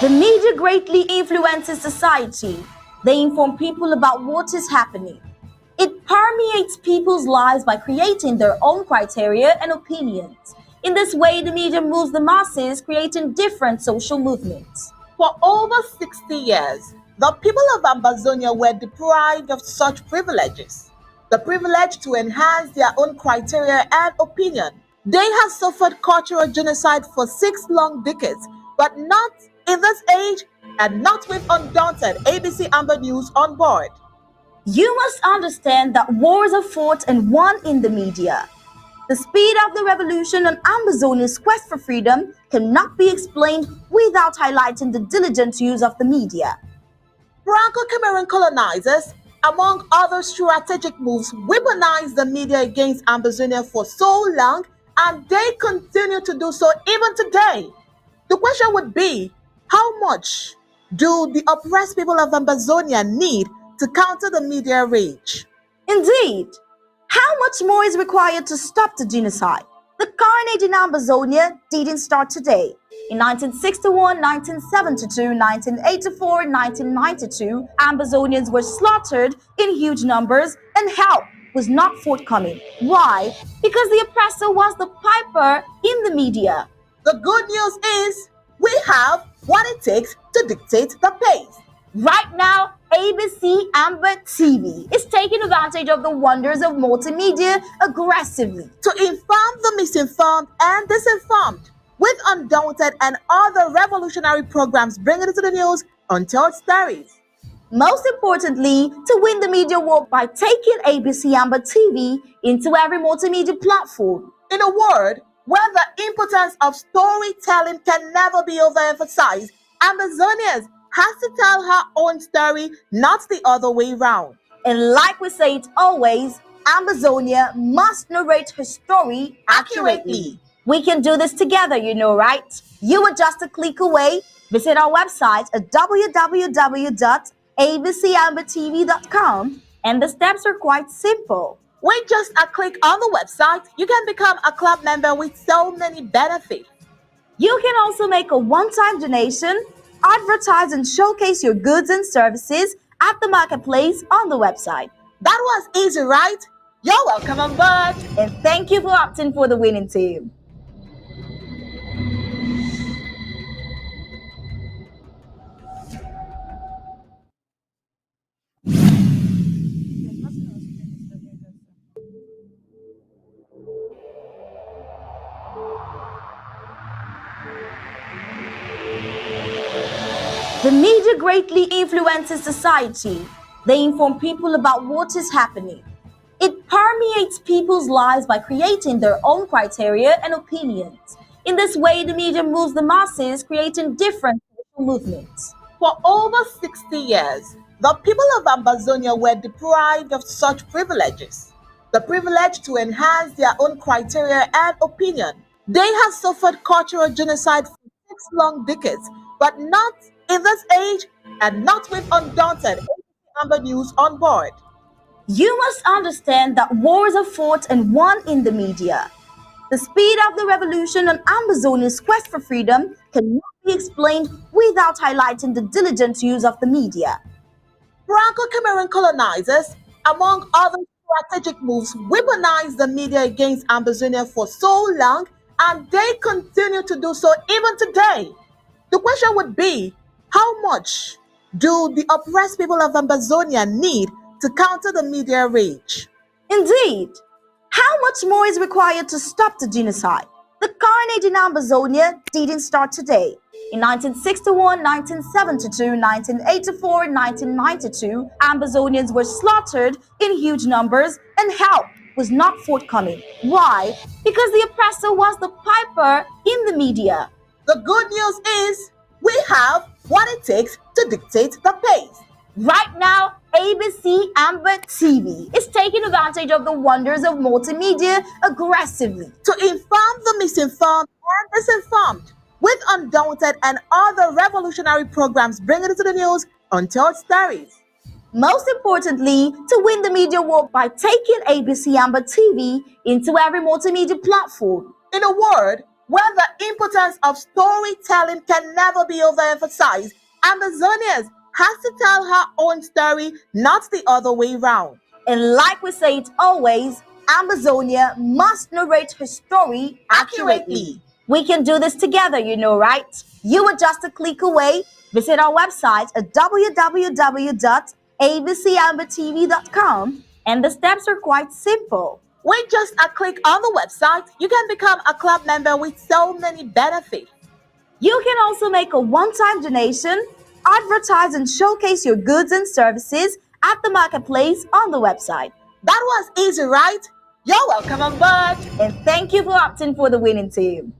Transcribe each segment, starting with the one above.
The media greatly influences society. They inform people about what is happening. It permeates people's lives by creating their own criteria and opinions. In this way, the media moves the masses, creating different social movements. For over 60 years, the people of Ambazonia were deprived of such privileges. The privilege to enhance their own criteria and opinion. They have suffered cultural genocide for 6 long decades, but not in this age and not with undaunted ABC Amba News on board. You must understand that wars are fought and won in the media. The speed of the revolution on Ambazonia's quest for freedom cannot be explained without highlighting the diligent use of the media. Franco-Cameroon colonizers, among other strategic moves, weaponized the media against Ambazonia for so long, and they continue to do so even today. The question would be, how much do the oppressed people of Ambazonia need to counter the media rage? Indeed, how much more is required to stop the genocide? The carnage in Ambazonia didn't start today. In 1961, 1972, 1984, and 1992, Ambazonians were slaughtered in huge numbers and help was not forthcoming. Why? Because the oppressor was the piper in the media. The good news is we have what it takes to dictate the pace. Right now, ABC Amba TV is taking advantage of the wonders of multimedia aggressively to inform the misinformed and disinformed with undaunted and other revolutionary programs bringing it to the news untold stories. Most importantly, to win the media war by taking ABC Amba TV into every multimedia platform. In a word, where the importance of storytelling can never be overemphasized, Ambazonians has to tell her own story, not the other way round. And like we say it always, Ambazonia must narrate her story accurately. We can do this together, you know, right? You are just a click away. Visit our website at www.abcambatv.com, and the steps are quite simple. With just a click on the website, you can become a club member with so many benefits. You can also make a one-time donation, advertise and showcase your goods and services at the marketplace on the website. That was easy, right? You're welcome on board. And thank you for opting for the winning team. The media greatly influences society. They inform people about what is happening. It permeates people's lives by creating their own criteria and opinions. In this way, the media moves the masses, creating different social movements. For over 60 years, the people of Ambazonia were deprived of such privileges. The privilege to enhance their own criteria and opinion. They have suffered cultural genocide for 6 long decades, but not in this age and not with undaunted Amba News on board. You must understand that wars are fought and won in the media. The speed of the revolution on Ambazonia's quest for freedom cannot be explained without highlighting the diligent use of the media. Franco-Cameroon colonizers, among other strategic moves, weaponized the media against Ambazonia for so long, and they continue to do so even today. The question would be, how much do the oppressed people of Ambazonia need to counter the media rage? Indeed, how much more is required to stop the genocide? The carnage in Ambazonia didn't start today. In 1961, 1972, 1984, and 1992, Ambazonians were slaughtered in huge numbers and help was not forthcoming. Why? Because the oppressor was the piper in the media. The good news is we have what it takes to dictate the pace. Right now, ABC Amba TV is taking advantage of the wonders of multimedia aggressively to inform the misinformed and disinformed with undaunted and other revolutionary programs bringing it to the news untold stories. Most importantly, to win the media war by taking ABC Amba TV into every multimedia platform. In a word, where the importance of storytelling can never be overemphasized, Amazonians has to tell her own story, not the other way round. And like we say it always, Amazonia must narrate her story accurately. We can do this together, you know, right? You are just a click away. Visit our website at www.abcambertv.com, and the steps are quite simple. With just a click on the website, you can become a club member with so many benefits. You can also make a one-time donation, advertise and showcase your goods and services at the marketplace on the website. That was easy, right? You're welcome on board. And thank you for opting for the winning team.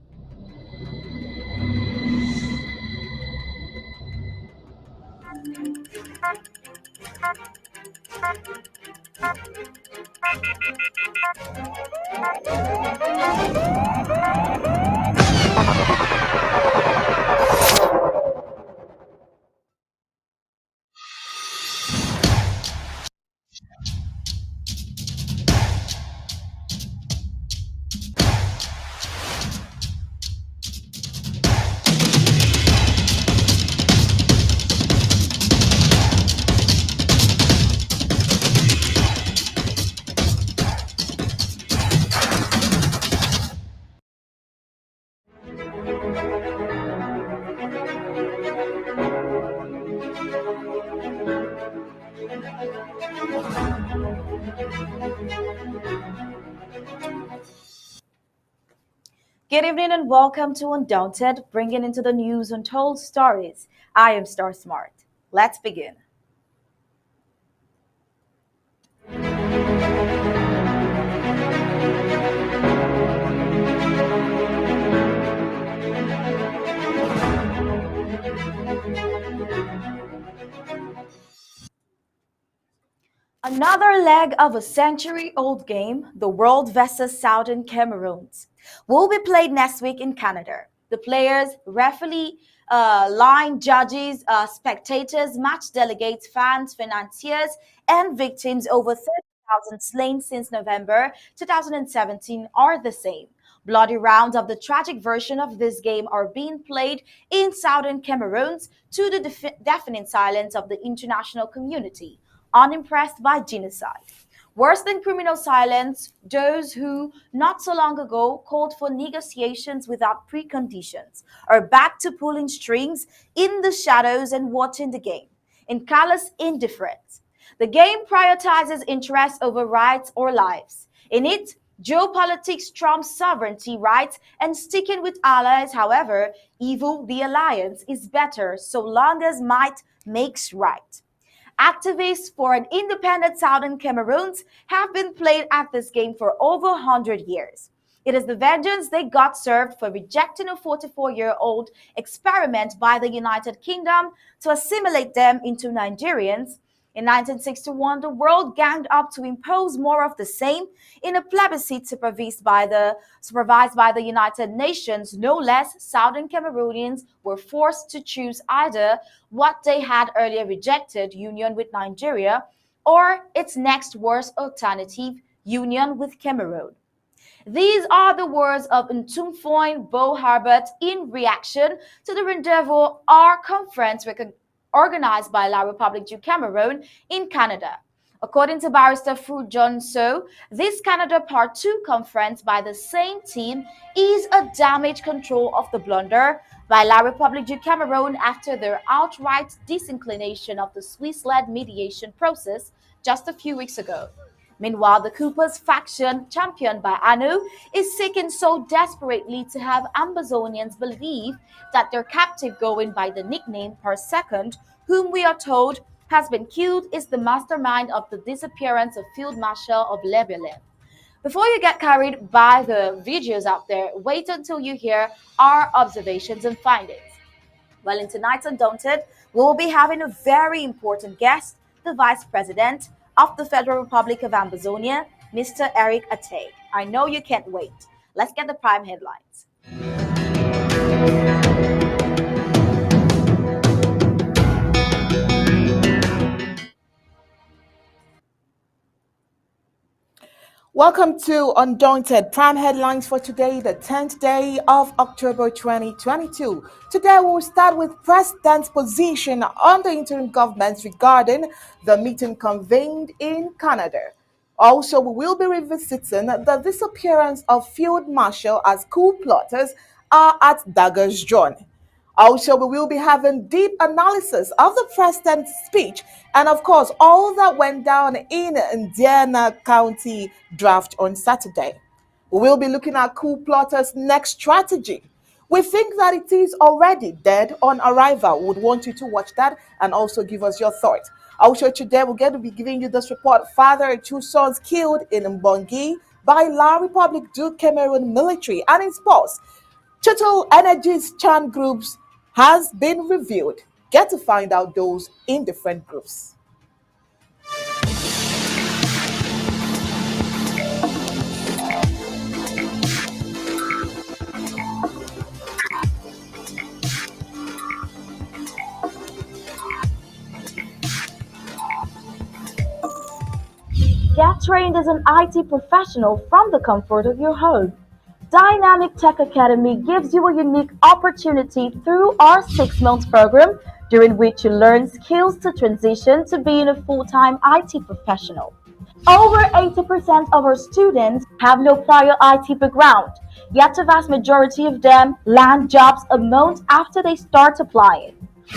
Good evening and welcome to Undaunted, bringing into the news untold stories. I am Star Smart. Let's begin. Another leg of a century-old game, the World vs. Southern Cameroons, will be played next week in Canada. The players, referee, line judges, spectators, match delegates, fans, financiers, and victims over 30,000 slain since November 2017 are the same. Bloody rounds of the tragic version of this game are being played in Southern Cameroons to the deafening silence of the international community, unimpressed by genocide. Worse than criminal silence, those who, not so long ago, called for negotiations without preconditions are back to pulling strings in the shadows and watching the game in callous indifference. The game prioritizes interests over rights or lives. In it, geopolitics trumps sovereignty rights and sticking with allies. However, evil the alliance is better so long as might makes right. Activists for an independent Southern Cameroons have been played at this game for over 100 years. It is the vengeance they got served for rejecting a 44-year-old experiment by the United Kingdom to assimilate them into Nigerians. In 1961, the world ganged up to impose more of the same in a plebiscite supervised by the United Nations. No less, Southern Cameroonians were forced to choose either what they had earlier rejected, union with Nigeria, or its next worst alternative, union with Cameroon. These are the words of Ntumfoin Bo Harbert in reaction to the Rendezvous R conference organized by La République du Cameroun in Canada. According to barrister Fu John So, this Canada Part 2 conference by the same team is a damage control of the blunder by La République du Cameroun after their outright disinclination of the Swiss-led mediation process just a few weeks ago. Meanwhile, the Coupers faction, championed by Anu, is seeking so desperately to have Ambazonians believe that their captive going by the nickname Per Second, whom we are told has been killed, is the mastermind of the disappearance of Field Marshal of Lebelin. Before you get carried by the videos out there, wait until you hear our observations and findings. Well, in tonight's Undaunted, we will be having a very important guest, the Vice President of the Federal Republic of Ambazonia, Mr. Eric Atay. I know you can't wait. Let's get the prime headlines. Welcome to Undaunted Prime Headlines for today, the 10th day of October 2022. Today we will start with President's position on the interim government regarding the meeting convened in Canada. Also, we will be revisiting the disappearance of Field Marshal as coup plotters are at daggers drawn. Also, we will be having deep analysis of the president's speech and, of course, all that went down in Indiana County draft on Saturday. We will be looking at coup plotters' next strategy. We think that it is already dead on arrival. We would want you to watch that and also give us your thoughts. Also, today we're going to be giving you this report: father and two sons killed in Mbongi by La Republic du Cameroon military. And in sports, Total Energy's Chan groups has been reviewed. Get to find out those in different groups. Get trained as an IT professional from the comfort of your home. Dynamic Tech Academy gives you a unique opportunity through our 6 month program, during which you learn skills to transition to being a full time IT professional. Over 80% of our students have no prior IT background, yet the vast majority of them land jobs a month after they start applying.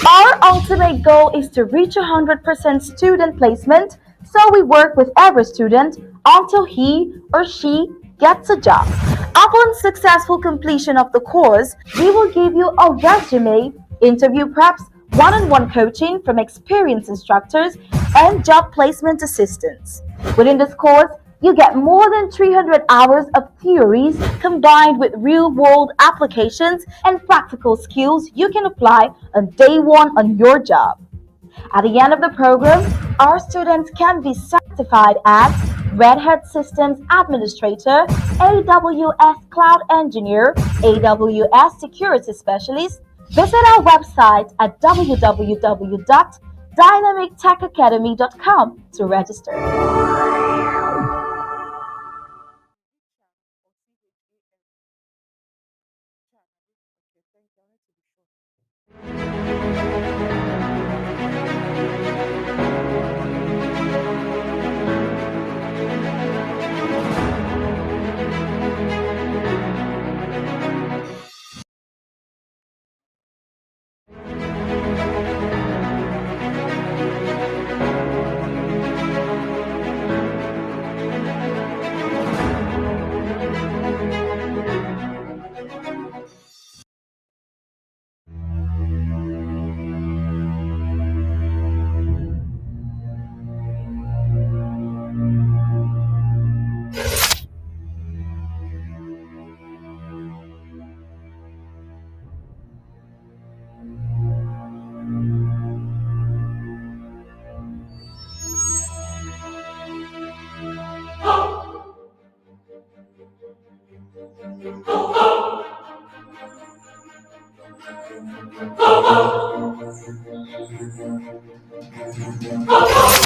Our ultimate goal is to reach 100% student placement, so we work with every student until he or she gets a job. Upon successful completion of the course, we will give you a resume, interview preps, one on one coaching from experienced instructors, and job placement assistance. Within this course, you get more than 300 hours of theories combined with real world applications and practical skills you can apply on day one on your job. At the end of the program, our students can be certified as Red Hat Systems Administrator, AWS Cloud Engineer, AWS Security Specialist. Visit our website at www.dynamictechacademy.com to register.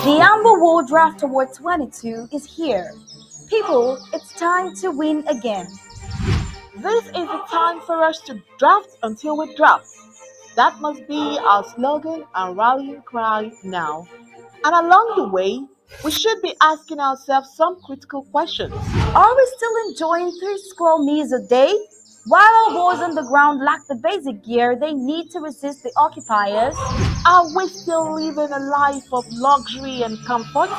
The Amba World Draft Award 22 is here. People, it's time to win again. This is the time for us to draft until we draft. That must be our slogan and rallying cry now. And along the way, we should be asking ourselves some critical questions. Are we still enjoying 3 square meals a day? While our boys on the ground lack the basic gear they need to resist the occupiers, Are we still living a life of luxury and comfort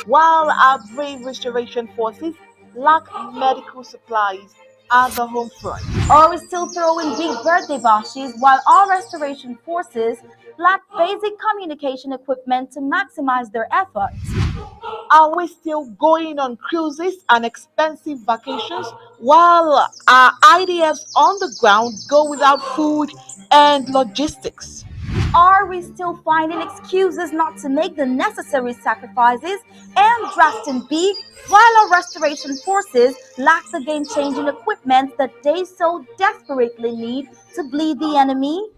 while our brave restoration forces lack medical supplies at the home front? are we still throwing big birthday bashes while our restoration forces lack basic communication equipment to maximize their efforts? Are we still going on cruises and expensive vacations while our IDFs on the ground go without food and logistics? Are we still finding excuses not to make the necessary sacrifices and drafting big while our restoration forces lack the game changing equipment that they so desperately need to bleed the enemy?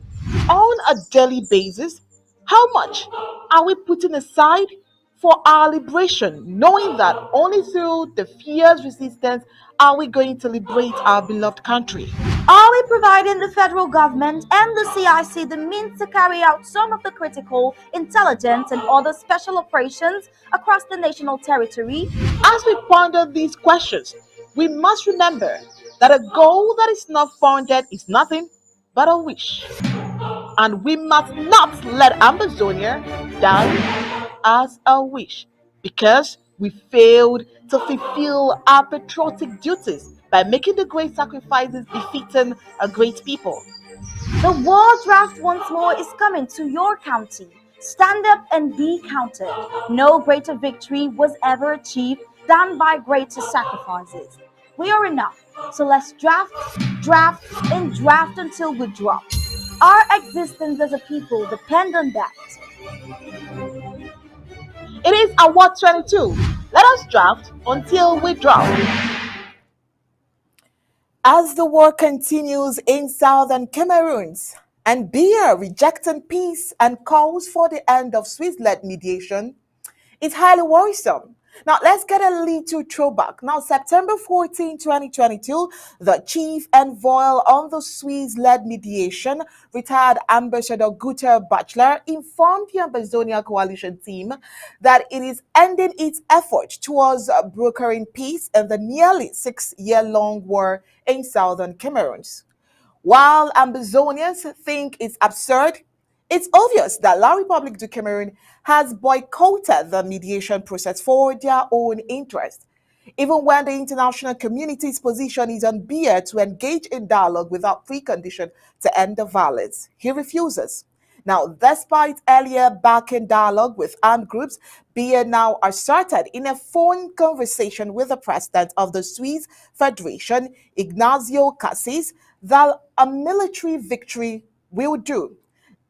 On a daily basis, how much are we putting aside for our liberation, knowing that only through the fierce resistance are we going to liberate our beloved country. Are we providing the federal government and the CIC the means to carry out some of the critical intelligence and other special operations across the national territory? As we ponder these questions, we must remember that a goal that is not funded is nothing but a wish. And we must not let Amazonia down as a wish because we failed to fulfill our patriotic duties by making the great sacrifices befitting a great people. The war draft once more is coming to your county. Stand up and be counted. No greater victory was ever achieved than by greater sacrifices. We are enough, so let's draft, draft, and draft until we drop. Our existence as a people depend on that. It is Award 22. Let us draft until we drop. As the war continues in southern Cameroon, and Biya rejecting peace and calls for the end of Swiss-led mediation, it's highly worrisome. Now, let's get a little throwback. Now, September 14, 2022, the chief envoy on the Swiss-led mediation, retired Ambassador Guter Bachelor, informed the Ambazonia coalition team that it is ending its effort towards brokering peace in the nearly 6-year-long war in southern Cameroon. While Ambazonians think it's absurd, it's obvious that La République du Cameroon has boycotted the mediation process for their own interest. Even when the international community's position is on Biya to engage in dialogue without precondition to end the violence, he refuses. Now, despite earlier backing dialogue with armed groups, Biya now asserted in a phone conversation with the president of the Swiss Federation, Ignacio Cassis, that a military victory will do,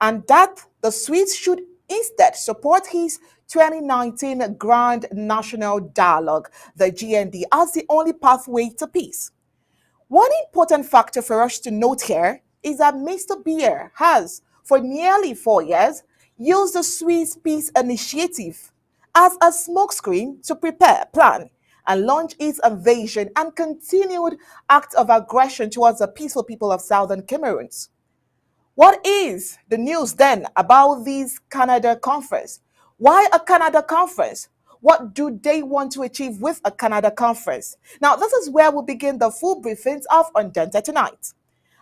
and that the Swedes should instead support his 2019 Grand National Dialogue, the GND, as the only pathway to peace. One important factor for us to note here is that Mr. Biya has, for nearly 4 years, used the Swiss Peace Initiative as a smokescreen to prepare, plan, and launch its invasion and continued acts of aggression towards the peaceful people of southern Cameroon. What is the news then about this Canada conference? Why a Canada conference? What do they want to achieve with a Canada conference? Now, this is where we begin the full briefings of Undente tonight.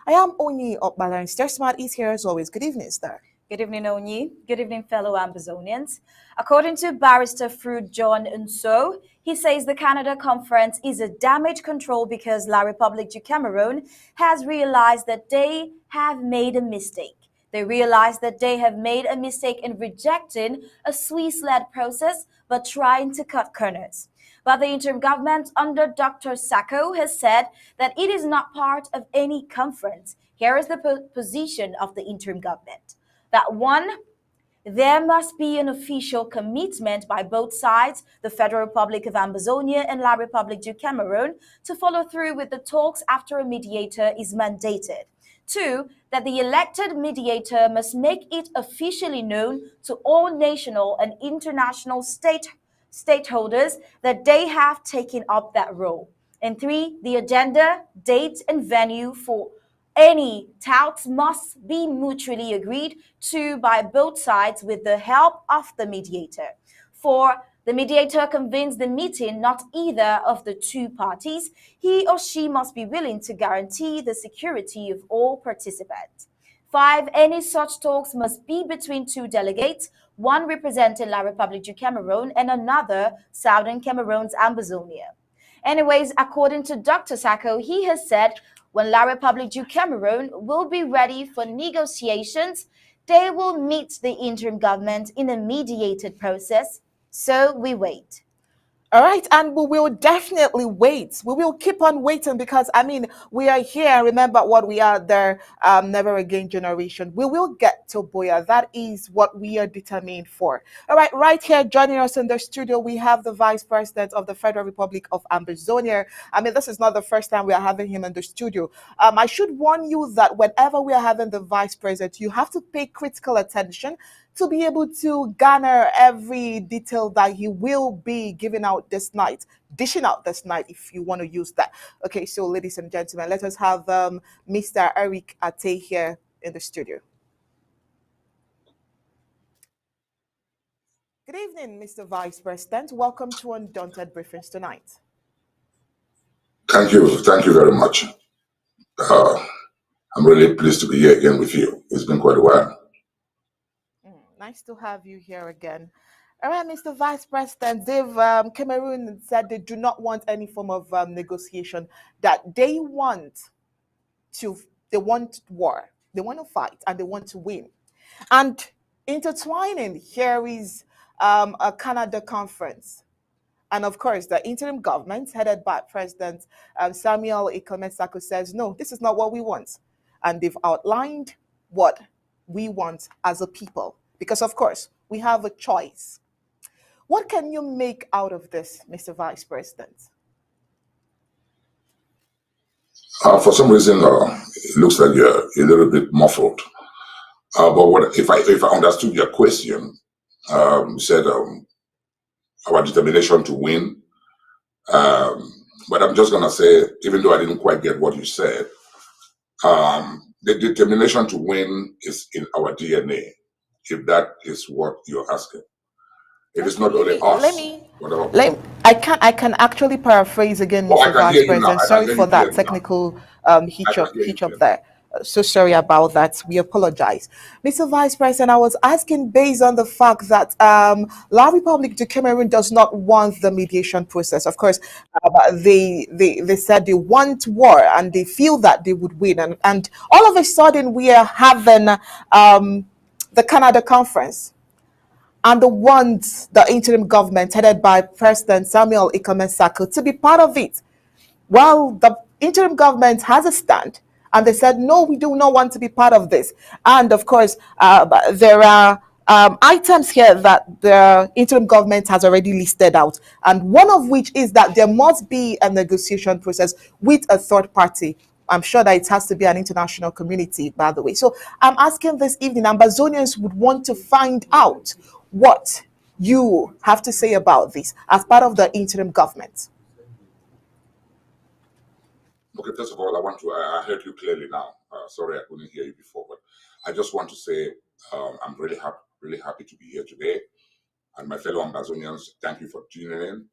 I am Onyi Okbala, and Star Smart is here as always. Good evening, Star. Good evening, Onyi. Good evening, fellow Ambazonians. According to Barrister Fruit John Unso, he says the Canada conference is a damage control because La République du Cameroun has realized that they have made a mistake. They realize that they have made a mistake in rejecting a Swiss-led process but trying to cut corners. But the interim government under Dr. Sacco has said that it is not part of any conference. Here is the position of the interim government. That one, there must be an official commitment by both sides, the Federal Republic of Ambazonia and La République du Cameroun, to follow through with the talks after a mediator is mandated. Two, that the elected mediator must make it officially known to all national and international stakeholders that they have taken up that role. And three, the agenda, date, and venue for any talks must be mutually agreed to by both sides with the help of the mediator. 4. The mediator convenes the meeting, not either of the two parties. He or she must be willing to guarantee the security of all participants. 5. Any such talks must be between two delegates, one representing La République du Cameroun and another Southern Cameroon's Ambazonia. Anyways, according to Dr. Sacco, he has said when La République du Cameroun will be ready for negotiations, they will meet the interim government in a mediated process. So we wait. All right, and we will definitely wait. We will keep on waiting because, we are here. Remember what we are, the never again generation. We will get to Boya. That is what we are determined for. All right, right here joining us in the studio, we have the Vice President of the Federal Republic of Ambazonia. This is not the first time we are having him in the studio. I should warn you that whenever we are having the Vice President, you have to pay critical attention to be able to garner every detail that he will be giving out this night, dishing out this night, if you want to use that. Okay, so ladies and gentlemen, let us have Mr. Eric Ate here in the studio. Good evening, Mr. Vice President. Welcome to Undaunted Briefings tonight. Thank you. Thank you very much. I'm really pleased to be here again with you. It's been quite a while. Nice to have you here again. All right, Mr. Vice President, they've Cameroon said they do not want any form of negotiation. That they want war, they want to fight, and they want to win. And intertwining here is a Canada conference. And of course, the interim government, headed by President Samuel Ikonesako, says, no, this is not what we want. And they've outlined what we want as a people. Because, of course, we have a choice. What can you make out of this, Mr. Vice President? For some reason, it looks like you're a little bit muffled. But if I understood your question, you said our determination to win. But I'm just going to say, even though I didn't quite get what you said, the determination to win is in our DNA, if that is what you're asking. It is not only us. I can actually paraphrase again, Mr. Vice President. Sorry for that technical hitch up there. So sorry about that. We apologize. Mr. Vice President, I was asking based on the fact that La République du Cameroon does not want the mediation process. Of course, they said they want war and they feel that they would win. And all of a sudden, we are having the Canada conference. And the want the interim government headed by President Samuel Ikonesako to be part of it. Well, the interim government has a stand, and they said, no, we do not want to be part of this. And of course, there are items here that the interim government has already listed out, and one of which is that there must be a negotiation process with a third party. I'm sure that it has to be an international community, by the way. So I'm asking this evening, Ambazonians would want to find out what you have to say about this as part of the interim government. Okay, first of all, I heard you clearly now. Sorry, I couldn't hear you before, but I just want to say I'm really happy to be here today. And my fellow Ambazonians, thank you for tuning in.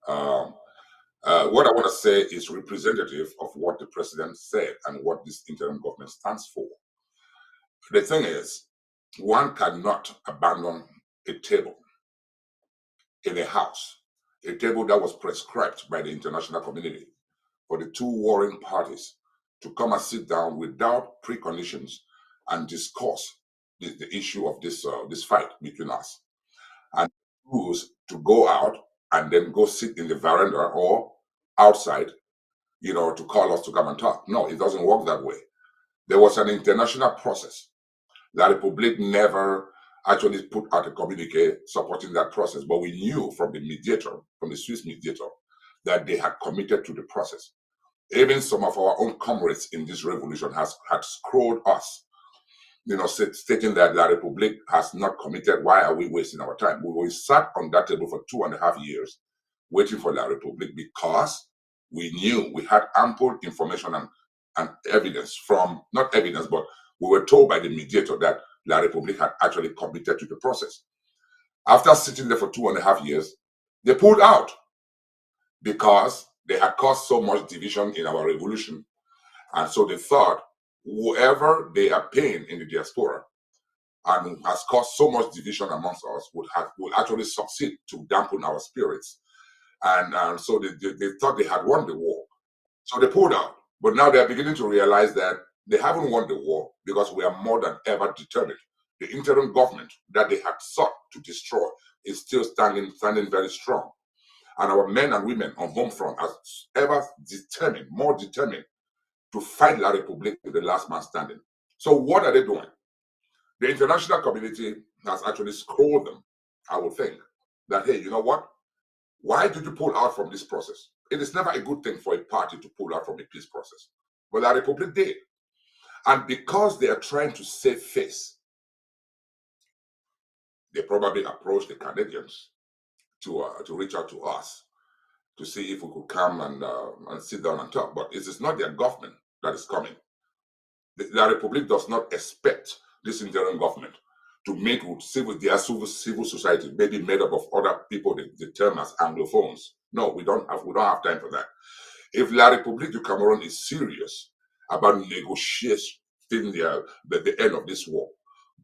What I want to say is representative of what the president said and what this interim government stands for. The thing is, one cannot abandon a table in a house, a table that was prescribed by the international community for the two warring parties to come and sit down without preconditions and discuss the issue of this fight between us, and choose to go out and then go sit in the veranda or outside, to call us to come and talk. No, it doesn't work that way. There was an international process. La République never actually put out a communique supporting that process, but we knew from the Swiss mediator, that they had committed to the process. Even some of our own comrades in this revolution had scrolled us, stating that La République has not committed. Why are we wasting our time? We sat on that table for 2.5 years waiting for La République because we knew we had ample information and evidence not evidence, but we were told by the mediator that La République had actually committed to the process. After sitting there for 2.5 years, they pulled out because they had caused so much division in our revolution. And so they thought whoever they are paying in the diaspora and has caused so much division amongst us would actually succeed to dampen our spirits. And so they thought they had won the war. So they pulled out. But now they're beginning to realize that they haven't won the war because we are more than ever determined. The interim government that they had sought to destroy is still standing very strong. And our men and women on home front are ever more determined to fight La République to the last man standing. So what are they doing? The international community has actually scolded them, I would think, that, hey, you know what? Why did you pull out from this process? It is never a good thing for a party to pull out from a peace process. But La République did. And because they are trying to save face, They probably approached the Canadians to reach out to us to see if we could come and sit down and talk. But it is not their government that is coming. The Republic does not expect this interim government to meet with their civil society, maybe made up of other people they term as Anglophones. No, we don't have time for that. If La République du Cameroon is serious about negotiating the end of this war,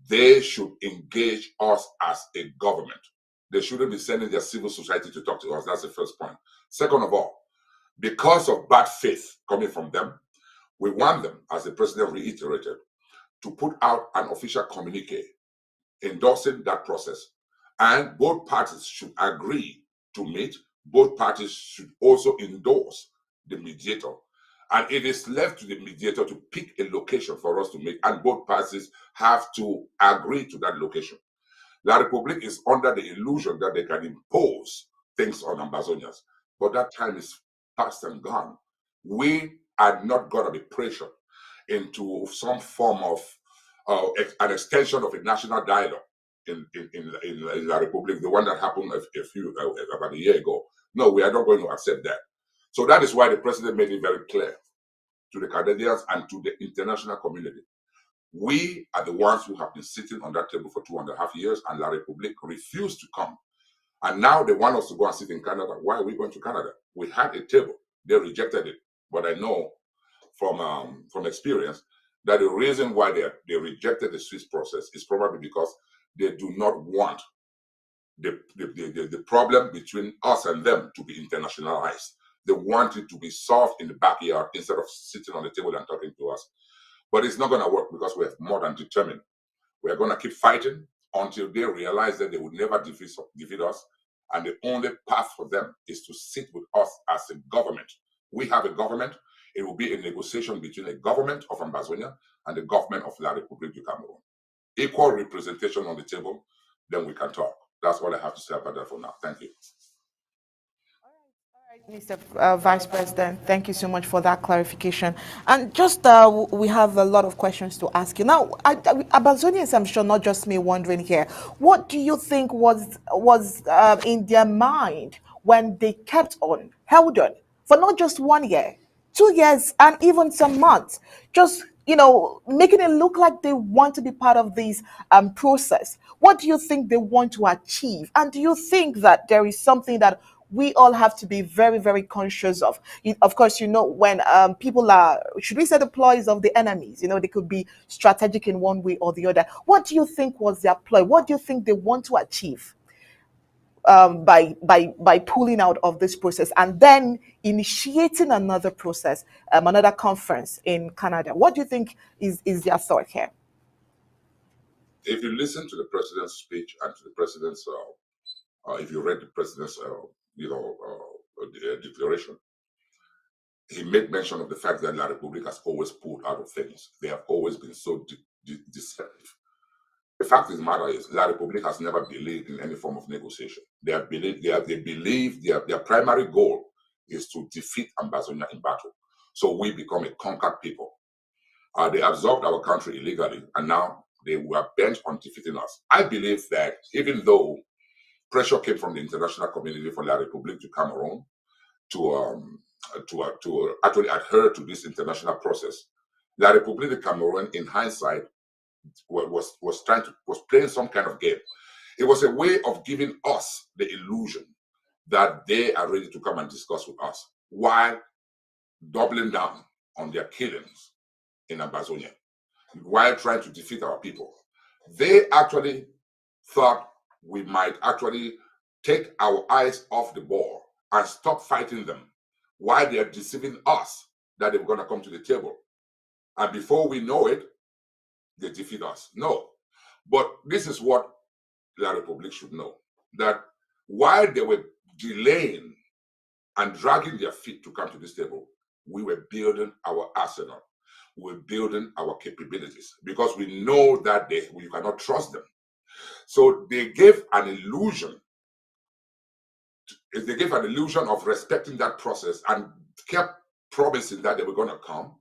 they should engage us as a government. They shouldn't be sending their civil society to talk to us. That's the first point. Second of all, because of bad faith coming from them, we want them, as the president reiterated, to put out an official communique endorsing that process. And both parties should agree to meet. Both parties should also endorse the mediator. And it is left to the mediator to pick a location for us to meet, and both parties have to agree to that location. La République is under the illusion that they can impose things on Ambazonians, but that time is past and gone. We are not going to be pressured into some form of an extension of a national dialogue in La République, the one that happened about a year ago. No, we are not going to accept that. So that is why the president made it very clear to the Canadians and to the international community. We are the ones who have been sitting on that table for 2.5 years, and La République refused to come. And now they want us to go and sit in Canada. Why are we going to Canada? We had a table. They rejected it. But I know from experience that the reason why they rejected the Swiss process is probably because they do not want the problem between us and them to be internationalized. They want it to be solved in the backyard instead of sitting on the table and talking to us. But it's not going to work because we are more than determined. We are going to keep fighting until they realize that they will never defeat us. And the only path for them is to sit with us as a government. We have a government. It will be a negotiation between the government of Ambazonia and the government of La République du Cameroon. Equal representation on the table, then we can talk. That's all I have to say about that for now. Thank you. Mr. Vice President, thank you so much for that clarification. And just we have a lot of questions to ask you. Now, Amazonians, I'm sure, not just me, wondering here, what do you think was in their mind when they held on for not just 1 year, 2 years, and even some months, just making it look like they want to be part of this process? What do you think they want to achieve? And do you think that there is something that we all have to be very, very conscious of? Of course, when people are, should we say, the ploys of the enemies, they could be strategic in one way or the other. What do you think was their ploy? What do you think they want to achieve by pulling out of this process and then initiating another process, another conference in Canada? What do you think is their thought here? If you listen to the president's speech and to the president's, if you read the president's, declaration, he made mention of the fact that La République has always pulled out of things. They have always been so deceptive. The fact of the matter is, La République has never believed in any form of negotiation. They believe their primary goal is to defeat Ambazonia in battle. So we become a conquered people. They absorbed our country illegally, and now they were bent on defeating us. I believe that even though pressure came from the international community for La République du Cameroon to actually adhere to this international process, La République du Cameroon, in hindsight, was playing some kind of game. It was a way of giving us the illusion that they are ready to come and discuss with us while doubling down on their killings in Ambazonia, while trying to defeat our people. They actually thought we might actually take our eyes off the ball and stop fighting them while they are deceiving us that they were going to come to the table. And before we know it, they defeat us. No. But this is what La République should know, that while they were delaying and dragging their feet to come to this table, we were building our arsenal. We were building our capabilities because we know that we cannot trust them. So they gave an illusion. They gave an illusion of respecting that process and kept promising that they were going to come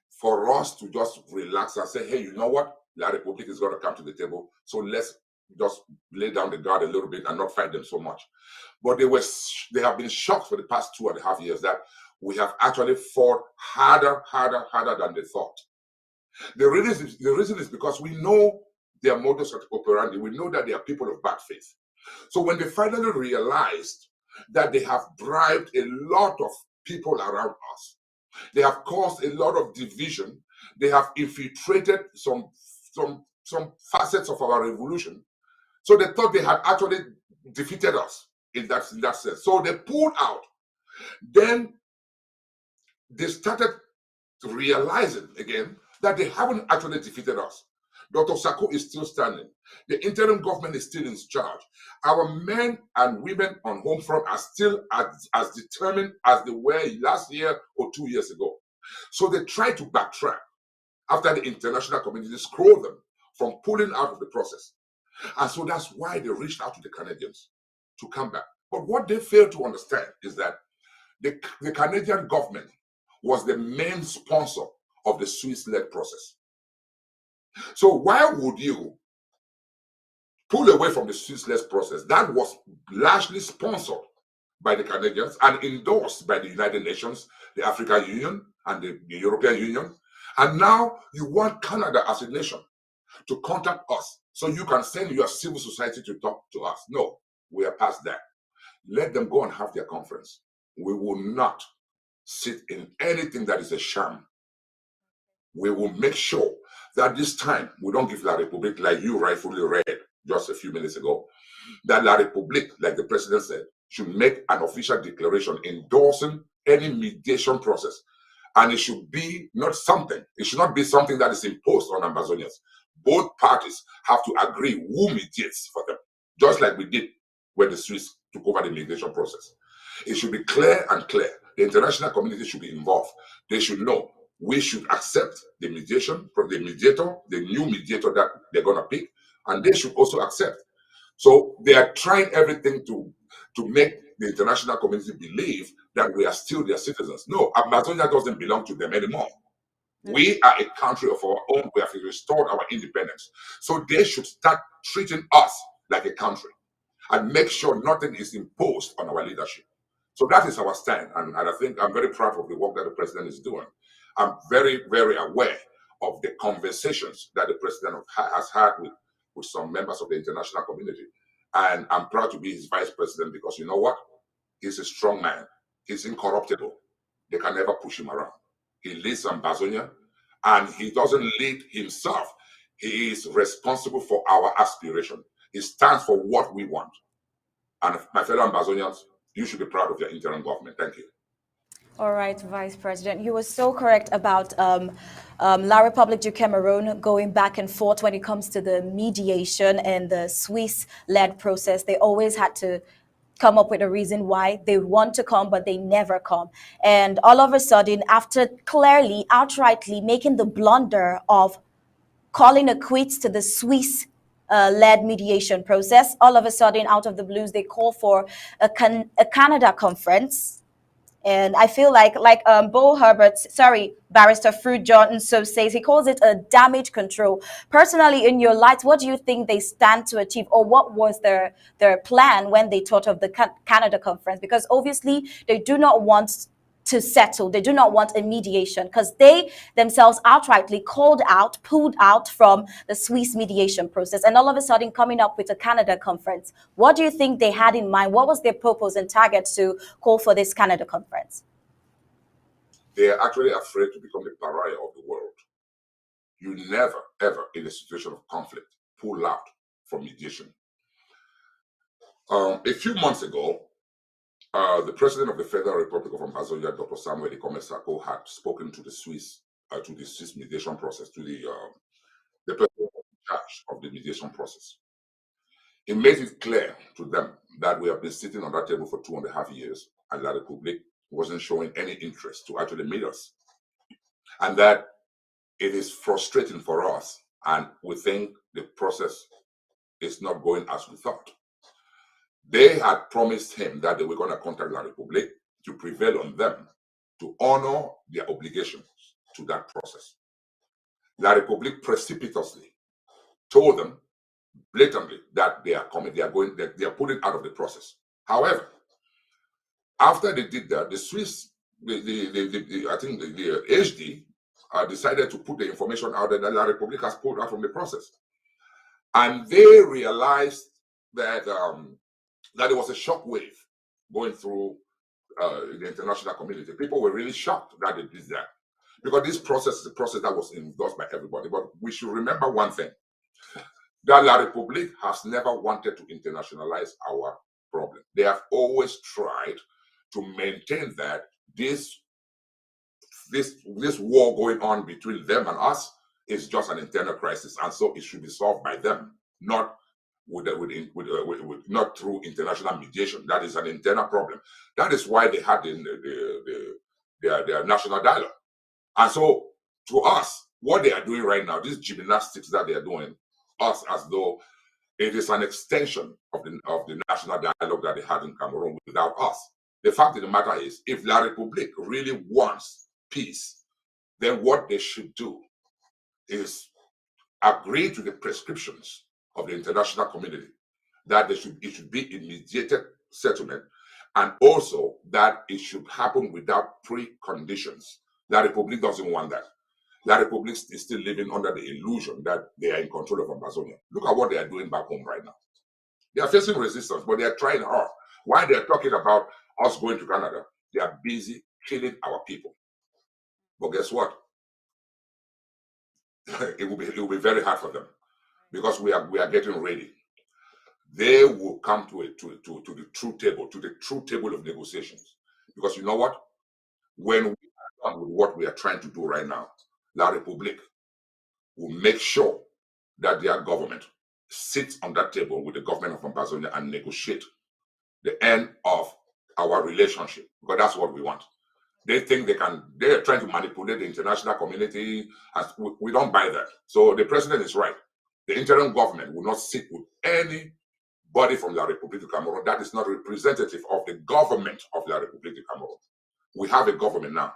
for us to just relax and say, hey, you know what? La République is going to come to the table. So let's just lay down the guard a little bit and not fight them so much. But they have been shocked for the past 2.5 years that we have actually fought harder than they thought. The reason is because we know their modus operandi. We know that they are people of bad faith. So when they finally realized that they have bribed a lot of people around us, they have caused a lot of division, they have infiltrated some facets of our revolution. So they thought they had actually defeated us in that sense. So they pulled out. Then they started realizing again that they haven't actually defeated us. Dr. Sako is still standing. The interim government is still in charge. Our men and women on home front are still as determined as they were last year or 2 years ago. So they try to backtrack after the international community scrolled them from pulling out of the process. And so that's why they reached out to the Canadians to come back. But what they fail to understand is that the Canadian government was the main sponsor of the Swiss-led process. So why would you pull away from the Swiss-led process that was largely sponsored by the Canadians and endorsed by the United Nations, the African Union, and the European Union, and now you want Canada as a nation to contact us so you can send your civil society to talk to us? No, we are past that. Let them go and have their conference. We will not sit in anything that is a sham. We will make sure that this time we don't give La République, like you rightfully read just a few minutes ago, that La République, like the president said, should make an official declaration endorsing any mediation process. And it should be not something, it should not be something that is imposed on Ambazonians. Both parties have to agree who mediates for them, just like we did when the Swiss took over the mediation process. It should be clear and clear. The international community should be involved. They should know we should accept the mediation from the mediator, the new mediator that they're going to pick, and they should also accept. So they are trying everything to make the international community believe that we are still their citizens. No, Amazonia doesn't belong to them anymore. We are a country of our own. We have restored our independence. So they should start treating us like a country and make sure nothing is imposed on our leadership. So that is our stand. And I think I'm very proud of the work that the president is doing. I'm very, very aware of the conversations that the president has had with some members of the international community. And I'm proud to be his vice president because you know what? He's a strong man. He's incorruptible. They can never push him around. He leads Ambazonia, and he doesn't lead himself. He is responsible for our aspiration. He stands for what we want. And my fellow Ambazonians, you should be proud of your interim government. Thank you. All right, Vice President, you were so correct about La République du Cameroon going back and forth when it comes to the mediation and the Swiss-led process. They always had to come up with a reason why they want to come, but they never come. And all of a sudden, after clearly, outrightly making the blunder of calling a quits to the Swiss led mediation process, all of a sudden, out of the blues, they call for a Canada conference. And I feel like Bo Barrister Fruit John so says, he calls it a damage control. Personally, in your light, what do you think they stand to achieve, or what was their plan when they thought of the Canada conference? Because obviously they do not want to settle. They do not want a mediation because they themselves outrightly pulled out from the Swiss mediation process, and all of a sudden coming up with a Canada conference. What do you think they had in mind? What was their purpose and target to call for this Canada conference? They are actually afraid to become the pariah of the world. You never, ever, in a situation of conflict, pull out from mediation. A few months ago, the president of the Federal Republic of Ambazonia, Dr. Samuel Ikome Sako, had spoken to the Swiss mediation process, to the person in charge of the mediation process. He made it clear to them that we have been sitting on that table for 2.5 years, and that the Republic wasn't showing any interest to actually meet us, and that it is frustrating for us, and we think the process is not going as we thought. They had promised him that they were going to contact La République to prevail on them to honor their obligations to that process. La République precipitously told them blatantly that they are coming, they are putting out of the process. However, after they did that, the Swiss, I think the HD decided to put the information out that La Republique has pulled out from the process, and they realized that that there was a shock wave going through the international community. People were really shocked that they did that, because this process is a process that was endorsed by everybody. But we should remember one thing, that La Republique has never wanted to internationalize our problem. They have always tried to maintain that this war going on between them and us is just an internal crisis, and so it should be solved by them, not not through international mediation. That is an internal problem. That is why they had their national dialogue. And so, to us, what they are doing right now, these gymnastics that they are doing, us as though it is an extension of the national dialogue that they had in Cameroon without us. The fact of the matter is, if La Republique really wants peace, then what they should do is agree to the prescriptions of the international community, that it should be a mediated settlement, and also that it should happen without preconditions. La Republique doesn't want that. La Republique is still living under the illusion that they are in control of Amazonia. Look at what they are doing back home right now. They are facing resistance, but they are trying hard. While they are talking about us going to Canada, they are busy killing our people. But guess what? It will be very hard for them, because we are getting ready. They will come to the true table of negotiations. Because you know what? When we are done with what we are trying to do right now, La Republique will make sure that their government sits on that table with the government of Amazonia and negotiate the end of our relationship, because that's what we want. They think they're trying to manipulate the international community, and we don't buy that. So the president is right. The interim government will not sit with anybody from La Republique of Cameroon that is not representative of the government of La Republique of Cameroon. We have a government now,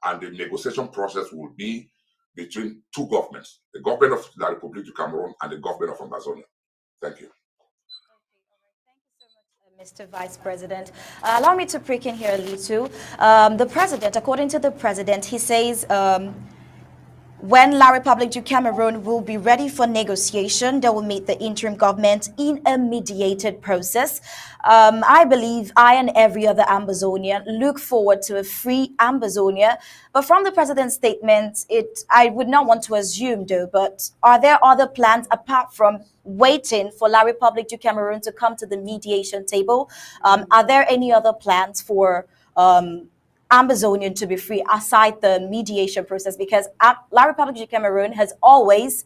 and the negotiation process will be between two governments, the government of La Republique of Cameroon and the government of Amazonia. Thank you. Mr. Vice President, allow me to prick in here a little. The president, according to the president, he says when La Republique du Cameroon will be ready for negotiation, they will meet the interim government in a mediated process. I believe I and every other Ambazonian look forward to a free Ambazonia. But from the president's statement, I would not want to assume, though, but are there other plans apart from waiting for La Republique du Cameroon to come to the mediation table? Are there any other plans for Ambazonian to be free aside the mediation process? Because La Republique du Cameroon has always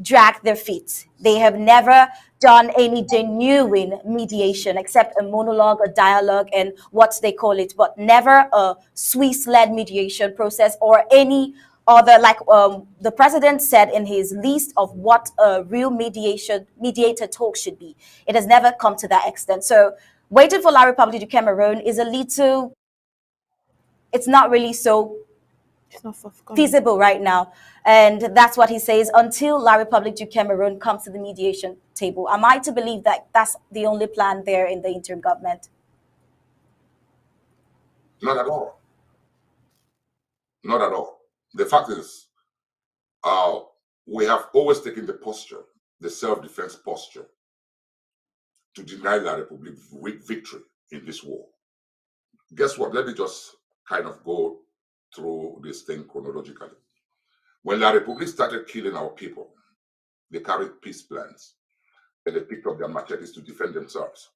dragged their feet. They have never done any genuine mediation except a monologue, a dialogue, and what they call it, but never a Swiss-led mediation process or any other, like the president said in his list of what a real mediator talk should be. It has never come to that extent. So waiting for La Republique du Cameroon is a little, it's not really so feasible right now. And that's what he says, until La Republique du Cameroon comes to the mediation table. Am I to believe that that's the only plan there in the interim government? Not at all. Not at all. The fact is, we have always taken the posture, the self-defense posture, to deny La Republique victory in this war. Guess what? Let me just kind of go through this thing chronologically. When La Republique started killing our people, they carried peace plans, and they picked up their machetes to defend themselves.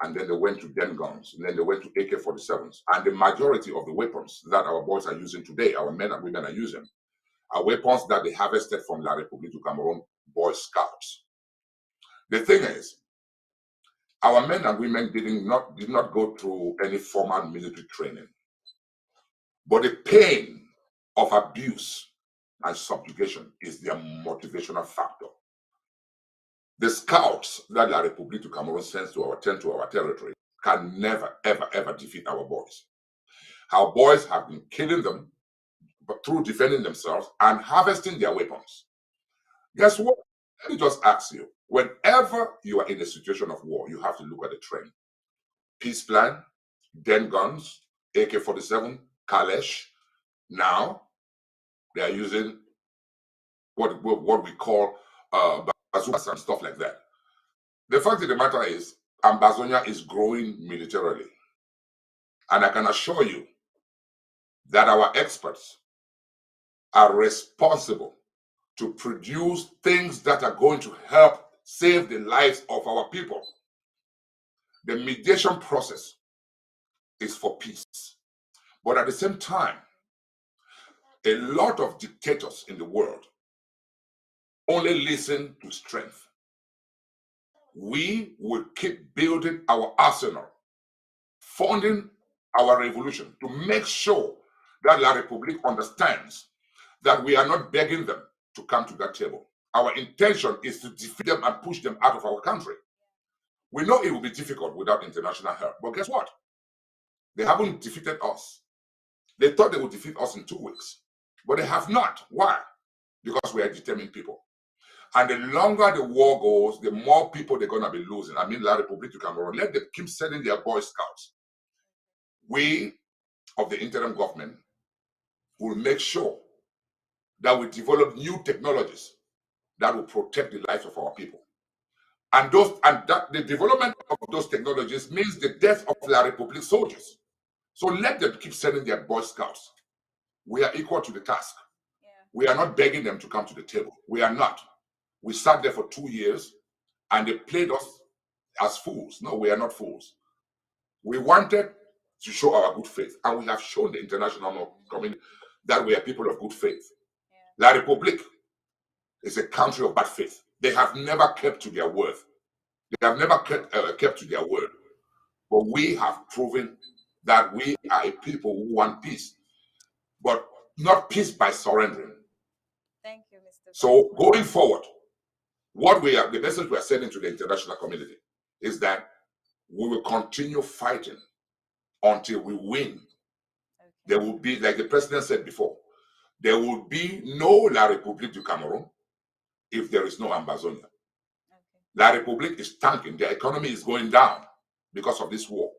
And then they went to den guns, and then they went to AK-47s. And the majority of the weapons that our boys are using today, our men and women are using, are weapons that they harvested from La Republique du Cameroon Boy Scouts. The thing is, our men and women did not go through any formal military training. But the pain of abuse and subjugation is their motivational factor. The scouts that La Republique du Cameroon sends to our territory can never, ever, ever defeat our boys. Our boys have been killing them, but through defending themselves and harvesting their weapons. Guess what? let me just ask you, whenever you are in a situation of war, you have to look at the trend. Peace plan, then guns, AK-47, Kalesh. Now, they are using what we call bazookas and stuff like that. The fact of the matter is, Ambazonia is growing militarily. And I can assure you that our experts are responsible to produce things that are going to help save the lives of our people. The mediation process is for peace. But at the same time, a lot of dictators in the world only listen to strength. We will keep building our arsenal, funding our revolution to make sure that La République understands that we are not begging them to come to that table. Our intention is to defeat them and push them out of our country. We know it will be difficult without international help, but guess what? They haven't defeated us. They thought they would defeat us in 2 weeks, but they have not. Why? Because we are determined people. And the longer the war goes, the more people they're going to be losing. I mean, La République du Cameroon, let them keep sending their Boy Scouts. We of the interim government will make sure that we develop new technologies that will protect the lives of our people. And the development of those technologies means the death of La République soldiers. So let them keep sending their Boy Scouts. We are equal to the task. Yeah. We are not begging them to come to the table. We are not. We sat there for 2 years and they played us as fools. No, we are not fools. We wanted to show our good faith, and we have shown the international community that we are people of good faith. Yeah. La République is a country of bad faith. They have never kept to their word. They have never kept to their word. But we have proven that we are a people who want peace, but not peace by surrendering. Thank you, Mr. So going forward, the message we are sending to the international community is that we will continue fighting until we win. Okay. There will be, like the president said before, there will be no La République du Cameroon if there is no Ambazonia. Okay. La République is tanking. Their economy is going down because of this war.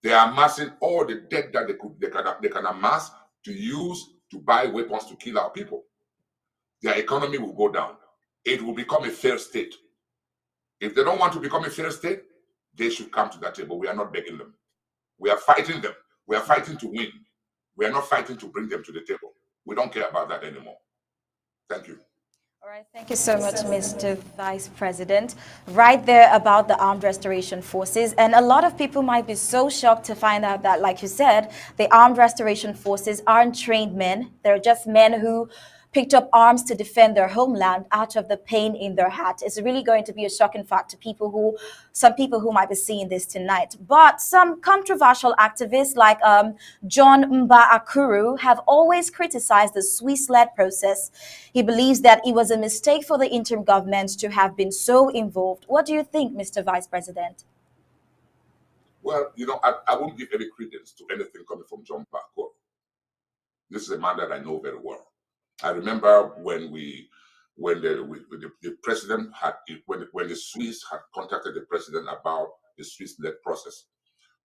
They are amassing all the debt that they can amass to use to buy weapons to kill our people. Their economy will go down. It will become a fair state. If they don't want to become a fair state, they should come to that table. We are not begging them. We are fighting them. We are fighting to win. We are not fighting to bring them to the table. We don't care about that anymore. Thank you. All right, thank you so much, Mr. Vice President. Right there about the Armed Restoration Forces. And a lot of people might be so shocked to find out that, like you said, the Armed Restoration Forces aren't trained men. They're just men who picked up arms to defend their homeland out of the pain in their heart. It's really going to be a shocking fact to some people who might be seeing this tonight. But some controversial activists like John Amba have always criticized the Swiss-led process. He believes that it was a mistake for the interim government to have been so involved. What do you think, Mr. Vice President? Well, I won't give any credence to anything coming from John Amba. This is a man that I know very well. I remember when the president when the Swiss had contacted the president about the Swiss-led process,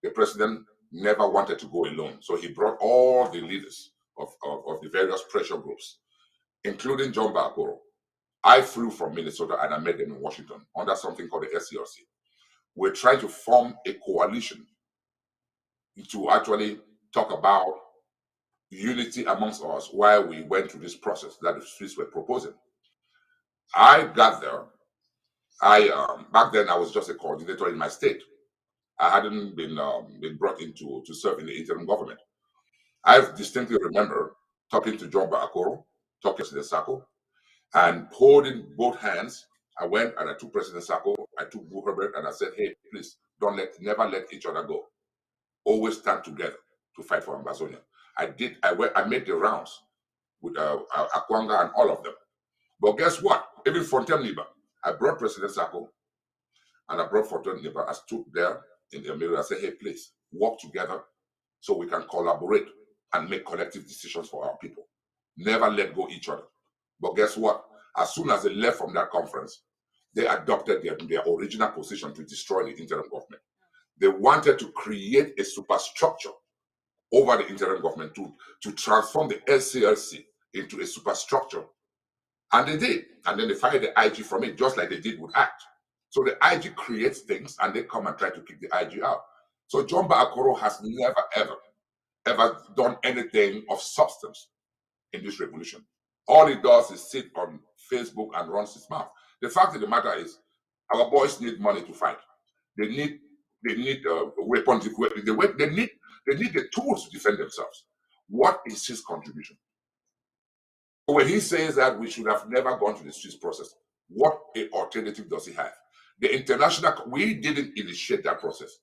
the president never wanted to go alone. So he brought all the leaders of the various pressure groups, including John Bakoro. I flew from Minnesota and I met them in Washington under something called the SCRC. We're trying to form a coalition to actually talk about unity amongst us while we went through this process that the Swiss were proposing. I got there. Back then I was just a coordinator in my state. I hadn't been brought in to serve in the interim government. I distinctly remember talking to John Bakoro, talking to the Sako, and holding both hands. I went and I took President Sako, I took Bu Herbert, and I said, "Hey, please never let each other go. Always stand together to fight for Ambazonia." I made the rounds with Akwanga and all of them. But guess what? Even Fontaine Niba, I brought President Sako and I brought Fontaine Niba. I stood there in the mirror and said, "Hey, please work together so we can collaborate and make collective decisions for our people. Never let go each other." But guess what? As soon as they left from that conference, they adopted their original position to destroy the interim government. They wanted to create a superstructure over the interim government to transform the SCLC into a superstructure. And they did. And then they fired the IG from it, just like they did with ACT. So the IG creates things and they come and try to kick the IG out. So John Akoro has never, ever done anything of substance in this revolution. All he does is sit on Facebook and runs his mouth. The fact of the matter is, our boys need money to fight. They need weapons. They need the tools to defend themselves. What is his contribution? When he says that we should have never gone to the Swiss process, what alternative does he have? We didn't initiate that process.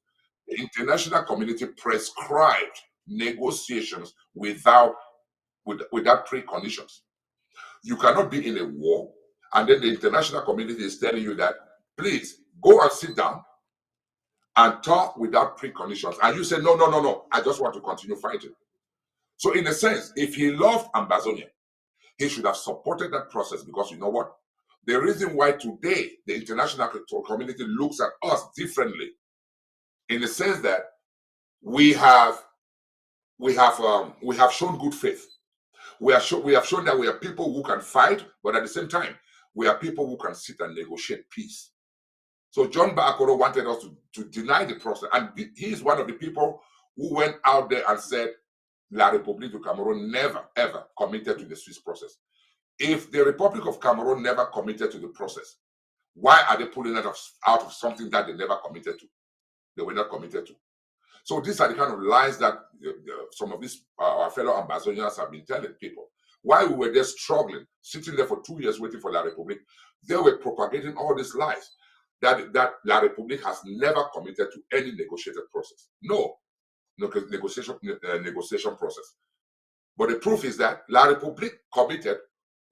The international community prescribed negotiations without preconditions. You cannot be in a war and then the international community is telling you that, please go and sit down and talk without preconditions. And you say, no, I just want to continue fighting. So in a sense, if he loved Ambazonia, he should have supported that process, because you know what? The reason why today the international community looks at us differently, in the sense that we have shown good faith. We have shown that we are people who can fight, but at the same time, we are people who can sit and negotiate peace. So John Akoro wanted us to deny the process, and he is one of the people who went out there and said, La République du Cameroon never, ever committed to the Swiss process. If the Republic of Cameroon never committed to the process, why are they pulling it out of something that they never committed to? They were not committed to. So these are the kind of lies that some of these our fellow Ambazonians have been telling people. While we were there struggling, sitting there for 2 years waiting for La République, they were propagating all these lies that La République has never committed to any negotiated process. No negotiation process. But the proof is that La République committed,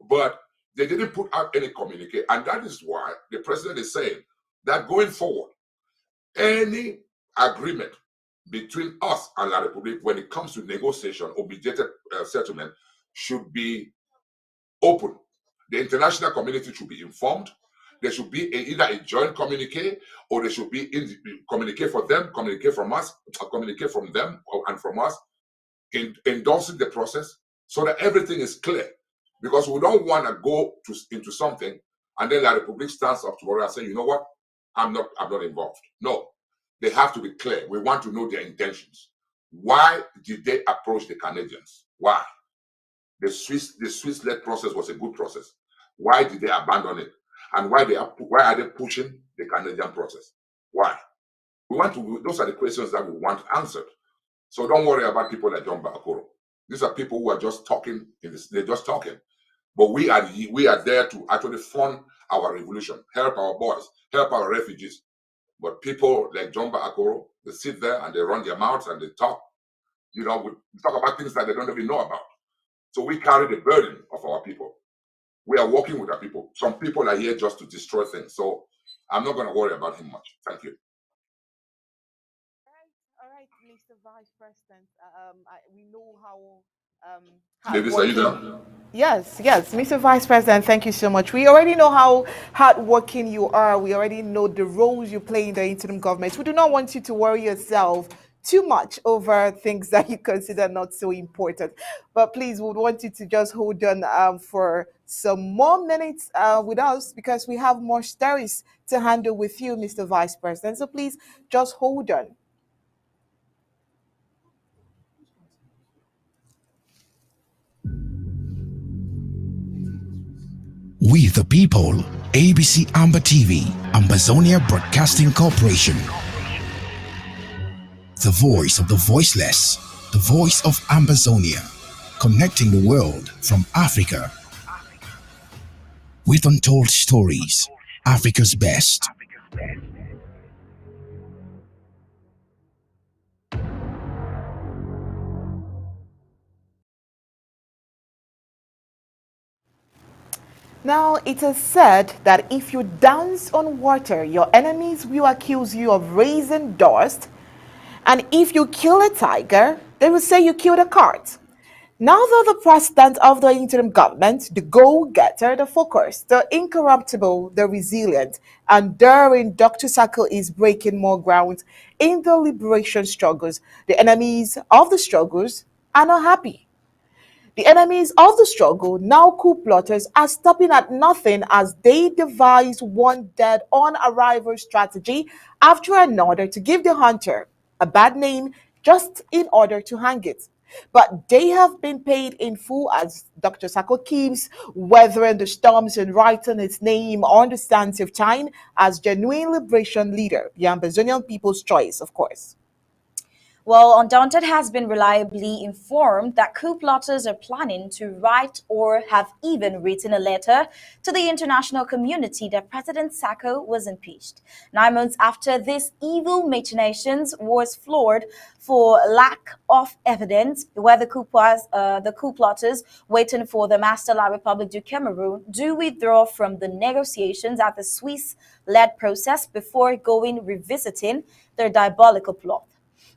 but they didn't put out any communique. And that is why the president is saying that going forward, any agreement between us and La République when it comes to negotiation or mediated settlement should be open. The international community should be informed. There should be either a joint communique, or there should be communique for them, communique from us, a communique from them and from us, endorsing the process so that everything is clear. Because we don't want to go into something and then La République stands up tomorrow and say, you know what, I'm not involved. No, they have to be clear. We want to know their intentions. Why did they approach the Canadians? Why? The Swiss-led process was a good process. Why did they abandon it? And why are they pushing the Canadian process? Why? Those are the questions that we want answered. So don't worry about people like John Akoro. These are people who are just talking. They're just talking. But we are there to actually fund our revolution, help our boys, help our refugees. But people like John Akoro, they sit there and they run their mouths and they talk. We talk about things that they don't even know about. So we carry the burden of our people. We are working with our people. Some people are here just to destroy things. So I'm not going to worry about him much. Thank you. All right, Mr. Vice President. We know how. Davis, are you there? Yes, Mr. Vice President, thank you so much. We already know how hardworking you are. We already know the roles you play in the interim government. We do not want you to worry yourself too much over things that you consider not so important. But please, we would want you to just hold on for some more minutes with us, because we have more stories to handle with you, Mr. Vice President. So please just hold on. We the people, ABC Amba TV, Ambazonia Broadcasting Corporation. The voice of the voiceless, the voice of Ambazonia, connecting the world from Africa. With untold stories, Africa's best. Now, it is said that if you dance on water, your enemies will accuse you of raising dust. And if you kill a tiger, they will say you killed a cat. Now that the president of the interim government, the go-getter, the focus, the incorruptible, the resilient, and daring Dr. Sako is breaking more ground in the liberation struggles, the enemies of the struggles are not happy. The enemies of the struggle, now coup plotters, are stopping at nothing as they devise one dead-on arrival strategy after another to give the hunter a bad name just in order to hang it. But they have been paid in full as Dr. Sako keeps weathering the storms and writing his name on the sands of time as genuine liberation leader, the Amazonian people's choice, of course. Well, Undaunted has been reliably informed that coup plotters are planning to write or have even written a letter to the international community that President Sako was impeached. 9 months after this evil machinations was floored for lack of evidence, where the coup plotters waiting for the Master La Republic du Cameroon do withdraw from the negotiations at the Swiss-led process before going revisiting their diabolical plot.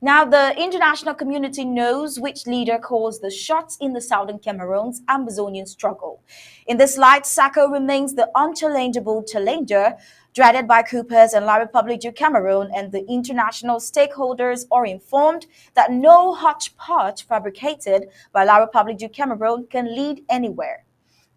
Now, the international community knows which leader calls the shots in the southern Cameroon's Amazonian struggle. In this light, Sako remains the unchallengeable challenger, dreaded by Coopers and La Republique du Cameroon, and the international stakeholders are informed that no hodgepodge fabricated by La Republique du Cameroon can lead anywhere.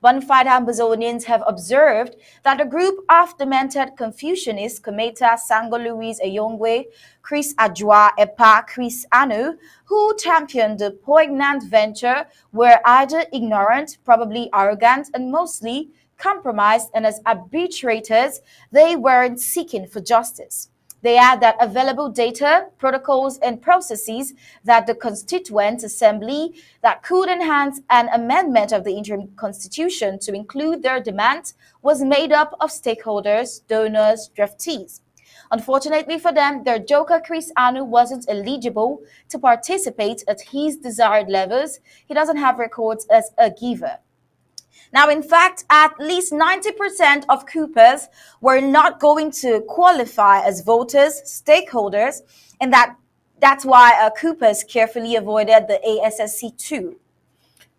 Bonafide Ambazonians have observed that a group of demented Confucianists, Kometa, Sango Louise Eyongwe, Chris Adjoa, Epa, Chris Anu, who championed the poignant venture, were either ignorant, probably arrogant, and mostly compromised, and as arbitrators, they weren't seeking for justice. They add that available data, protocols, and processes that the Constituent Assembly that could enhance an amendment of the interim constitution to include their demands was made up of stakeholders, donors, draftees. Unfortunately for them, their joker Chris Anu wasn't eligible to participate at his desired levels. He doesn't have records as a giver. Now, in fact, at least 90% of Coopers were not going to qualify as voters, stakeholders, and that's why Coopers carefully avoided the ASSC too.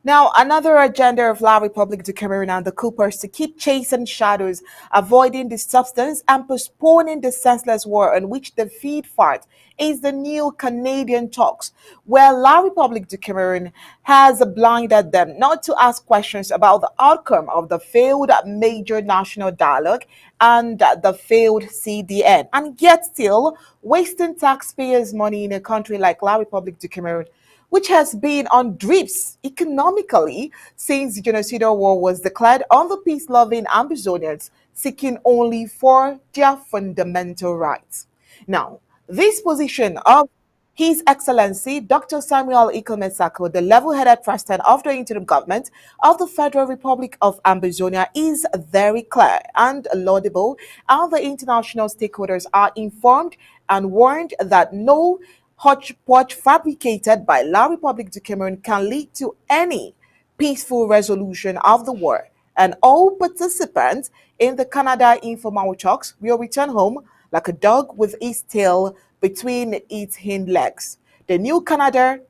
Now, another agenda of La Republique du Cameroon and the Coopers to keep chasing shadows, avoiding the substance, and postponing the senseless war on which the feed fight is the new Canadian talks, where La Republique du Cameroon has blinded them not to ask questions about the outcome of the failed major national dialogue and the failed CDN, and yet still wasting taxpayers' money in a country like La Republique du Cameroon, which has been on drips economically since the genocidal war was declared on the peace-loving Ambazonians seeking only for their fundamental rights. Now, this position of his Excellency Dr. Samuel Ikomesako, the level-headed president of the interim government of the Federal Republic of Ambazonia, is very clear and laudable, and the international stakeholders are informed and warned that no hodgepodge fabricated by La Republique du Cameroon can lead to any peaceful resolution of the war, and all participants in the Canada informal talks will return home like a dog with its tail between its hind legs. The new Canada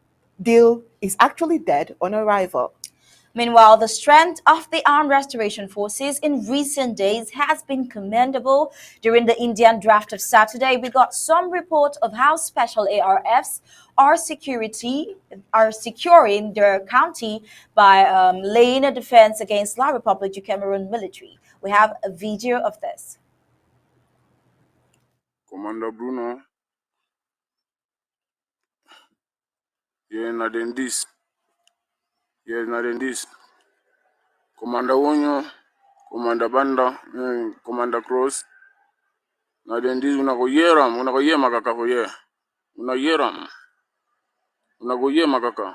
deal is actually dead on arrival. Meanwhile, the strength of the armed restoration forces in recent days has been commendable. During the Indian draft of Saturday, we got some report of how special ARFs are securing their county by laying a defense against La Republique du Cameroon military. We have a video of this. Commander Bruno, you're not in this. You're not in this. Commander Wonyo, Commander Banda, Commander Cross, not in this. Una go yeram, una go ye makaka go ye. Una yeram, una go ye makaka.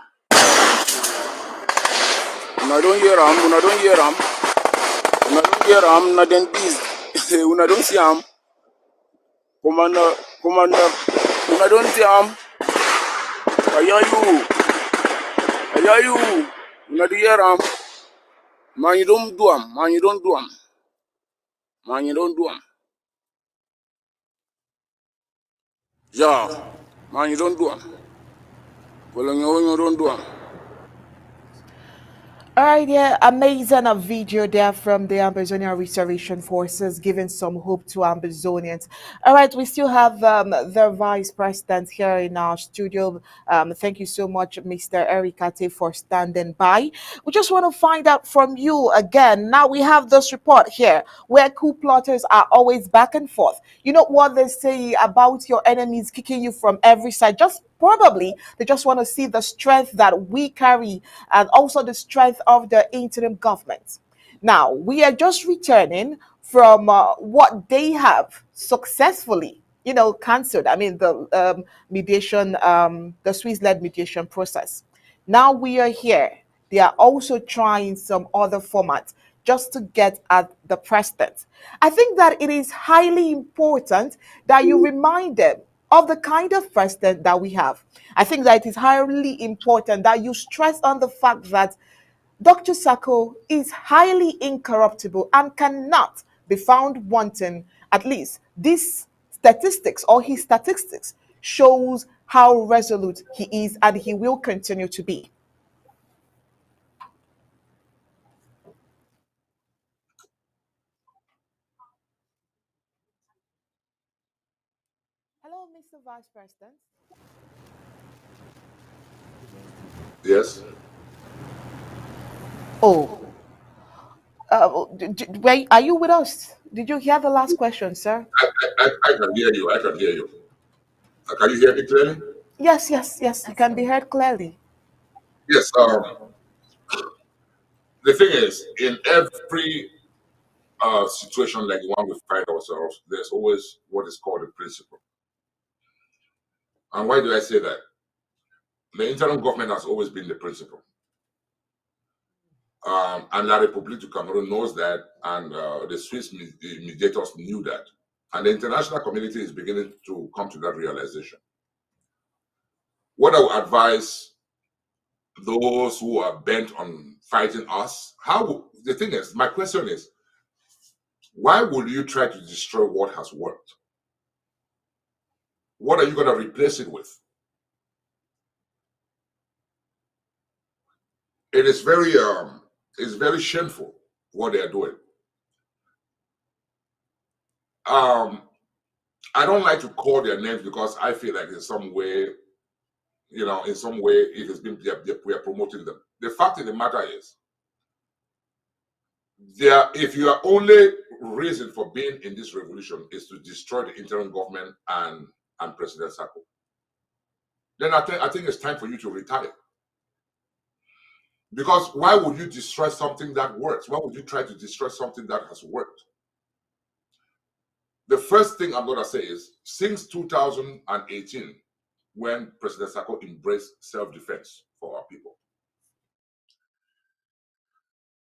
Una don't yeram, una don't yeram. Una don't yeram, not in this. Una don't see am. Commander, una don't see am. Aya you, una do yeram. Man, you don't do am. Man, you don't do am. Man, you don't do am. Yeah. Man, you don't do am. Well, you don't do am. All right, yeah, amazing video there from the Ambazonian Restoration Forces, giving some hope to Ambazonians. All right, we still have the Vice President here in our studio. Thank you so much, Mr. Erikate, for standing by. We just want to find out from you again. Now we have this report here where coup plotters are always back and forth. You know what they say about your enemies kicking you from every side? Just probably they just want to see the strength that we carry and also the strength of the interim government. Now, we are just returning from what they have successfully, cancelled. I mean, the mediation, the Swiss-led mediation process. Now we are here. They are also trying some other format just to get at the president. I think that it is highly important that you remind them of the kind of president that we have. I think that it is highly important that you stress on the fact that Dr. Sacco is highly incorruptible and cannot be found wanting. At least this statistics or his statistics shows how resolute he is and he will continue to be. Hello, Mr. Vice President. Yes. Oh, wait, are you with us? Did you hear the last question, sir? I can hear you. I can hear you. Can you hear me clearly? Yes, yes, yes. You can be heard clearly. Yes. The thing is, in every situation like the one we find ourselves, there's always what is called a principle. And why do I say that? The interim government has always been the principle. And La République du Cameroon knows that, and the Swiss mediators knew that. And the international community is beginning to come to that realization. What I would advise those who are bent on fighting us, the thing is, my question is, why would you try to destroy what has worked? What are you going to replace it with? It is very shameful what they are doing. I don't like to call their names because I feel like in some way, it has been we are promoting them. The fact of the matter is, if your only reason for being in this revolution is to destroy the interim government and President Sacco, then I think it's time for you to retire. Because why would you destroy something that works? Why would you try to destroy something that has worked? The first thing I'm going to say is, since 2018, when President Sacco embraced self-defense for our people,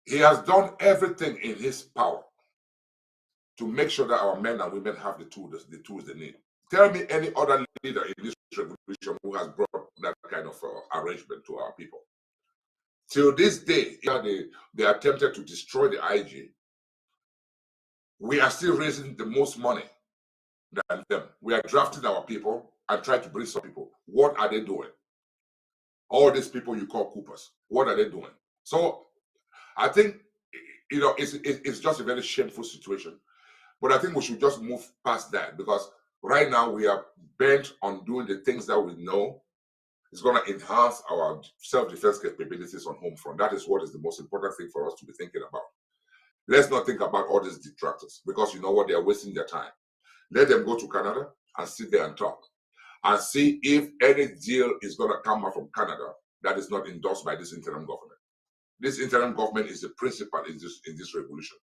he has done everything in his power to make sure that our men and women have the tools they need. Tell me any other leader in this revolution who has brought that kind of arrangement to our people. Till this day, they attempted to destroy the IG. We are still raising the most money than them. We are drafting our people and trying to bring some people. What are they doing? All these people you call coopers, what are they doing? So I think it's just a very shameful situation. But I think we should just move past that, because right now we are bent on doing the things that we know is going to enhance our self-defense capabilities on home front. That is what is the most important thing for us to be thinking about. Let's not think about all these detractors, because you know what? They are wasting their time. Let them go to Canada and sit there and talk and see if any deal is going to come out from Canada that is not endorsed by this interim government. This interim government is the principal in this revolution.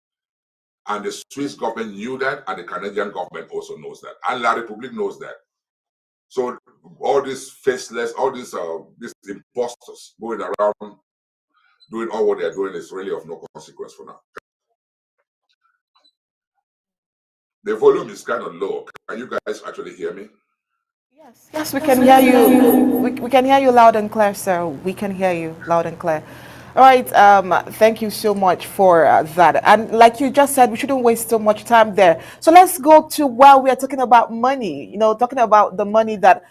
And the Swiss government knew that, and the Canadian government also knows that, and La République knows that. So all these faceless, all these imposters going around doing all what they're doing is really of no consequence for now. The volume is kind of low. Can you guys actually hear me? Yes, we can hear you. We can hear you loud and clear, sir. We can hear you loud and clear. All right, thank you so much for that. And like you just said, we shouldn't waste so much time there. So let's go to while we are talking about money, talking about the money that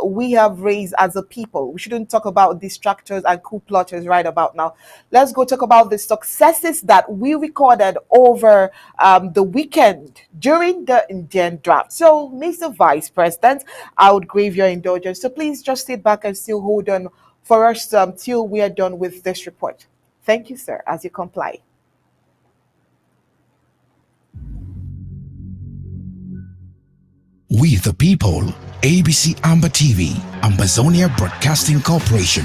we have raised as a people. We shouldn't talk about distractors and coup plotters right about now. Let's go talk about the successes that we recorded over the weekend during the Indian draft. So, Mr. Vice President, I would crave your indulgence. So please just sit back and still hold on for us till we are done with this report. Thank you, sir, as you comply. We the people, ABC Amba TV, Ambazonia Broadcasting Corporation.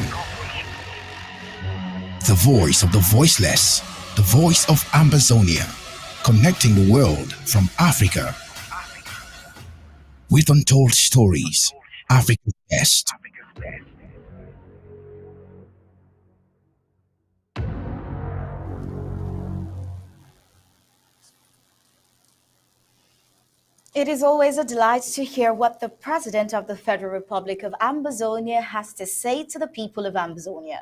The voice of the voiceless, the voice of Ambazonia, connecting the world from Africa with untold stories, Africa's best. It is always a delight to hear what the President of the Federal Republic of Ambazonia has to say to the people of Ambazonia.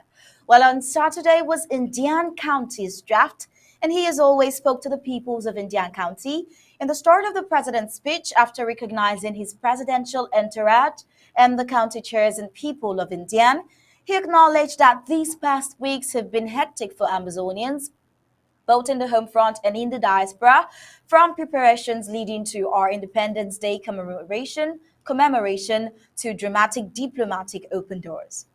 Well, on Saturday was Indian County's draft, and he as always spoke to the peoples of Indian County. In the start of the President's speech, after recognizing his presidential entourage and the county chairs and people of Indian, he acknowledged that these past weeks have been hectic for Ambazonians, both in the home front and in the diaspora, from preparations leading to our Independence Day commemoration to dramatic diplomatic open doors.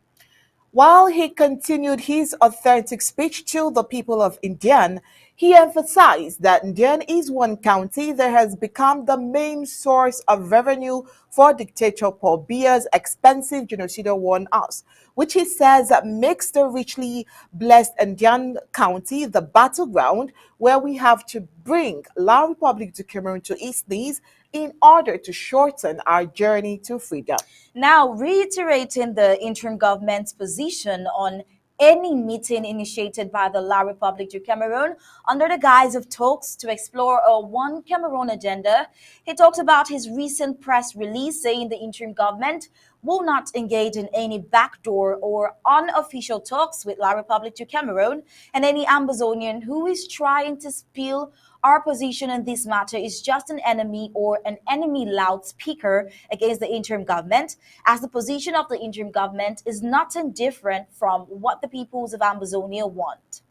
While he continued his authentic speech to the people of Indian, he emphasized that Indian is one county that has become the main source of revenue for dictator Paul Biya's expensive genocidal war on us, which he says makes the richly blessed Indian county the battleground where we have to bring La Republic du Cameroon to its knees in order to shorten our journey to freedom. Now, reiterating the interim government's position on any meeting initiated by the La Republique du Cameroon under the guise of talks to explore a One Cameroon agenda, he talked about his recent press release saying the interim government will not engage in any backdoor or unofficial talks with La Republique du Cameroon, and any Ambazonian who is trying to spill our position in this matter is just an enemy or an enemy loudspeaker against the interim government, as the position of the interim government is not indifferent from what the peoples of Ambazonia want.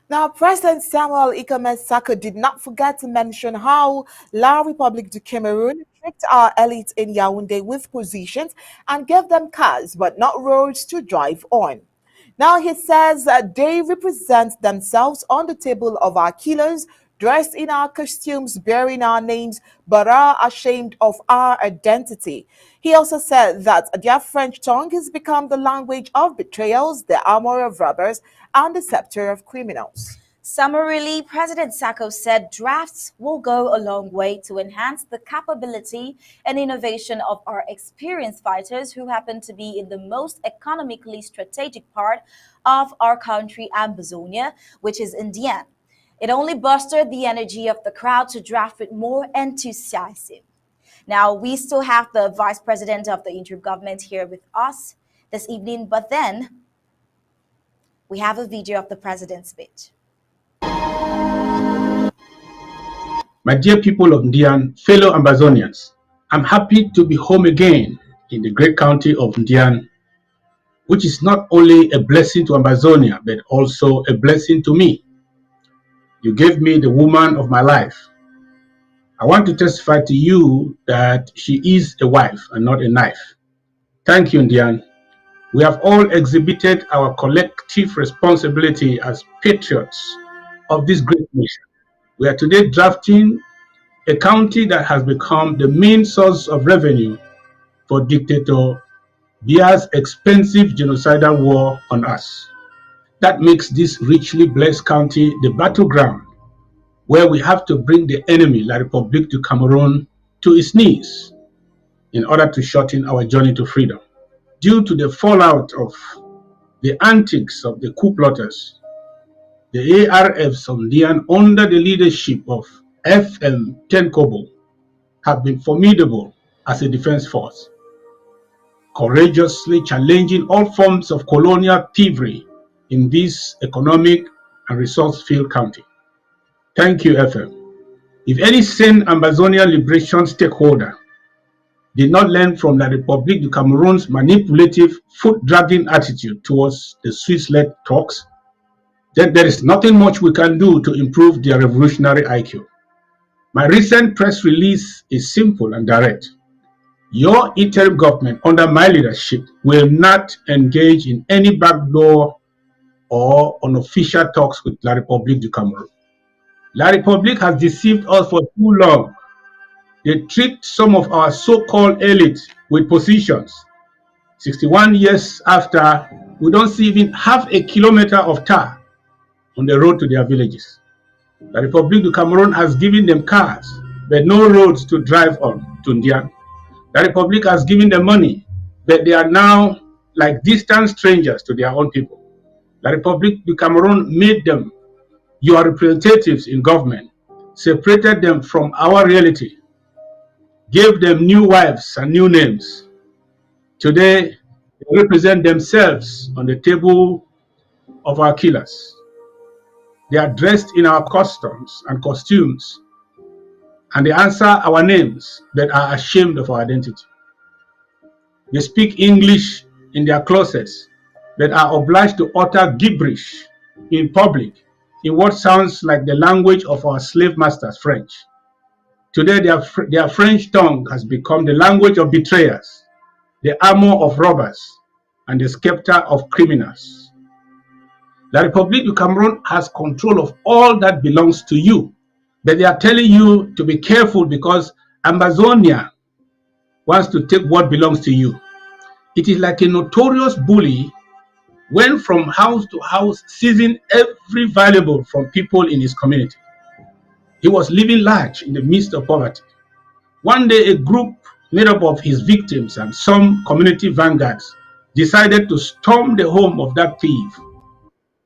Now, President Samuel Ikomes Sako did not forget to mention how La Republique du Cameroon tricked our elites in Yaoundé with positions and gave them cars but not roads to drive on. Now he says they represent themselves on the table of our killers, dressed in our costumes, bearing our names, but are ashamed of our identity. He also said that their French tongue has become the language of betrayals, the armor of robbers, and the scepter of criminals. Summarily, President Sako said drafts will go a long way to enhance the capability and innovation of our experienced fighters who happen to be in the most economically strategic part of our country, Ambazonia, which is Indian. It only bolstered the energy of the crowd to draft with more enthusiasm. Now, we still have the Vice President of the interim government here with us this evening, but then we have a video of the President's speech. My dear people of Ndian, fellow Ambazonians, I'm happy to be home again in the great county of Ndian, which is not only a blessing to Ambazonia, but also a blessing to me. You gave me the woman of my life. I want to testify to you that she is a wife and not a knife. Thank you, Ndian. We have all exhibited our collective responsibility as patriots of this great nation. We are today drafting a county that has become the main source of revenue for dictator Biya's expensive genocidal war on us. That makes this richly blessed county the battleground where we have to bring the enemy, La Republique du Cameroon, to its knees in order to shorten our journey to freedom. Due to the fallout of the antics of the coup plotters, the ARFs of Ndian under the leadership of FM Tenkobo have been formidable as a defense force, courageously challenging all forms of colonial thievery in this economic and resource-filled county. Thank you, FM. If any sane Ambazonian liberation stakeholder did not learn from the Republic du Cameroon's manipulative, foot-dragging attitude towards the Swiss-led talks, then there is nothing much we can do to improve their revolutionary IQ. My recent press release is simple and direct. Your interim government under my leadership will not engage in any backdoor or unofficial talks with La République du Cameroon. La République has deceived us for too long. They tricked some of our so-called elite with positions. 61 years after, we don't see even half a kilometer of tar on the road to their villages. La République du Cameroon has given them cars, but no roads to drive on to Ndian. La République has given them money, but they are now like distant strangers to their own people. La République du Cameroon made them your representatives in government, separated them from our reality, gave them new wives and new names. Today, they represent themselves on the table of our killers. They are dressed in our customs and costumes, and they answer our names but are ashamed of our identity. They speak English in their closets but are obliged to utter gibberish in public in what sounds like the language of our slave masters, French. Today, their French tongue has become the language of betrayers, the armor of robbers, and the scepter of criminals. La République du Cameroon has control of all that belongs to you, but they are telling you to be careful because Ambazonia wants to take what belongs to you. It is like a notorious bully went from house to house seizing every valuable from people in his community. He was living large in the midst of poverty. One day, a group made up of his victims and some community vanguards decided to storm the home of that thief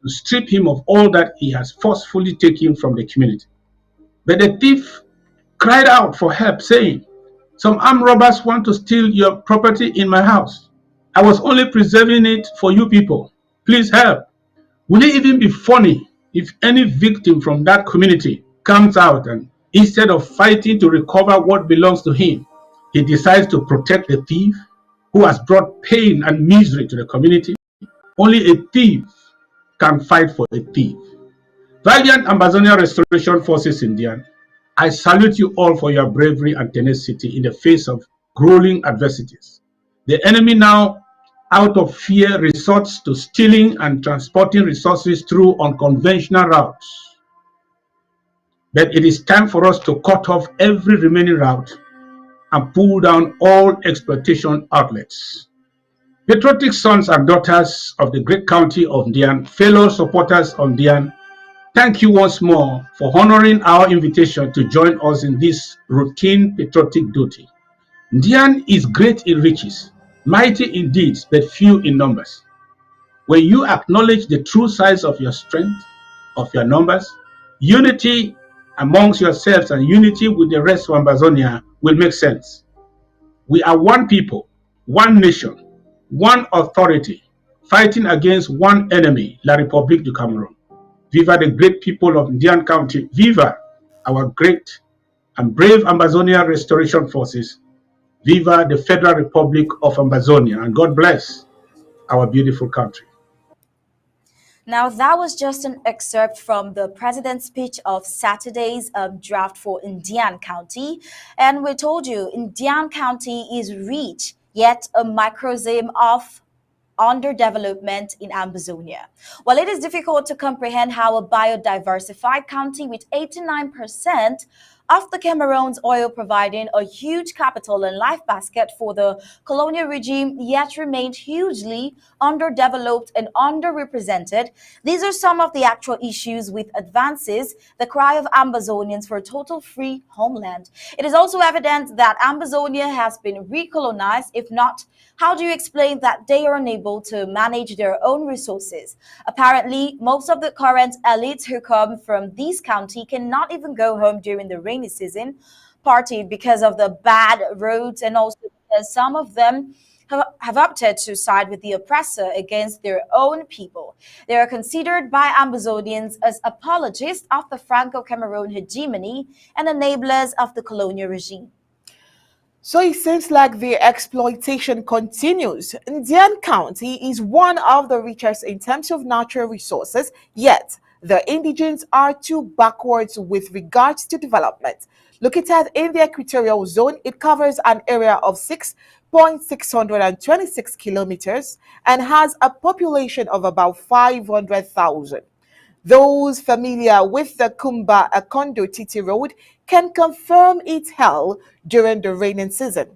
to strip him of all that he has forcefully taken from the community. But the thief cried out for help, saying, "Some armed robbers want to steal your property in my house. I was only preserving it for you people. Please help." Will it even be funny if any victim from that community comes out and instead of fighting to recover what belongs to him, he decides to protect the thief who has brought pain and misery to the community? Only a thief can fight for a thief. Valiant Ambazonia Restoration Forces Indian, I salute you all for your bravery and tenacity in the face of grueling adversities. The enemy now, out of fear, resorts to stealing and transporting resources through unconventional routes. But it is time for us to cut off every remaining route and pull down all exploitation outlets. Patriotic sons and daughters of the great county of Ndian, fellow supporters of Ndian, thank you once more for honoring our invitation to join us in this routine patriotic duty. Ndian is great in riches, mighty in deeds, but few in numbers. When you acknowledge the true size of your strength, of your numbers, unity amongst yourselves and unity with the rest of Ambazonia will make sense. We are one people, one nation, one authority, fighting against one enemy, La République du Cameroon. Viva the great people of Ndian County. Viva our great and brave Ambazonia Restoration Forces. Viva the Federal Republic of Ambazonia. And God bless our beautiful country. Now, that was just an excerpt from the president's speech of Saturday's draft for Indian County. And we told you, Indian County is rich, yet a microcosm of underdevelopment in Ambazonia. While it is difficult to comprehend how a biodiversified county with 89% of the Cameroon's oil providing a huge capital and life basket for the colonial regime yet remained hugely underdeveloped and underrepresented, these are some of the actual issues with advances the cry of Ambazonians for a total free homeland. It is also evident that Ambazonia has been recolonized. If not, how do you explain that they are unable to manage their own resources? Apparently, most of the current elites who come from this county cannot even go home during the rainy season, partly because of the bad roads and also because some of them have opted to side with the oppressor against their own people. They are considered by Ambazonians as apologists of the Franco-Cameroon hegemony and enablers of the colonial regime. So it seems like the exploitation continues. Indian County is one of the richest in terms of natural resources, yet the indigents are too backwards with regards to development. Located in the Equatorial Zone, it covers an area of 6,626 kilometers and has a population of about 500,000. Those familiar with the Kumba Akondo Titi Road can confirm its hell during the raining season.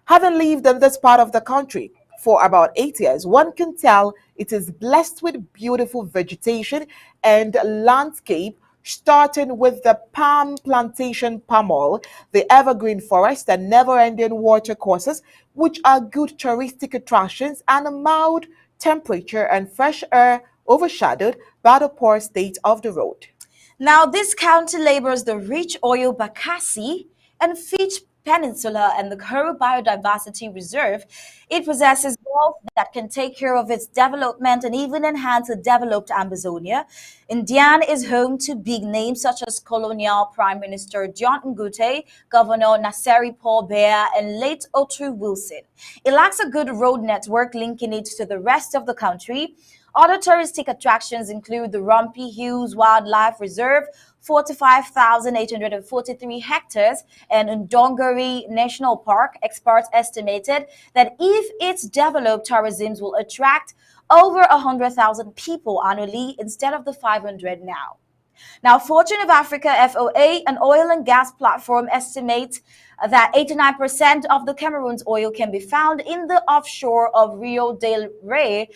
Having lived in this part of the country for about 8 years, one can tell it is blessed with beautiful vegetation and landscape, starting with the palm plantation palm oil, the evergreen forest, and never-ending water courses, which are good touristic attractions, and a mild temperature and fresh air overshadowed by the poor state of the road. Now, this county labors the rich oil Bakassi and Fitch Peninsula and the Kuru Biodiversity Reserve. It possesses wealth that can take care of its development and even enhance a developed Amazonia. Indiana is home to big names such as colonial Prime Minister John Ngute, Governor Naseri Paul Bear, and late Otru Wilson. It lacks a good road network linking it to the rest of the country. Other touristic attractions include the Rumpy Hills Wildlife Reserve, 45,843 hectares, and Ndongari National Park. Experts estimated that if it's developed, tourism will attract over 100,000 people annually instead of the 500 now. Now, Fortune of Africa FOA, an oil and gas platform, estimates that 89% of the Cameroon's oil can be found in the offshore of Rio del Rey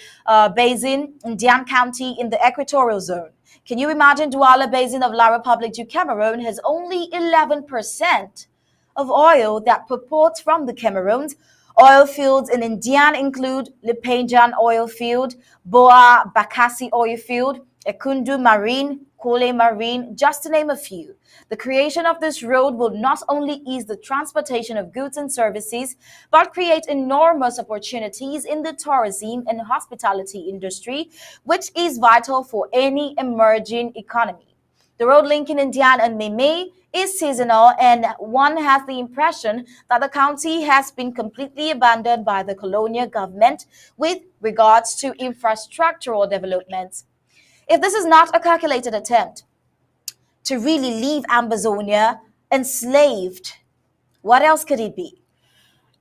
Basin in Dian County in the Equatorial Zone. Can you imagine Douala Basin of La Republique du Cameroon has only 11% of oil that purports from the Cameroons? Oil fields in Indian include Lipenjan oil field, Boa Bakassi oil field, Ekundu Marine, Kole Marine, just to name a few. The creation of this road will not only ease the transportation of goods and services, but create enormous opportunities in the tourism and hospitality industry, which is vital for any emerging economy. The road linking Indian and Meme is seasonal, and one has the impression that the county has been completely abandoned by the colonial government with regards to infrastructural developments. If this is not a calculated attempt to really leave Ambazonia enslaved, what else could it be?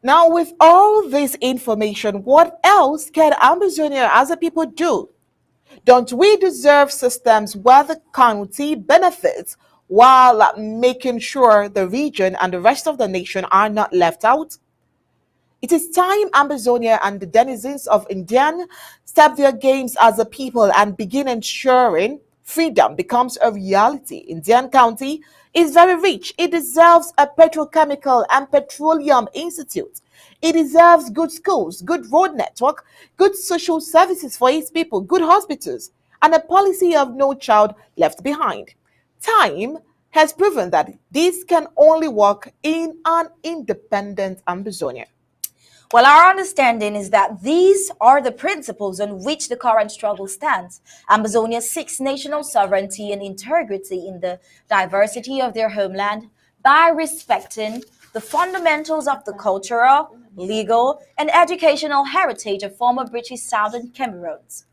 Now, with all this information, what else can Amazonia as a people do? Don't we deserve systems where the county benefits while making sure the region and the rest of the nation are not left out? It is time Amazonia and the denizens of Indian step their games as a people and begin ensuring freedom becomes a reality. Indian County is very rich. It deserves a petrochemical and petroleum institute. It deserves good schools, good road network, good social services for its people, good hospitals, and a policy of no child left behind. Time has proven that this can only work in an independent Amazonia. Well, our understanding is that these are the principles on which the current struggle stands. Amazonia seeks national sovereignty and integrity in the diversity of their homeland by respecting the fundamentals of the cultural, legal, and educational heritage of former British Southern Cameroons.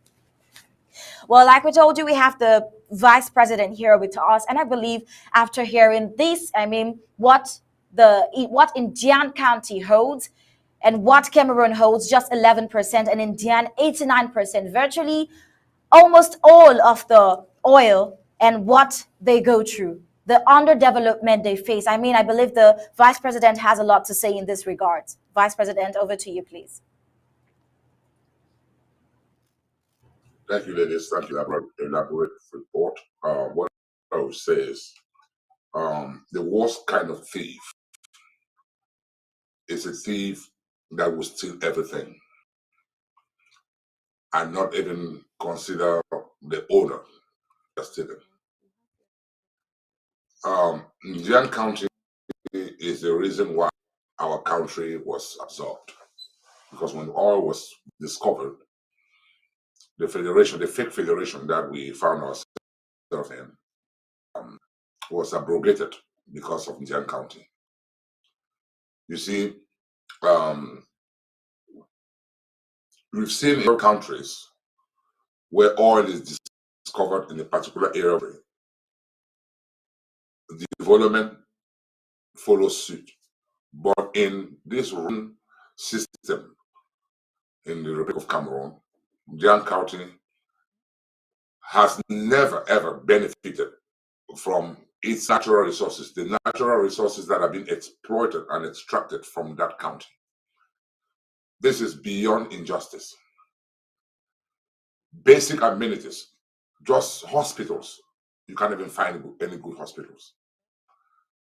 Well, like we told you, we have the vice president here with us, and I believe after hearing this, what Indian County holds and what Cameroon holds, just 11%, and Indian 89%, virtually almost all of the oil and what they go through, the underdevelopment they face. I believe the vice president has a lot to say in this regard. Vice President, over to you, please. Thank you, ladies. Thank you for the elaborate report. What I would say is the worst kind of thief is a thief that will steal everything and not even consider the owner that's stealing. Indian County is the reason why our country was absorbed. because when oil was discovered, the federation, the fake federation that we found ourselves in, was abrogated because of Indian County. You see, we've seen in other countries where oil is discovered in a particular area, the development follows suit. But in this system in the Republic of Cameroon, Indian County has never ever benefited from its natural resources, the natural resources that have been exploited and extracted from that county. This is beyond injustice. Basic amenities, just hospitals, you can't even find any good hospitals.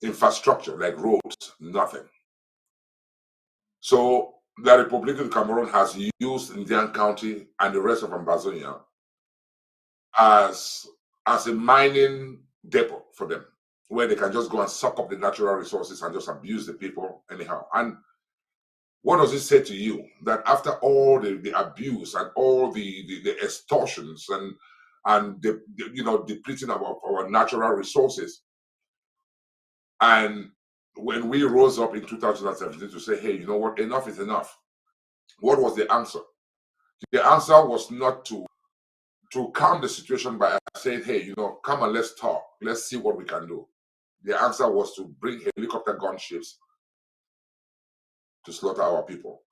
Infrastructure like roads, nothing. So the Republic of Cameroon has used Indian County and the rest of Ambazonia as a mining depot for them, where they can just go and suck up the natural resources and just abuse the people anyhow. And what does it say to you? That after all the abuse and all the extortions and the depleting of our natural resources, and when we rose up in 2017 to say, hey, you know what, enough is enough, what was the answer? The answer was not to calm the situation by saying, hey, come and let's talk, let's see what we can do. The answer was to bring helicopter gunships to slaughter our people.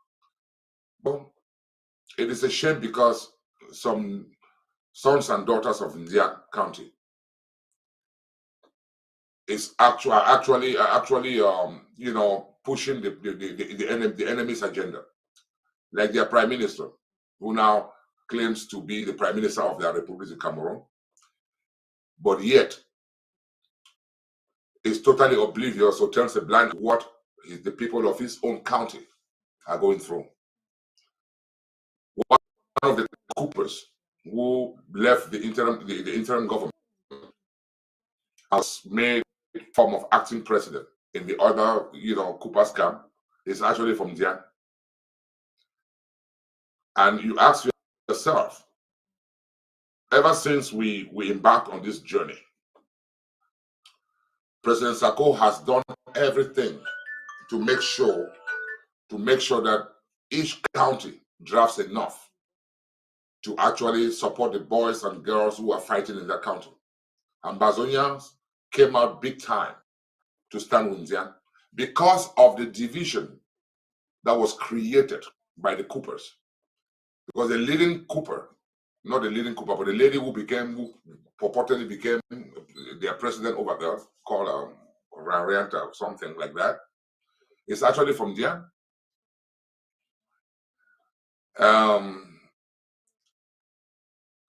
Well, it is a shame because some sons and daughters of Indian County is actually pushing the enemy's agenda, like their prime minister, who now claims to be the prime minister of the Republic of Cameroon, but yet is totally oblivious or turns a blind eye to what the people of his own county are going through. One of the coupers who left the interim government has made form of acting president in the other, Cooper's camp, is actually from Dian. And you ask yourself, ever since we embarked on this journey, President Sako has done everything to make sure that each county drafts enough to actually support the boys and girls who are fighting in that county. Ambazonians came out big time to stand with Dian because of the division that was created by the Coopers. Because the leading Cooper, not the leading Cooper, but the lady who purportedly became their president over there, called Rarianta or something like that, is actually from Dian.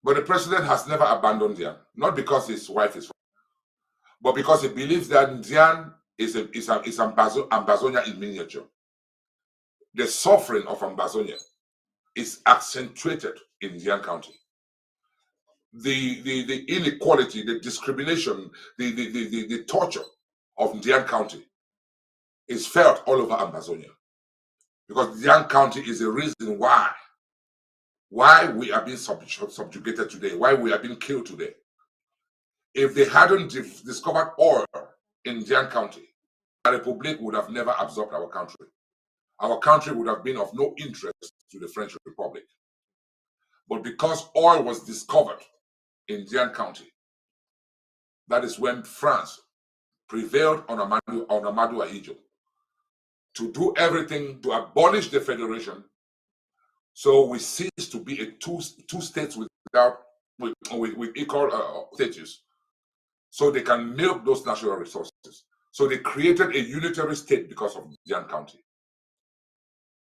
But the president has never abandoned Dian, not because his wife is, but because he believes that Dian is Ambazonia in miniature. The suffering of Ambazonia is accentuated in Dian County. The inequality, the discrimination, the torture of Dian County is felt all over Ambazonia. Because Dian County is the reason why we are being subjugated today, why we are being killed today. If they hadn't discovered oil in Dian County, the Republic would have never absorbed our country. Our country would have been of no interest to the French Republic. But because oil was discovered in Dian County, that is when France prevailed on Amadou Ahidjo to do everything to abolish the federation. So we cease to be a two states with equal status. So they can milk those natural resources. So they created a unitary state because of Dian County.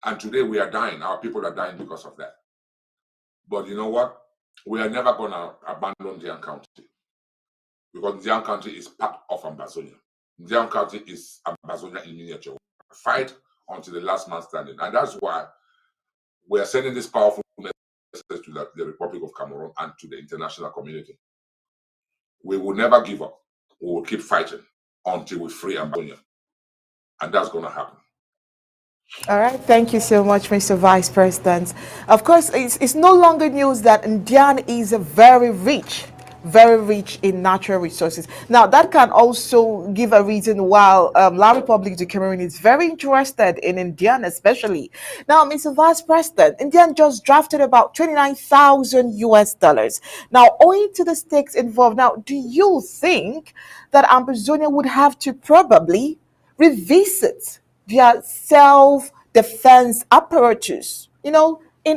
And today we are dying. Our people are dying because of that. But you know what? We are never going to abandon Dian County. Because Dian County is part of Ambazonia. Dian County is Ambazonia in miniature. Fight until the last man standing. And that's why we are sending this powerful message to the Republic of Cameroon and to the international community. We will never give up. We will keep fighting until we free Ambazonia. And that's going to happen. All right, thank you so much, Mr. Vice President. Of course, it's no longer news that Indian is a very rich in natural resources. Now, that can also give a reason why La Republic du Cameroon is very interested in Indian, especially. Now, Mr. Vice President, Indian just drafted about 29,000 US dollars. Now, owing to the stakes involved, now, do you think that Amazonia would have to probably revisit their self defense apparatus, in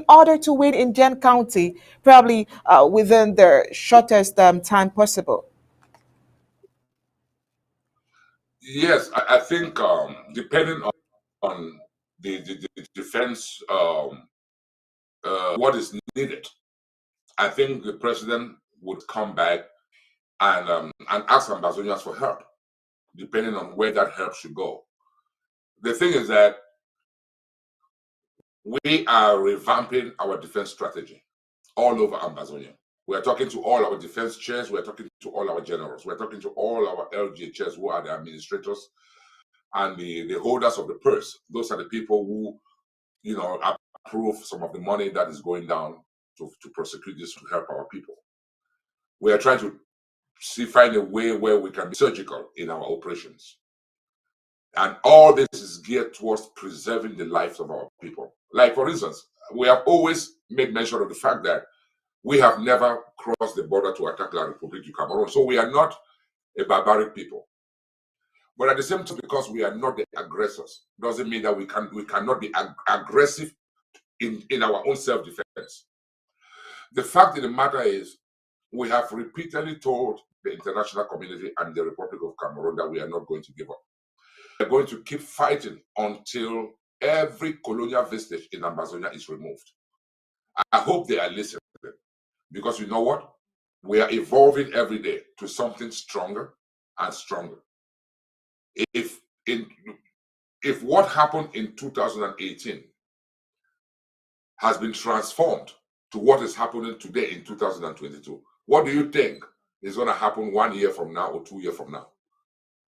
order to win Indian County, probably within the shortest time possible? Yes, I think depending on the defense, what is needed, I think the president would come back and ask Ambazonians for help, depending on where that help should go. The thing is that we are revamping our defense strategy all over Ambazonia. We are talking to all our defense chairs. We are talking to all our generals. We are talking to all our LGHs who are the administrators and the holders of the purse. Those are the people who, approve some of the money that is going down to prosecute this, to help our people. We are trying to find a way where we can be surgical in our operations. And all this is geared towards preserving the lives of our people. Like, for instance, we have always made mention of the fact that we have never crossed the border to attack La République du Cameroon. So we are not a barbaric people. But at the same time, because we are not the aggressors, doesn't mean that we cannot be aggressive in our own self-defense. The fact of the matter is, we have repeatedly told the international community and the Republic of Cameroon that we are not going to give up. We're going to keep fighting until every colonial vestige in Amazonia is removed. I hope they are listening, because you know what? We are evolving every day to something stronger and stronger. If what happened in 2018 has been transformed to what is happening today in 2022, what do you think is going to happen 1 year from now or 2 years from now?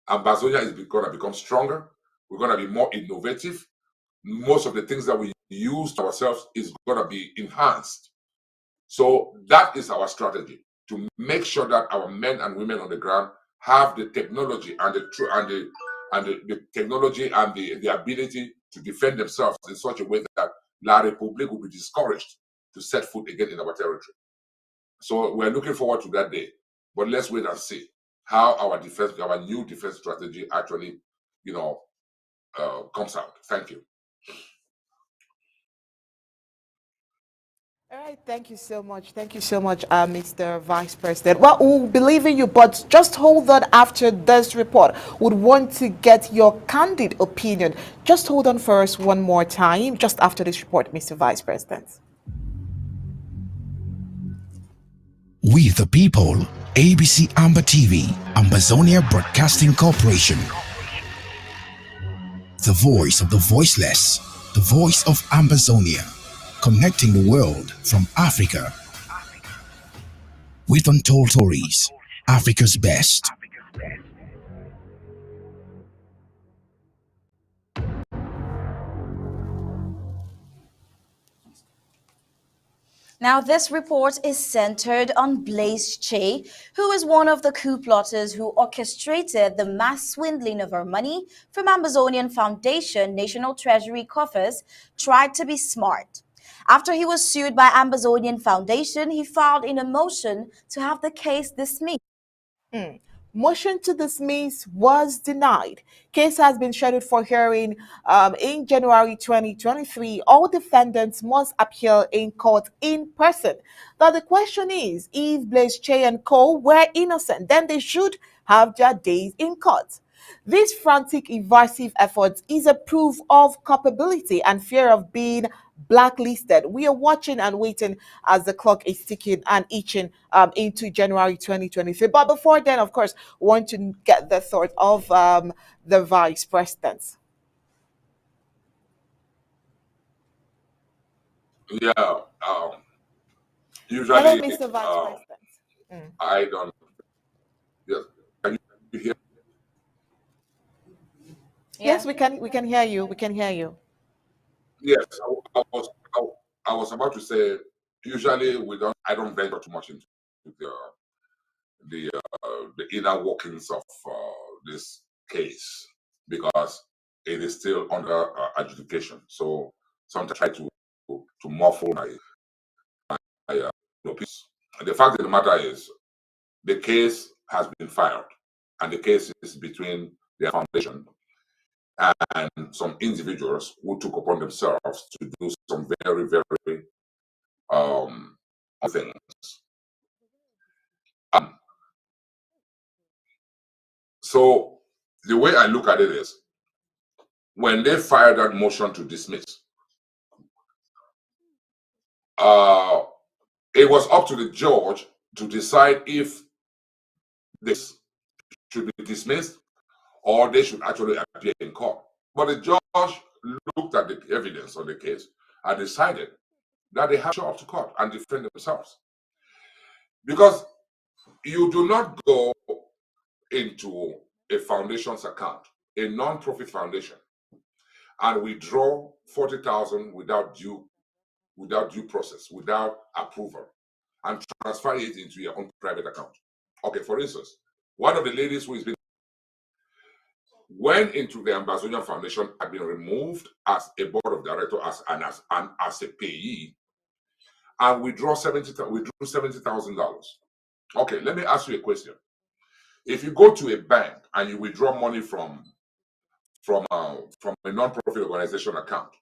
Ambazonia is going to become stronger. We're going to be more innovative. Most of the things that we use ourselves is going to be enhanced. So that is our strategy, to make sure that our men and women on the ground have the technology and the technology and the ability to defend themselves in such a way that La République will be discouraged to set foot again in our territory. So we're looking forward to that day. But let's wait and see how our new defense strategy actually, comes out. Thank you. All right, thank you so much. Thank you so much, Mr. Vice President. Well, we'll believe in you, but just hold on after this report. Would want to get your candid opinion. Just hold on for us one more time, just after this report, Mr. Vice President. We the people, ABC Amba TV, Ambazonia Broadcasting Corporation. The voice of the voiceless, the voice of Ambazonia, connecting the world from Africa with untold stories, Africa's best. Now, this report is centered on Blaise Che, who is one of the coup plotters who orchestrated the mass swindling of our money from Amazonian Foundation National Treasury coffers. Tried to be smart. After he was sued by Amazonian Foundation, he filed in a motion to have the case dismissed. Motion to dismiss was denied. Case has been scheduled for hearing in January 2023. All defendants must appear in court in person. Now the question is, if Blaise Che and Co. were innocent, then they should have their days in court. This frantic, evasive effort is a proof of culpability and fear of being blacklisted. We are watching and waiting as the clock is ticking and itching into January 2023. But before then, of course, we want to get the thought of the Vice President. Yeah. Usually, Hello, Mr. Vice President. I don't. Yes. Can you hear? Yes, we can hear you. We can hear you. Yes, I was about to say. Usually, I don't venture too much into the the inner workings of this case because it is still under adjudication. So sometimes I try to muffle my opinions. The fact of the matter is, the case has been filed, and the case is between the foundation and some individuals who took upon themselves to do some very, very things. So the way I look at it is, when they filed that motion to dismiss, it was up to the judge to decide if this should be dismissed or they should actually appear in court. But the judge looked at the evidence on the case and decided that they have to show up to court and defend themselves. Because you do not go into a foundation's account, a non-profit foundation, and withdraw 40,000 without due process, without approval, and transfer it into your own private account. Okay, for instance, one of the ladies who is being went into the Ambazonian Foundation had been removed as a board of director as a payee and withdrew $70,000. Okay, let me ask you a question. If you go to a bank and you withdraw money from a non-profit organization account,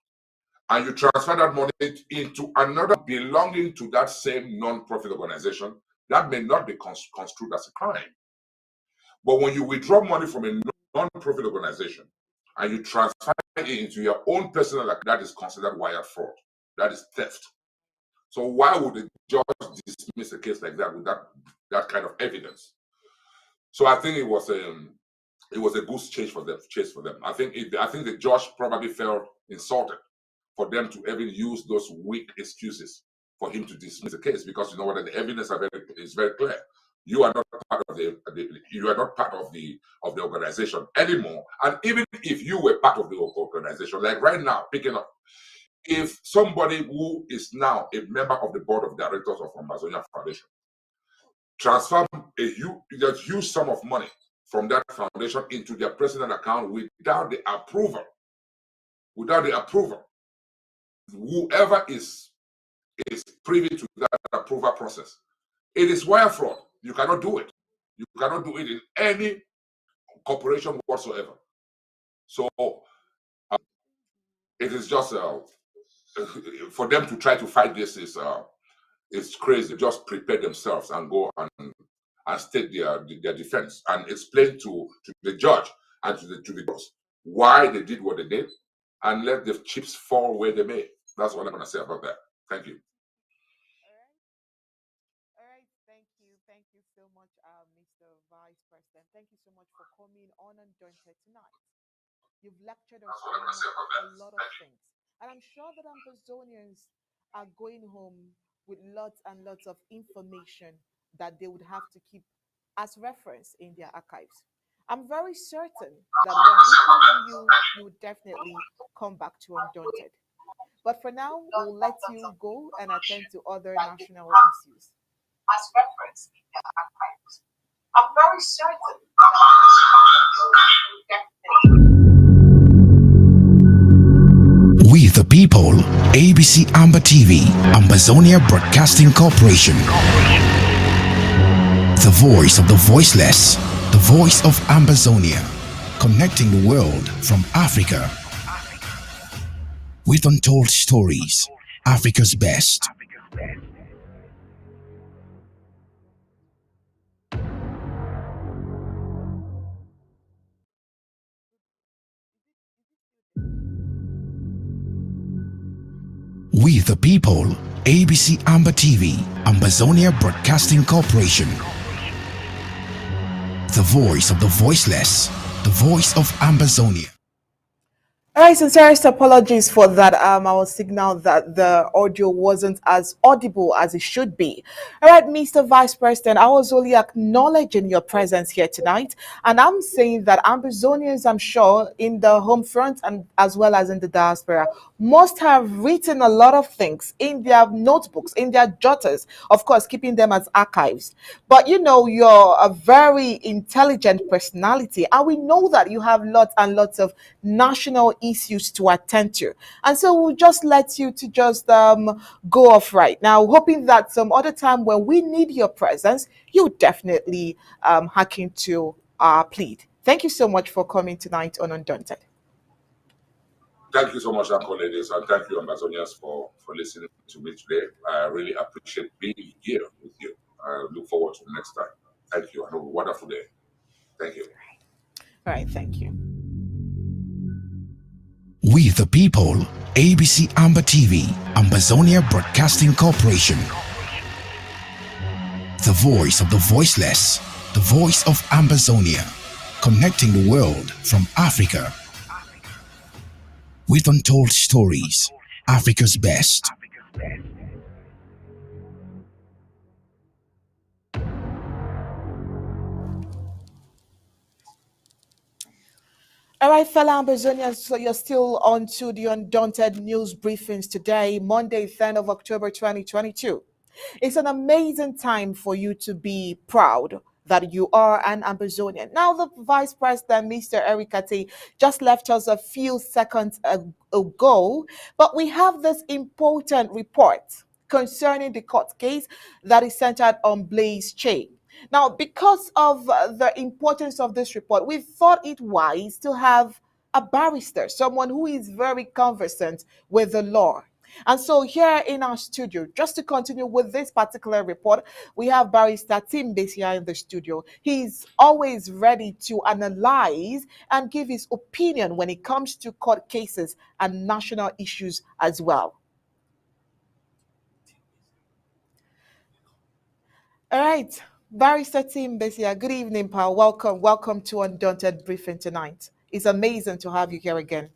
and you transfer that money into another belonging to that same non-profit organization, that may not be construed as a crime. But when you withdraw money from a non-profit organization and you transfer it into your own personal account, that is considered wire fraud. That is theft. So why would the judge dismiss a case like that with that kind of evidence? So I think it was a goose chase for them. I think the judge probably felt insulted for them to even use those weak excuses for him to dismiss the case, because you know what, the evidence is very clear. You are not part of the organization anymore. And even if you were part of the organization, like right now, picking up, if somebody who is now a member of the board of directors of Ambazonia Foundation transfer a huge sum of money from that foundation into their personal account without the approval, whoever is privy to that approval process, it is wire fraud. You cannot do it. You cannot do it in any corporation whatsoever. So it is just for them to try to fight this is crazy. Just prepare themselves and go and state their defense and explain to the judge and to the boss why they did what they did, and let the chips fall where they may. That's what I'm going to say about that. Thank you. All right. Thank you so much, Mr. Vice President. Thank you so much for coming on Undaunted tonight. You've lectured us on a lot of things, and I'm sure that Ambazonians are going home with lots and lots of information that they would have to keep as reference in their archives. I'm very certain that when we call on you, you would definitely come back to Undaunted. But for now, we'll let you go and attend to other national issues. As reference in their archives. I'm very certain that We the people, ABC Amba TV, Ambazonia Broadcasting Corporation. The voice of the voiceless, the voice of Ambazonia, connecting the world from Africa with untold stories, Africa's best. We the people, ABC Amba TV, Ambazonia Broadcasting Corporation. The voice of the voiceless, the voice of Ambazonia. All right, sincerest apologies for that. I will signal that the audio wasn't as audible as it should be. All right, Mr. Vice President, I was only acknowledging your presence here tonight, and I'm saying that Ambazonians, I'm sure, in the home front and as well as in the diaspora, must have written a lot of things in their notebooks, in their jotters, of course, keeping them as archives. But you know, you're a very intelligent personality, and we know that you have lots and lots of national issues to attend to. And so we'll just let you to just go off right now, hoping that some other time when we need your presence, you definitely hack into our plead. Thank you so much for coming tonight on Undaunted. Thank you so much, Uncle Ladies, and thank you, Amazonians, for listening to me today. I really appreciate being here with you. I look forward to the next time. Thank you, and have a wonderful day. Thank you. All right, thank you. We the people, ABC Amba TV, Ambazonia Broadcasting Corporation. The voice of the voiceless, the voice of Ambazonia, connecting the world from Africa. With untold stories, Africa's best. All right, fellow Ambazonians, so you're still on to the Undaunted News Briefings today, Monday, 10th of October, 2022. It's an amazing time for you to be proud that you are an Ambazonian. Now, the Vice President, Mr. Erikate, just left us a few seconds ago, but we have this important report concerning the court case that is centered on Blaze Che. Now, because of the importance of this report, we thought it wise to have a barrister, someone who is very conversant with the law. And so here in our studio, just to continue with this particular report, we have Barrister Tim here in the studio. He's always ready to analyze and give his opinion when it comes to court cases and national issues as well. All right. Barrister Tim Besia, good evening, pal. Welcome to Undaunted Briefing tonight. It's amazing to have you here again.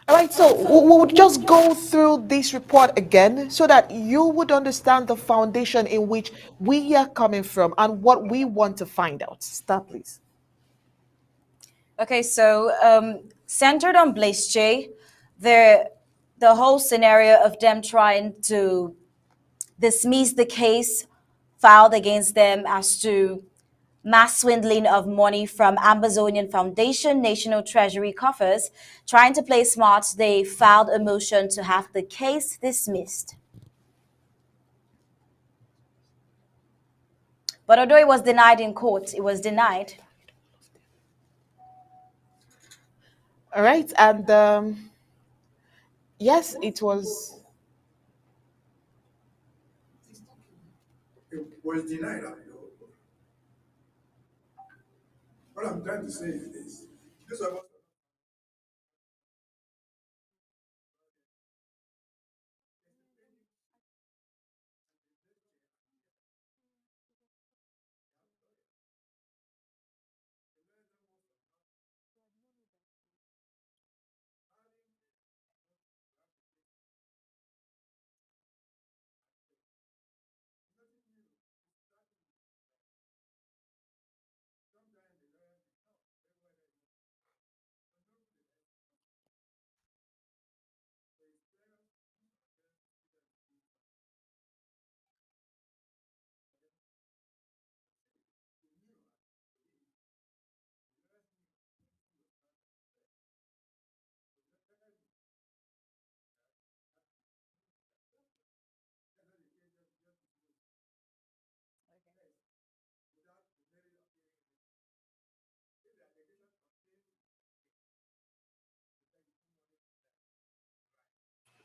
All right, so we'll just go through this report again so that you would understand the foundation in which we are coming from and what we want to find out. Start, please. Okay, so centered on Blaze Che, the whole scenario of them trying to dismiss the case filed against them as to mass swindling of money from Ambazonian Foundation, National Treasury coffers, trying to play smart, they filed a motion to have the case dismissed. But although it was denied in court, it was denied. All right, and yes, it was. It was denied. What I'm trying to say is this was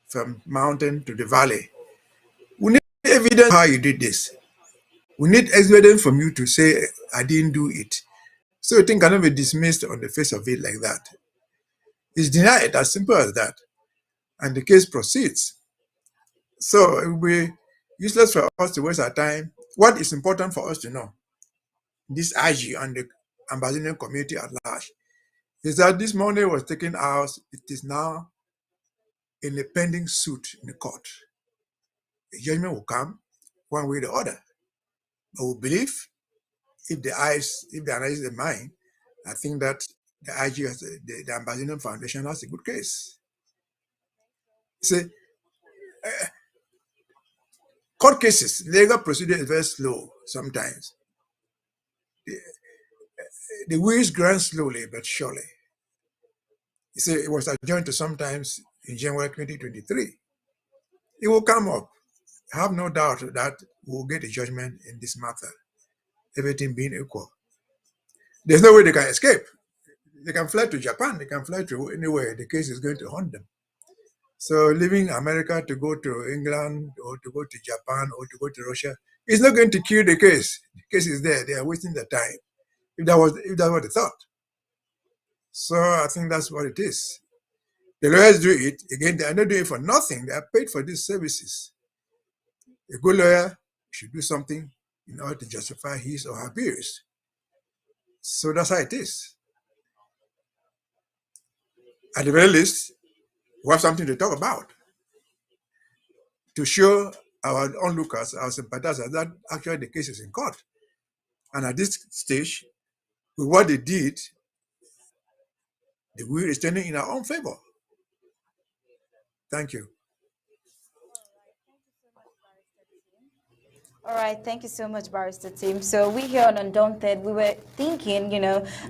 from mountain to the valley. We need evidence how you did this. We need evidence from you to say, I didn't do it. So a thing cannot be dismissed on the face of it like that. It's denied, as simple as that. And the case proceeds. So we useless for us to waste our time. What is important for us to know, this IG and the Ambazonian community at large, is that this money was taken out. It is now in a pending suit in the court. A judgment will come one way or the other. But we believe if they analyze the mind, I think that the IG, the Ambazonian Foundation, has a good case. See, court cases, legal procedure is very slow sometimes. The wheels grind slowly but surely. You see, it was adjourned to sometimes in January 2023. It will come up. I have no doubt that we'll get a judgment in this matter, everything being equal. There's no way they can escape. They can fly to Japan, they can fly to anywhere. The case is going to haunt them. So leaving America to go to England or to go to Japan or to go to Russia is not going to kill the case. The case is there. They are wasting their time. If that was what they thought. So I think that's what it is. The lawyers do it. Again, they are not doing it for nothing. They are paid for these services. A good lawyer should do something in order to justify his or her bills. So that's how it is. At the very least, we have something to talk about to show our onlookers, our sympathizers, that actually the case is in court. And at this stage, with what they did, the wheel is turning in our own favor. Thank you. All right, thank you so much, Barrister Tim. So we here on Undaunted, we were thinking,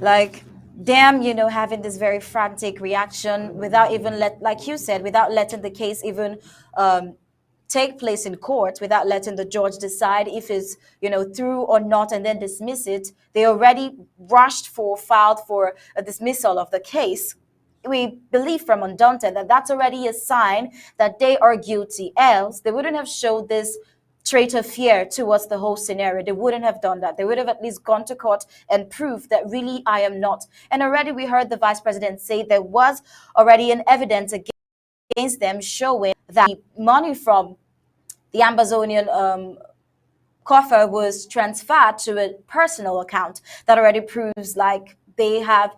like, damn, having this very frantic reaction without even like you said, without letting the case even take place in court, without letting the judge decide if it's through or not, and then dismiss it. They already filed for a dismissal of the case. We believe from Undaunted that that's already a sign that they are guilty. Else they wouldn't have showed this trait of fear towards the whole scenario. They wouldn't have done that. They would have at least gone to court and proved that really I am not. And already we heard the vice president say there was already an evidence against them showing that the money from the Ambazonian coffer was transferred to a personal account. That already proves like they have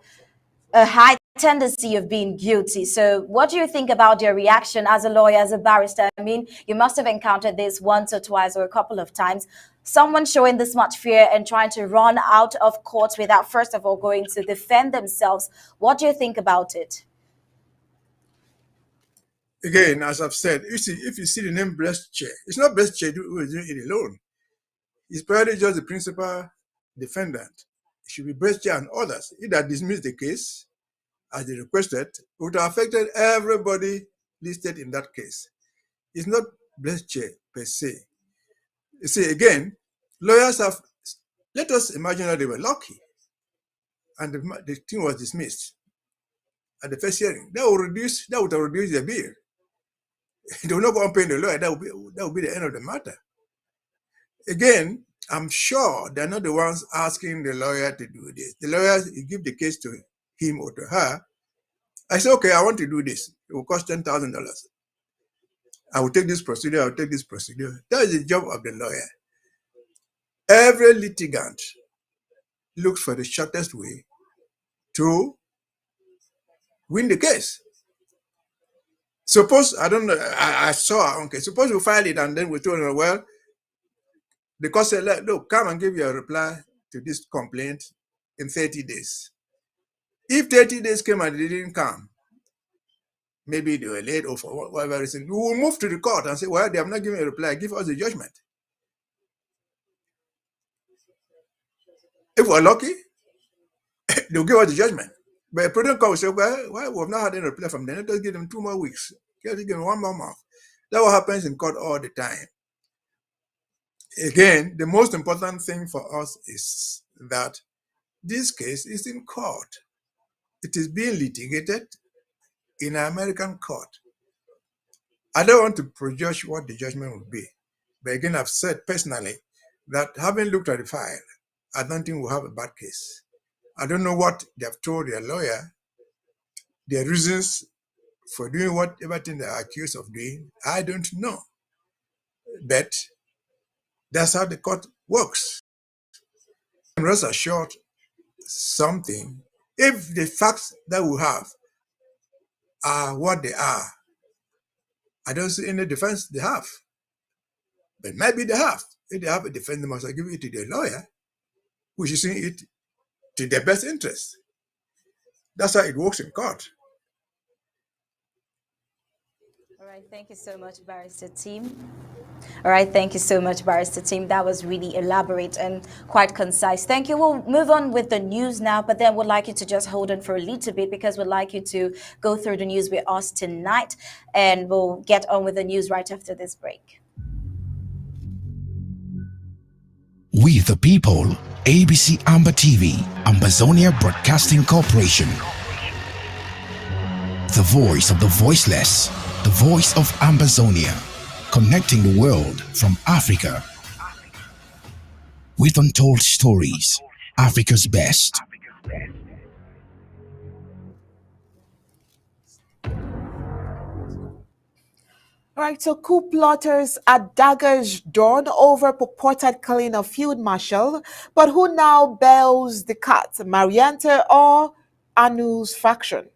a high tendency of being guilty. So what do you think about their reaction as a lawyer, as a barrister? I mean, you must have encountered this once or twice or a couple of times. Someone showing this much fear and trying to run out of court without first of all going to defend themselves. What do you think about it? Again, as I've said, if you see the name Breast Chair, it's not Breast Chair who is doing it alone. It's probably just the principal defendant. It should be Breast Chair and others. If they dismiss the case, as they requested, it would have affected everybody listed in that case. It's not Breast Chair per se. You see, again, lawyers have, let us imagine that they were lucky and the thing was dismissed at the first hearing. That would have reduced their bill. They will not go on paying the lawyer. That would be the end of the matter. Again, I'm sure they're not the ones asking the lawyer to do this. The lawyer, you give the case to him or to her. I say, okay, I want to do this. It will cost $10,000. I will take this procedure. I will take this procedure. That is the job of the lawyer. Every litigant looks for the shortest way to win the case. Suppose, I don't know, I saw, okay, suppose we file it and then we told them, well, the court said, look, come and give your reply to this complaint in 30 days. If 30 days came and they didn't come, maybe they were late or for whatever reason, we will move to the court and say, well, they have not given a reply, give us a judgment. If we're lucky, they'll give us the judgment. But a prudent court will say, well, we have not had any reply from them. Let us give them 2 more weeks. Let us give them 1 more month. That's what happens in court all the time. Again, the most important thing for us is that this case is in court. It is being litigated in an American court. I don't want to prejudge what the judgment will be. But again, I've said personally that having looked at the file, I don't think we'll have a bad case. I don't know what they have told their lawyer, their reasons for doing whatever thing they are accused of doing. I don't know. But That's how the court works. And rest assured something, if the facts that we have are what they are, I don't see any defense they have. But maybe they have. If they have a defense, they must give it to their lawyer, which is in it to their best interest. That's how it works in court. All right, thank you so much, Barrister Team. All right, thank you so much, Barrister Team. That was really elaborate and quite concise. Thank you. We'll move on with the news now, but then we'd like you to just hold on for a little bit because we'd like you to go through the news with us tonight, and we'll get on with the news right after this break. We the people, ABC Amba TV, Ambazonia Broadcasting Corporation. The voice of the voiceless, the voice of Ambazonia, connecting the world from Africa. With untold stories, Africa's best. All right, so coup plotters are daggers drawn over purported killing of Field Marshal, but who now bails the cat, Mariante or Anu's faction?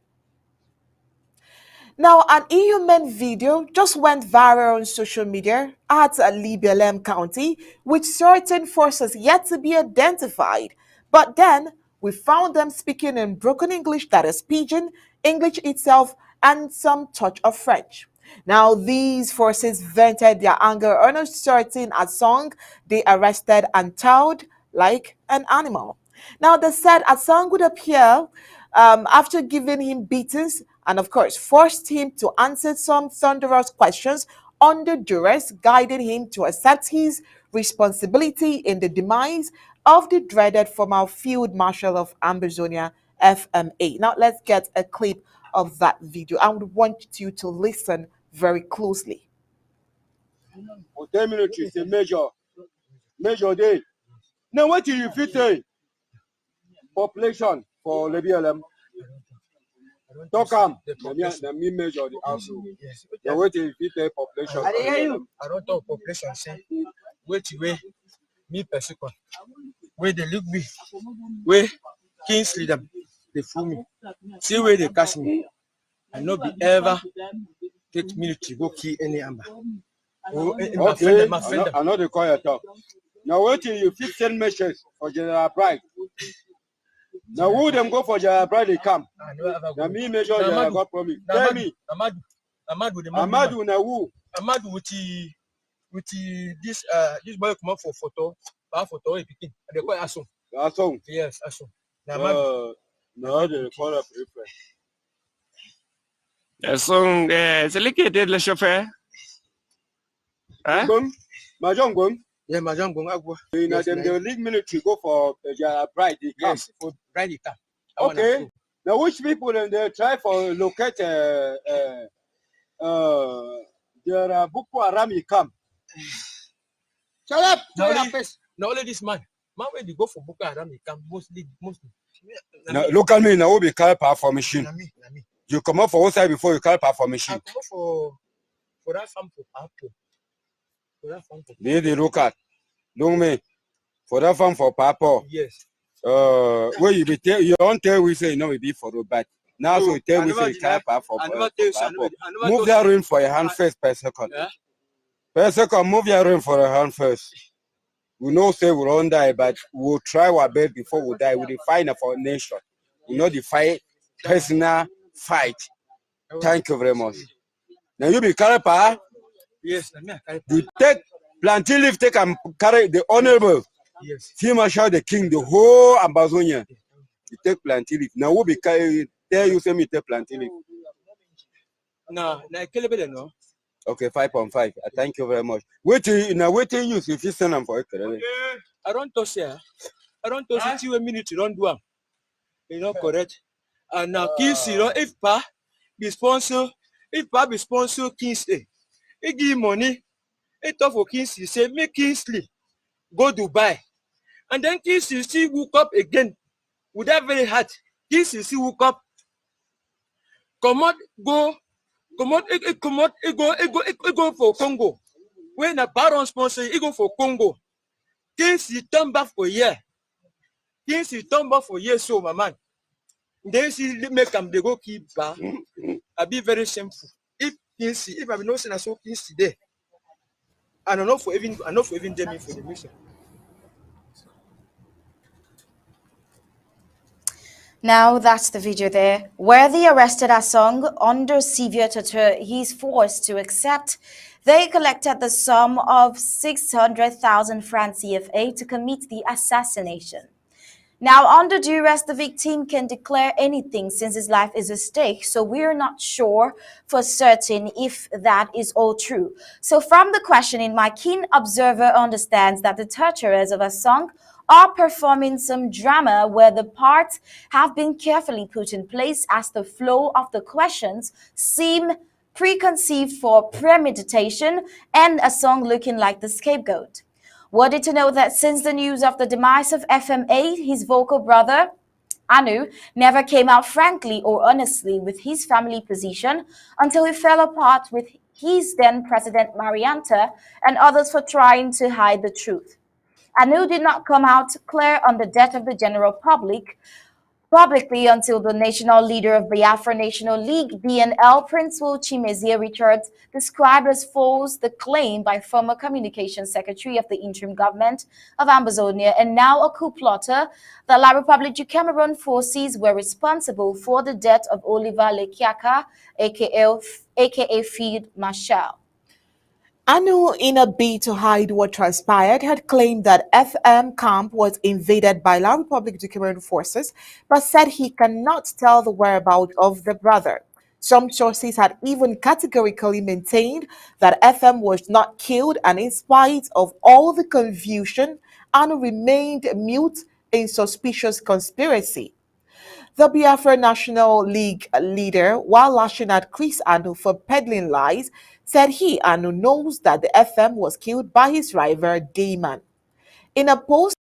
Now, an inhuman video just went viral on social media at Libelem County with certain forces yet to be identified. But then we found them speaking in broken English, that is Pidgin, English itself, and some touch of French. Now, these forces vented their anger on a certain Asong they arrested and towed like an animal. Now, they said Asong would appear after giving him beatings and, of course, forced him to answer some thunderous questions under duress, guiding him to accept his responsibility in the demise of the dreaded former Field Marshal of Ambazonia, FMA. Now, let's get a clip of that video. I would want you to listen very closely. For 10 minutes, it's a major day. Now, what do you fit say? Population for Lebielem. Talk let me measure the house. Now, what do you fit say population? I don't talk population, say, wait, me person. Where they look me, where Kingsley them, they fool me. See where they catch me. I not be ever take minute to go kill any Amba. Oh, okay, I know the call your talk. Now wait till you fit send messages for General Pride. Now who them go for General Pride they come? Now me measure General God promise. Tell me. Amadou now who? Amadou with this boy come up for photo he picking. They call Asong. Asong? Yes, Asong. No, they call up reference. Asong, c'est lui qui était le chauffeur. Hein? Majong Gong? Yeah, Majong Gong. Now them the league military go for Bride. Yes, for Bride they come. Okay. Now which people then they try for locate their Boko Haram come? Shut up! Now only this man when they go for Boko Haram, he come mostly. Now, look at me now. We be call power for machine. You come up for one side before you call power for machine. I come for that farm for Papo. They look at. Don't me for that farm for Papo. Yes. Where you be tell you don't tell we say no we be for road, but now so you tell we say call power for Papo. Move your ring for your hand first per second. Yeah? Per second, move your ring for your hand first. We know say we won't die, but we'll try our best before we die. We define for nation. We not define personal fight. Thank you very much. Now you be carry power. Yes, you take plenty leave, take and carry the honorable. Yes. Field Marshal the king, the whole Ambazonia. You take plenty leave. Now we be carry tell you say me take plenty leave. No, kill better no. Okay, 5.5. Thank you very much. Waiting you if you send them for it. I don't touch here. I don't touch it 2 minutes, you don't do them. You know, correct. And now Kingsley, if Pa be sponsor Kingsley, he give money, he talk for Kingsley, say make Kingsley go Dubai. And then Kingsley still woke up again with that very heart. Kingsley still woke up. Come on, go for Congo. When a baron sponsor, he go for Congo. Kingsley turn back for year. Kingsley turn back for year, so my man. Then she make them they go keep back. I be very shameful. If I be no saying I saw Kingsley there, I don't know for even them for the mission. Now that's the video there, where the arrested Asong under severe torture he's forced to accept. They collected the sum of 600,000 francs CFA to commit the assassination. Now, under duress, the victim can declare anything since his life is at stake, so we're not sure for certain if that is all true. So from the questioning, my keen observer understands that the torturers of Asong are performing some drama where the parts have been carefully put in place as the flow of the questions seem preconceived for premeditation and Asong looking like the scapegoat. Were it to know that since the news of the demise of FMA, his vocal brother, Anu, never came out frankly or honestly with his family position until he fell apart with his then President Marianta and others for trying to hide the truth. Anu did not come out clear on the death of the general publicly until the national leader of Biafra National League, BNL, Principal Chimezie Richards, described as false the claim by former Communications Secretary of the interim government of Ambazonia and now a coup plotter that La République du Cameroon forces were responsible for the death of Oliver Lekiaka, aka Field Marshal. Anu, in a bid to hide what transpired, had claimed that FM camp was invaded by La République du Cameroon forces, but said he cannot tell the whereabouts of the brother. Some sources had even categorically maintained that FM was not killed, and in spite of all the confusion, Anu remained mute in suspicious conspiracy. The Biafra National League leader, while lashing at Chris Anu for peddling lies, said he, Anu, knows that the FM was killed by his rival, Damon. In a post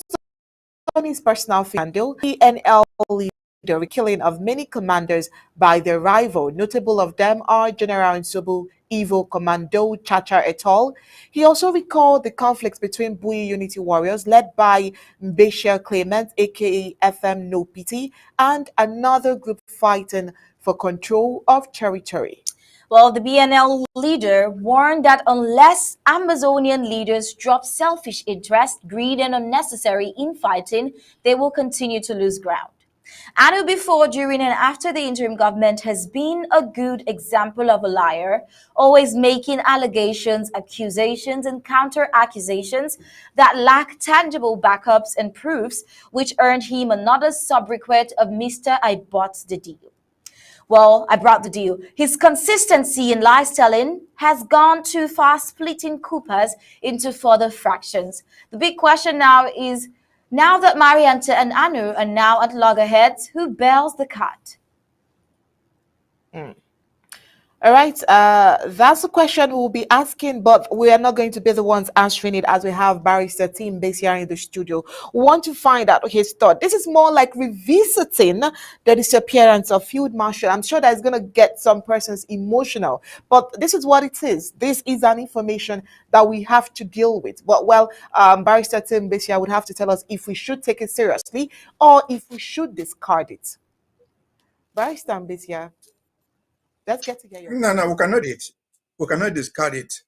on his personal handle, PNL leader the killing of many commanders by their rival. Notable of them are General Nsobu, Evo Commando, Chacha et al. He also recalled the conflicts between Bui Unity Warriors led by Mbeshia Clement, aka FM No Pity, and another group fighting for control of territory. Well, the BNL leader warned that unless Amazonian leaders drop selfish interest, greed, and unnecessary infighting, they will continue to lose ground. Anu before, during, and after the interim government has been a good example of a liar, always making allegations, accusations, and counter-accusations that lack tangible backups and proofs, which earned him another sobriquet of Mr. I Bought the Deal. Well, I brought the deal. His consistency in lies telling has gone too far, splitting Coopers into further fractions. The big question now is, now that Marianta and Anu are now at loggerheads, who bears the cut? All right, that's a question we'll be asking, but we are not going to be the ones answering it as we have Barrister Tim based here in the studio. We want to find out his thought. This is more like revisiting the disappearance of Field Marshal. I'm sure that's going to get some persons emotional, but this is what it is. This is an information that we have to deal with. But Barrister Tim Besia would have to tell us if we should take it seriously or if we should discard it. Barrister Besia. Let's get together. No, we cannot it. We cannot discard it.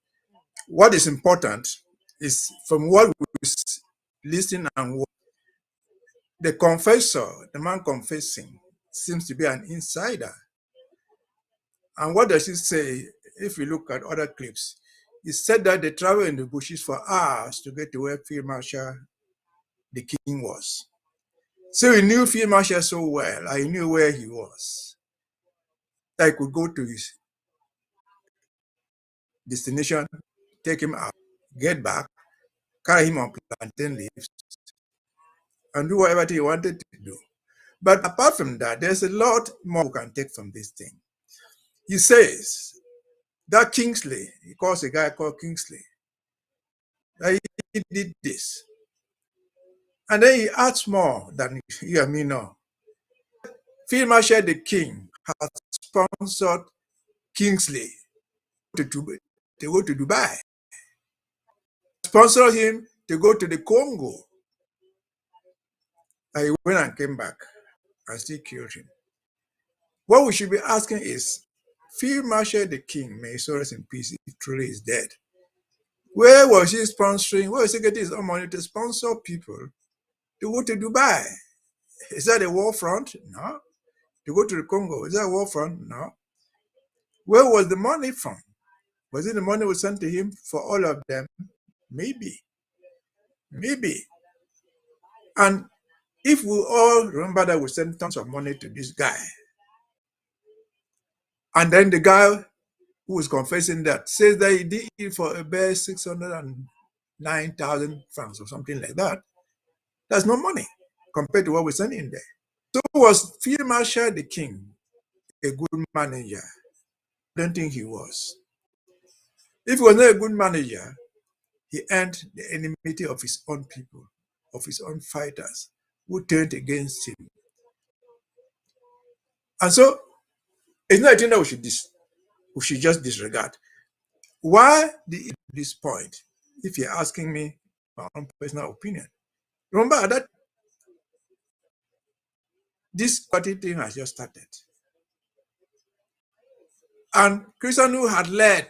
What is important is from what we listen and what the confessor, the man confessing, seems to be an insider. And what does he say? If we look at other clips, he said that they traveled in the bushes for hours to get to where Field Marshal the king was. So he knew Field Marshal so well. I knew where he was. I could go to his destination, take him out, get back, carry him on plantain leaves, and do whatever he wanted to do. But apart from that, there's a lot more we can take from this thing. He says that Kingsley, he calls a guy called Kingsley, that he did this. And then he adds more than you and me know. Field Marshal the King has sponsored Kingsley to go to Dubai. Sponsored him to go to the Congo. And he went and came back and still killed him. What we should be asking is, Field Marshal the King, may he rest in peace, if truly is dead. Where was he sponsoring? Where was he getting his own money to sponsor people to go to Dubai? Is that a war front? No. To go to the Congo, is that a war front? No. Where was the money from? Was it the money was sent to him for all of them? Maybe. Maybe. And if we all remember that we sent tons of money to this guy, and then the guy who was confessing that says that he did it for a bare 609,000 francs or something like that, that's no money compared to what we sent in there. So was Field Marshal the King a good manager? I don't think he was. If he was not a good manager, he earned the enmity of his own people, of his own fighters, who turned against him. And so, it's not a thing that we should just disregard. Why did at this point, if you're asking me my own personal opinion, remember that this party thing has just started. And Christian who had led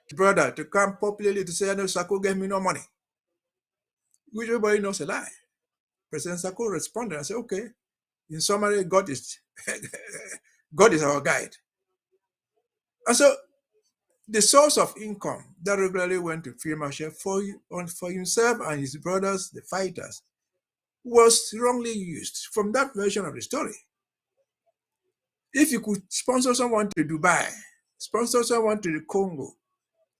his brother to come popularly to say, no, Sako gave me no money, which everybody knows a lie. President Sako responded and said, okay, in summary, God is God is our guide. And so the source of income that regularly went to Field Marshal for himself and his brothers, the fighters, was wrongly used from that version of the story. If you could sponsor someone to Dubai, sponsor someone to the Congo,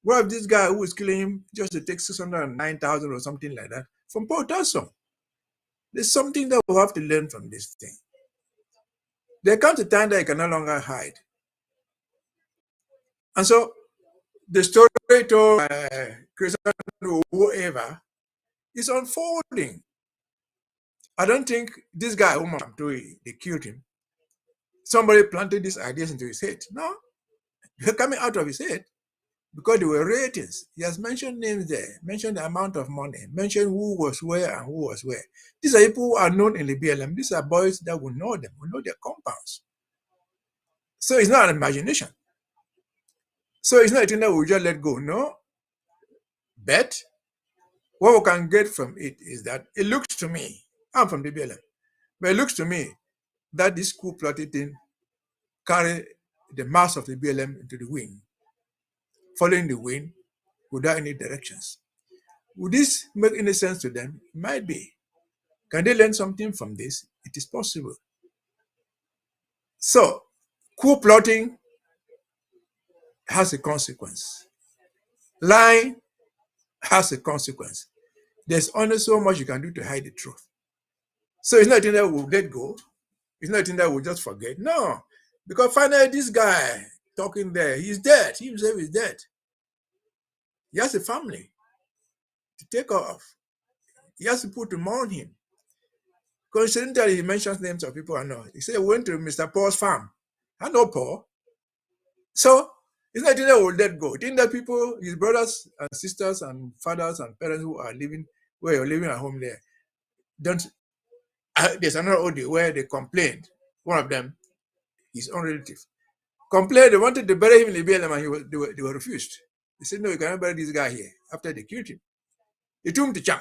what if this guy who was killing him just to take 609,000 or something like that from Port Tasson? There's something that we have to learn from this thing. There comes a time that you can no longer hide. And so the story told Christian or whoever is unfolding. I don't think this guy whom they killed him, somebody planted these ideas into his head. No, they're coming out of his head because they were ratings. He has mentioned names there, mentioned the amount of money, mentioned who was where and who was where. These are people who are known in the BLM. These are boys that will know them, will know their compounds. So it's not an imagination. So it's not a thing that we just let go. No. But what we can get from it is that it looks to me, I'm from the BLM, but it looks to me that this coup plotted thing carry the mass of the BLM into the wind, following the wind without any directions. Would this make any sense to them? It might be. Can they learn something from this? It is possible. So, coup plotting has a consequence. Lying has a consequence. There's only so much you can do to hide the truth. So it's not a thing that we'll let go. It's not a thing that we'll just forget. No. Because finally this guy talking there, he's dead. He himself is dead. He has a family to take off. He has people to mourn him. Coincidentally, he mentions names of people I know. He said, we went to Mr. Paul's farm. I know Paul. So it's not a thing that we'll let go. I think that people, his brothers and sisters and fathers and parents who are living where you're living at home there, don't. There's another audio where they complained. One of them, his own relative, complained they wanted to bury him in the BLM and they were refused. They said, no, you cannot bury this guy here after they killed him. They took him to Chang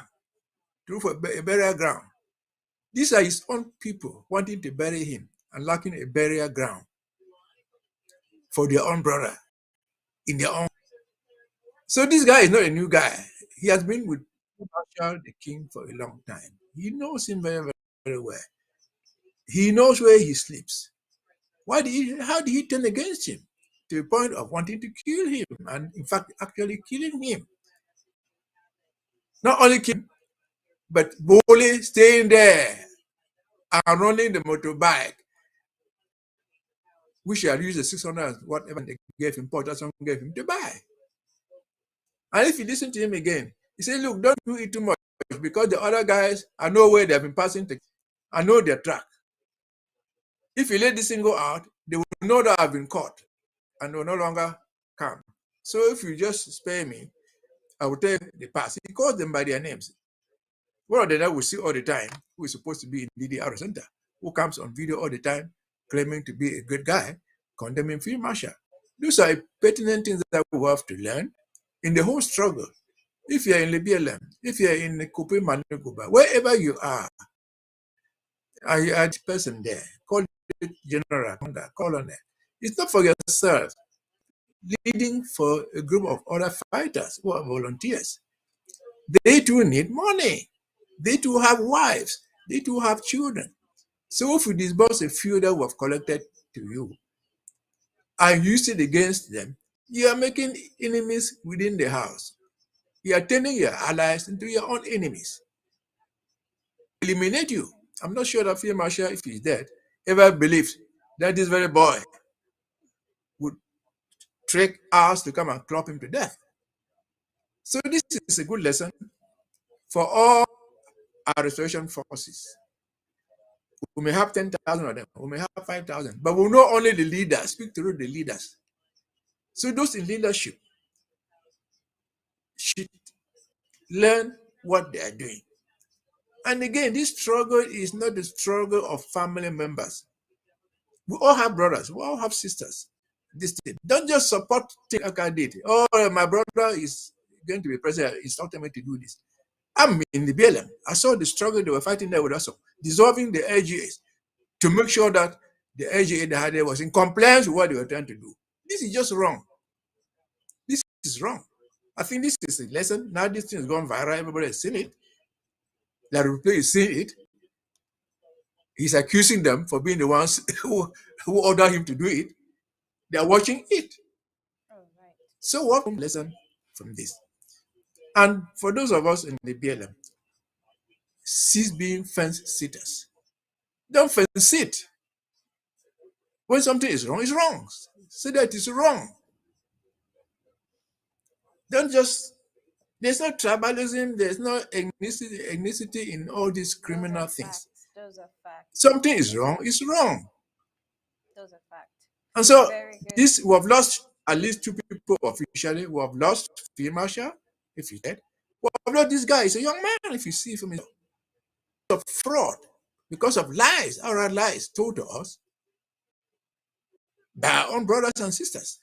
to look for a burial ground. These are his own people wanting to bury him and lacking a burial ground for their own brother in their own. So this guy is not a new guy. He has been with Marshal the King for a long time. He knows him very, very, very well. He knows where he sleeps. How did he turn against him to the point of wanting to kill him and in fact actually killing him? Not only killing him, but boldly staying there and running the motorbike, which he had used the 600 whatever they gave him, Porterson gave him to buy. And if you listen to him again, he said, look, don't do it too much because the other guys, I know where they've been passing, I know their track. If you let this thing go out, they will know that I've been caught and will no longer come. So if you just spare me, I will tell the past. He calls them by their names. One of them we see all the time, who is supposed to be in DDR center, who comes on video all the time, claiming to be a good guy, condemning Field Marshal. Those are pertinent things that we have to learn in the whole struggle. If you're in Libya, if you're in Coup, wherever you are a person there, call it general, colonel. It's not for yourself. Leading for a group of other fighters who are volunteers. They too need money. They too have wives. They too have children. So if you disburse a few that we have collected to you and use it against them, you are making enemies within the house. You are turning your allies into your own enemies. Eliminate you. I'm not sure that Field Marshal, if he's dead, ever believed that this very boy would trick us to come and club him to death. So this is a good lesson for all our restoration forces. We may have 10,000 of them, we may have 5,000, but we know only the leaders, speak through the leaders. So those in leadership should learn what they are doing. And again, this struggle is not the struggle of family members. We all have brothers, we all have sisters. This thing. Don't just support things like I did. Oh, my brother is going to be president, he's telling me to do this. I'm in the BLM. I saw the struggle they were fighting there with us, dissolving the LGAs to make sure that the LGA they had there was in compliance with what they were trying to do. This is just wrong. This is wrong. I think this is a lesson. Now this thing has gone viral. Everybody has seen it. La Republic is seeing it. He's accusing them for being the ones who ordered him to do it. They are watching it. Right. So what lesson from this? And for those of us in the BLM, cease being fence sitters. Don't fence sit. When something is wrong, it's wrong. Say that it's wrong. Don't just, there's no tribalism, there's no ethnicity in all these criminal things. Those are facts. Something is wrong, it's wrong. Those are facts. And so Very good. this, we have lost at least 2 people officially. We have lost Field Marshal, if he's dead. We have lost this guy. He's a young man, if you see from his of fraud, because of lies, outright lies told to us by our own brothers and sisters.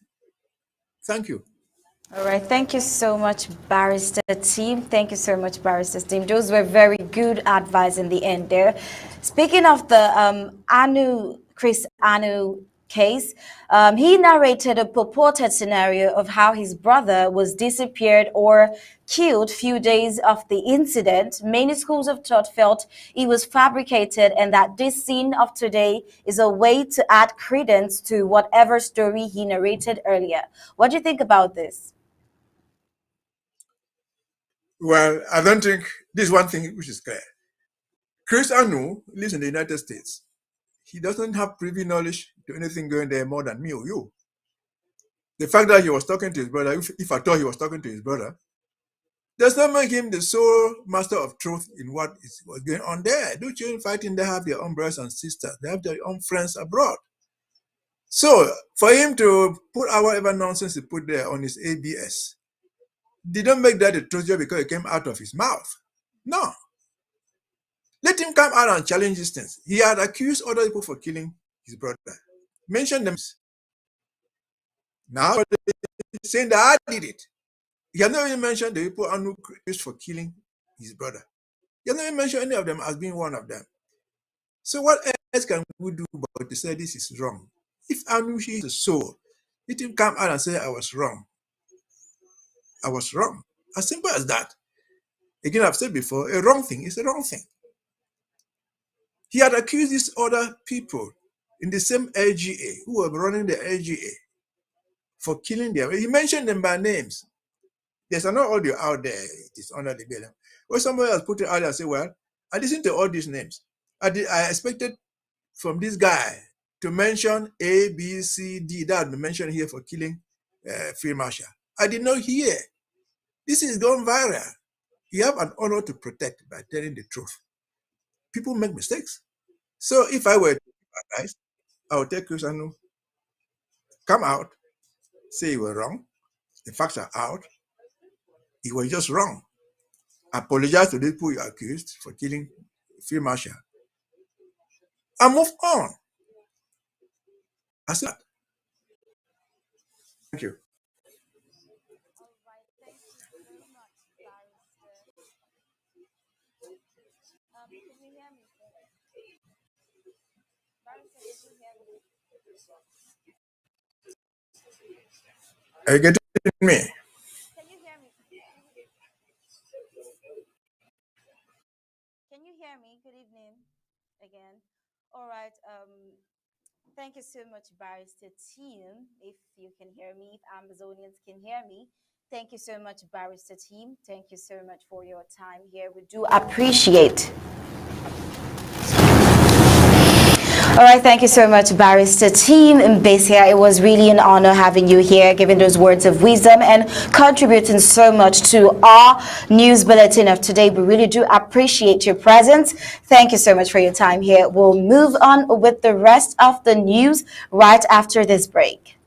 Thank you. All right. Thank you so much, Barrister team. Thank you so much, Barrister team. Those were very good advice in the end there. Speaking of the Chris Anu case, he narrated a purported scenario of how his brother was disappeared or killed few days of the incident. Many schools of thought felt it was fabricated and that this scene of today is a way to add credence to whatever story he narrated earlier. What do you think about this? Well, I don't think this is one thing which is clear. Chris Anu lives in the United States. He doesn't have privy knowledge to anything going there more than me or you. The fact that he was talking to his brother, if I thought he was talking to his brother, does not make him the sole master of truth in what was going on there. Those children fighting, they have their own brothers and sisters. They have their own friends abroad. So for him to put out whatever nonsense he put there on his ABS, didn't make that a truth just because it came out of his mouth. No. Let him come out and challenge these things. He had accused other people for killing his brother. Mention them. Now he's saying that I did it. He has not even mentioned the people Anu accused for killing his brother. He has not even mentioned any of them as being one of them. So what else can we do but to say this is wrong? If Anu is a soul, let him come out and say I was wrong. I was wrong. As simple as that. Again, I've said before, a wrong thing is a wrong thing. He had accused these other people in the same LGA who were running the LGA for killing them. He mentioned them by names. There's an audio out there. It is under the BLM. Or somebody else put it out and say, well, I listened to all these names. I expected from this guy to mention A, B, C, D. That had been mentioned here for killing Field Marshal. I did not hear. This is gone viral. You have an honor to protect by telling the truth. People make mistakes. So if I were to advise, I would tell Chris Anu, come out, say you were wrong. The facts are out. You were just wrong. apologize to the people you accused for killing Field Marshal, and move on. I said, thank you. Are you getting me? Can you hear me? Good evening again. All right. Thank you so much, Barrister Team. If you can hear me, if Amazonians can hear me, thank you so much, Barrister Team. Thank you so much for your time here. We do appreciate. All right, thank you so much, Barrister Team Mbesia. It was really an honor having you here, giving those words of wisdom and contributing so much to our news bulletin of today. We really do appreciate your presence. Thank you so much for your time here. We'll move on with the rest of the news right after this break.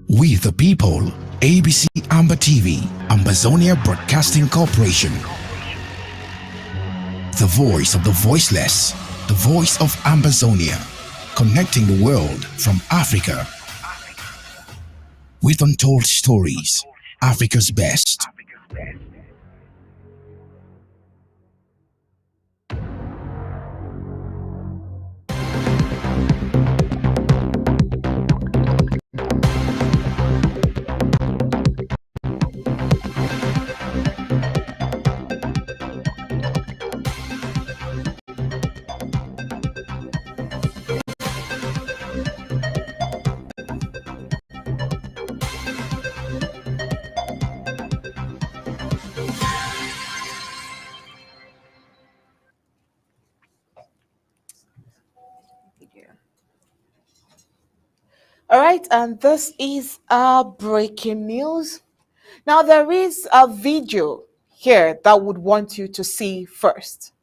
We the people, ABC Amba TV, Ambazonia Broadcasting Corporation. The voice of the voiceless, the voice of Ambazonia, connecting the world from Africa with untold stories, Africa's best. All right, and this is our breaking news. Now, there is a video here that I would want you to see first.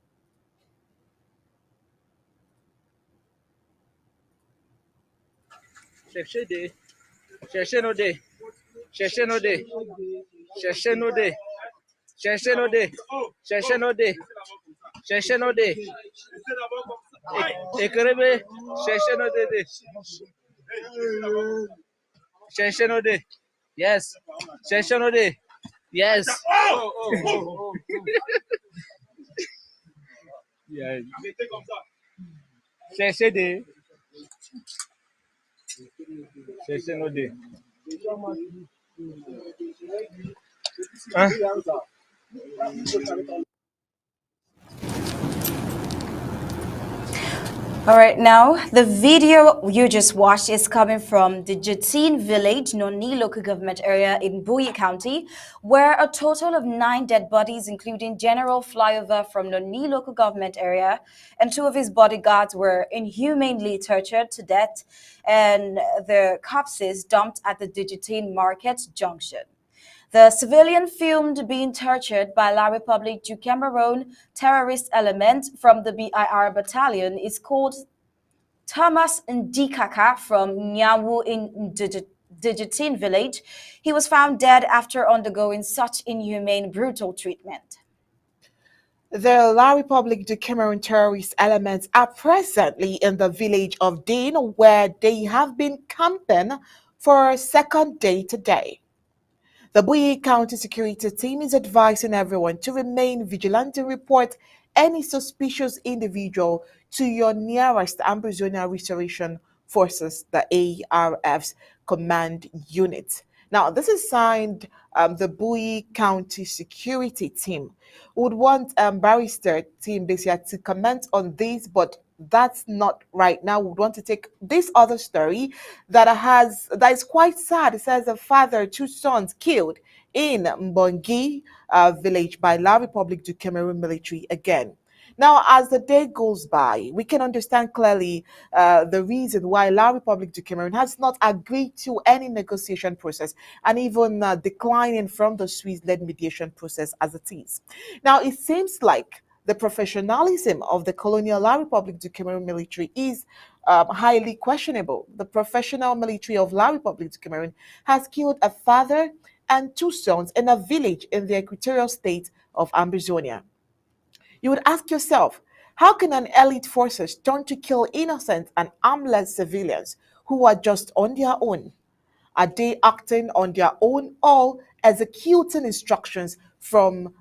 Yes. Yes. Yeah. All right, now the video you just watched is coming from the Jutin village, Noni local government area in Boye County, where a total of 9 dead bodies, including General Flyover from Noni local government area, and 2 of his bodyguards were inhumanely tortured to death, and their corpses dumped at the Jutin Market Junction. The civilian filmed being tortured by La Republique du Cameroon terrorist element from the BIR battalion is called Thomas Ndikaka from Nyawu in Digitin village. He was found dead after undergoing such inhumane, brutal treatment. The La Republique du Cameroon terrorist elements are presently in the village of Dane, where they have been camping for a second day today. The Boye County Security Team is advising everyone to remain vigilant and report any suspicious individual to your nearest Ambazonia Restoration Forces, the ARF's command unit. Now, this is signed the Boye County Security Team. Would want Barrister Team basically to comment on this, but that's not right now. We want to take this other story that is quite sad. It says a father, 2 sons killed in Mbongi village by La Republique du Cameroon military again. Now, as the day goes by, we can understand clearly the reason why La Republique du Cameroon has not agreed to any negotiation process and even declining from the Swiss-led mediation process as it is. Now, it seems like The professionalism of the colonial La République du Cameroon military is highly questionable. The professional military of La République du Cameroon has killed a father and two sons in a village in the equatorial state of Ambazonia. You would ask yourself, how can an elite forces turn to kill innocent and armless civilians who are just on their own? Are they acting on their own or executing instructions from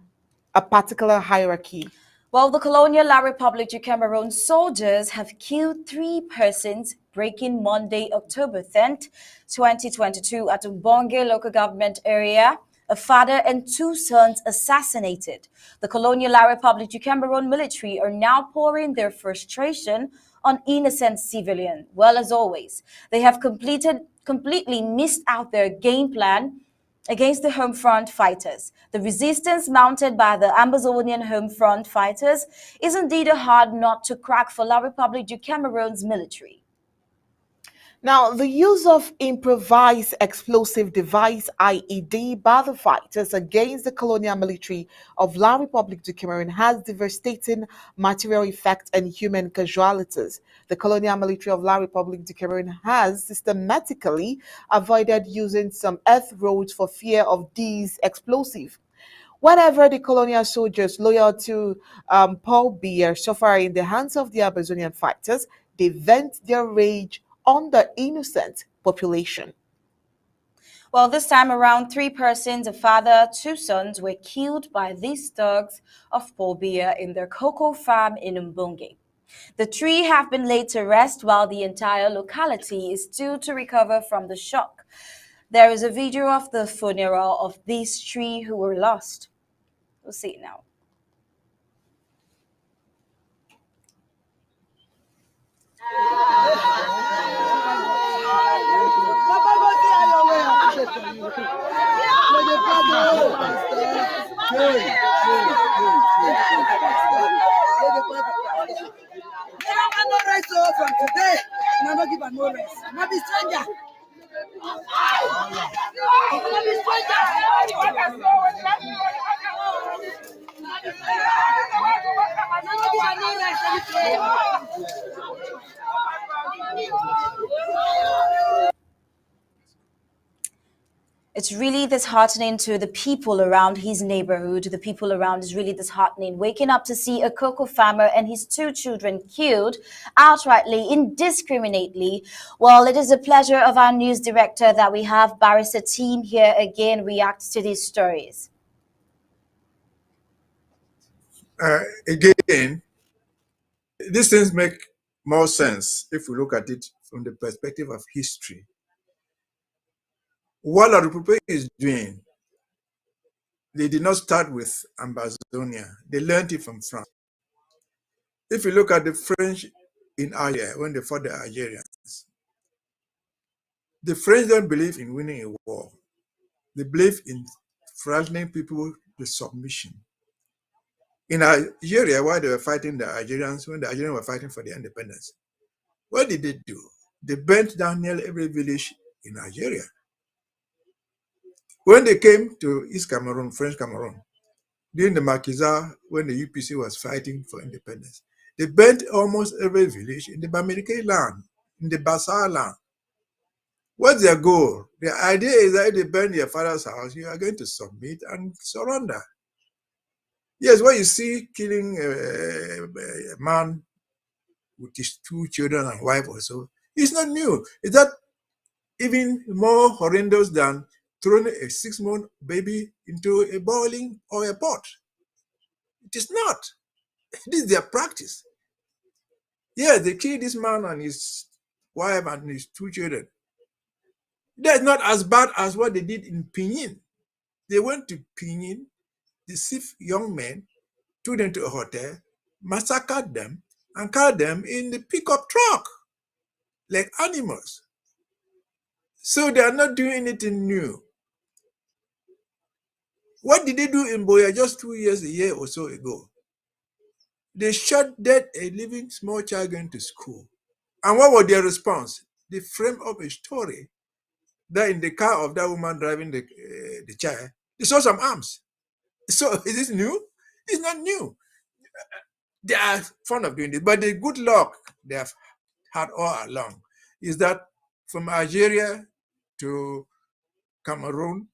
a particular hierarchy? Well, the colonial La République du Cameroon soldiers have killed 3 persons breaking Monday, October 10th, 2022 at Umbonge local government area. A father and two sons assassinated. The colonial La République du Cameroon military are now pouring their frustration on innocent civilians. Well, as always, they have completely missed out their game plan against the home front fighters. The resistance mounted by the Ambazonian home front fighters is indeed a hard nut to crack for La République du Cameroon's military. Now, the use of improvised explosive device IED by the fighters against the colonial military of La République du Cameroon has devastating material effects and human casualties. The colonial military of La République du Cameroon has systematically avoided using some earth roads for fear of these explosives. Whenever the colonial soldiers loyal to Paul Biya suffer in the hands of the Amazonian fighters, they vent their rage on the innocent population. Well, this time around, 3 persons, a father, two sons, were killed by these thugs of Paul Biya in their cocoa farm in Umbonge. The three have been laid to rest while the entire locality is still to recover from the shock. There is a video of the funeral of these three who were lost. We'll see it now. From today, and I'm not giving no rest. I'm not be stranger. It's really disheartening to the people around his neighborhood. The people around is really disheartening. Waking up to see a cocoa farmer and his two children killed outrightly, indiscriminately. Well, it is a pleasure of our news director that we have Barrister Team here again react to these stories. Again, these things make more sense if we look at it from the perspective of history. What La République is doing, they did not start with Ambazonia. They learned it from France. If you look at the French in Algeria, when they fought the Algerians, the French don't believe in winning a war. They believe in frightening people to submission. In Algeria, while they were fighting the Algerians, when the Algerians were fighting for their independence, what did they do? They burnt down nearly every village in Algeria. When they came to East Cameroon, French Cameroon, during the Maquisard, when the UPC was fighting for independence, they burnt almost every village in the Bamileke land, in the Bassar land. What's their goal? The idea is that if they burn your father's house, you are going to submit and surrender. Yes, what you see killing a man with his two children and wife or so, it's not new. Is that even more horrendous than throwing a 6-month baby into a boiling or a pot? It is not. This is their practice. Yes, they killed this man and his wife and his two children. That's not as bad as what they did in Pinyin. They went to Pinyin, deceived young men, took them to a hotel, massacred them, and carried them in the pickup truck like animals. So they are not doing anything new. What did they do in Boya just 2 years, a year or so ago? They shot dead a living small child going to school. And what was their response? They framed up a story that in the car of that woman driving the child, they saw some arms. So is this new? It's not new. They are fond of doing this. But the good luck they have had all along is that from Algeria to Cameroon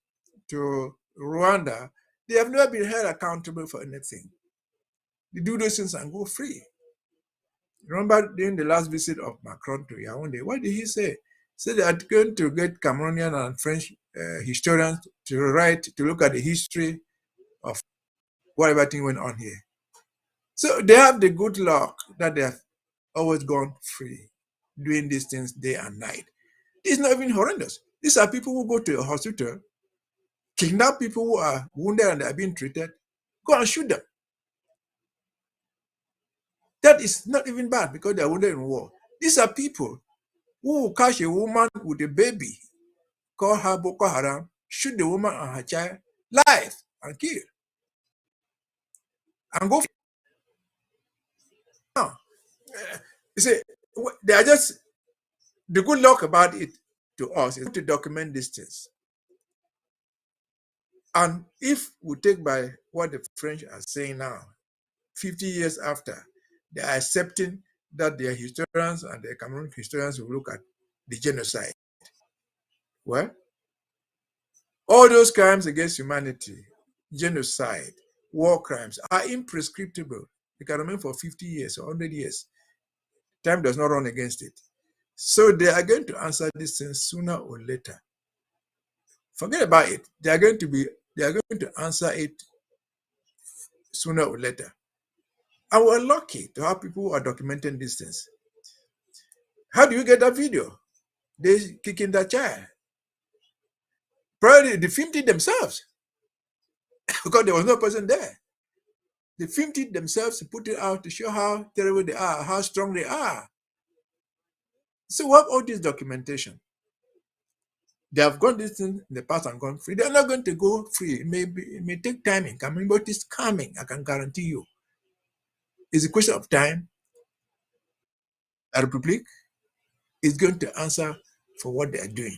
to Rwanda, they have never been held accountable for anything. They do those things and go free. Remember during the last visit of Macron to Yaoundé, what did he say? He said they are going to get Cameroonian and French historians to look at the history of whatever thing went on here. So they have the good luck that they have always gone free, doing these things day and night. It's not even horrendous. These are people who go to a hospital, kidnap people who are wounded and they are being treated, go and shoot them. That is not even bad because they are wounded in war. These are people who will catch a woman with a baby, call her Boko Haram, shoot the woman and her child live and kill. And go now. You see, they are just the good luck about it to us is to document these things. And if we take by what the French are saying now, 50 years after, they are accepting that their historians and their Cameroon historians will look at the genocide. Well, all those crimes against humanity, genocide, war crimes are imprescriptible. They can remain for 50 years or 100 years. Time does not run against it. So they are going to answer these things sooner or later. Forget about it. They are going to answer it sooner or later. And we're lucky to have people who are documenting these things. How do you get that video? They kicking that child. Probably they filmed it themselves because there was no person there. They filmed it themselves to put it out to show how terrible they are, how strong they are. So we have all this documentation. They have got this thing in the past and gone free. They're not going to go free. It may take time in coming, but it's coming. I can guarantee you. It's a question of time. A republic is going to answer for what they are doing.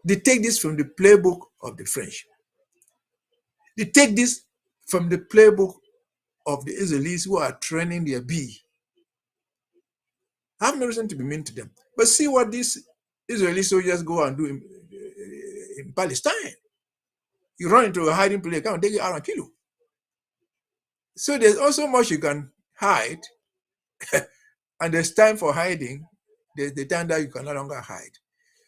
They take this from the playbook of the French. They take this from the playbook of the Israelis who are training their bee. I have no reason to be mean to them. But see what these Israeli soldiers go and do in Palestine. You run into a hiding place, come and take you out and kill you. So there's also much you can hide, and there's time for hiding. There's the time that you can no longer hide.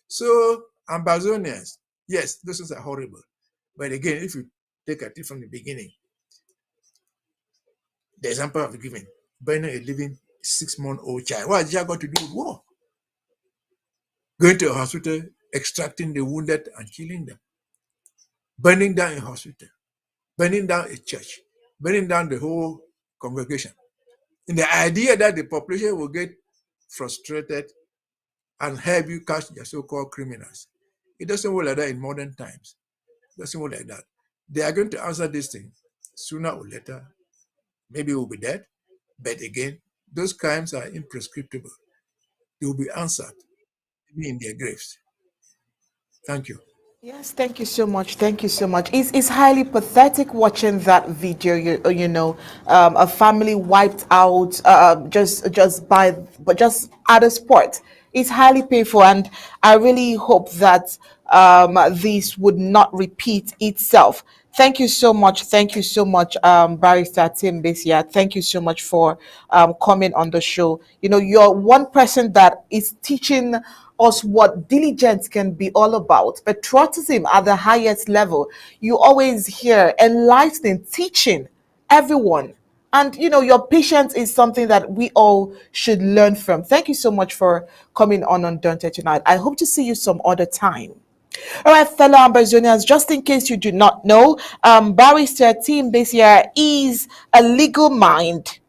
So Ambazonians, yes, those things are horrible. But again, if you take at it from the beginning, the example I've given, burning a living 6-month-old child. What has that got to do with war? Going to a hospital, extracting the wounded and killing them. Burning down a hospital, burning down a church, burning down the whole congregation. And the idea that the population will get frustrated and help you catch the so-called criminals. It doesn't work like that in modern times. It doesn't work like that. They are going to answer this thing sooner or later. Maybe we'll be dead. But again, those crimes are imprescriptible. They will be answered, maybe in their graves. Thank you. Yes, thank you so much. Thank you so much. It's highly pathetic watching that video. A family wiped out just at a sport. It's highly painful, and I really hope that this would not repeat itself. Thank you so much. Thank you so much, Barrister Tim Besia. Thank you so much for coming on the show. You're one person that is teaching us what diligence can be all about. Patriotism at the highest level. You always hear enlightening, teaching everyone. And your patience is something that we all should learn from. Thank you so much for coming on Undaunted tonight. I hope to see you some other time. All right, fellow Ambazonians, just in case you do not know, Barrister Tim Besia is a legal mind.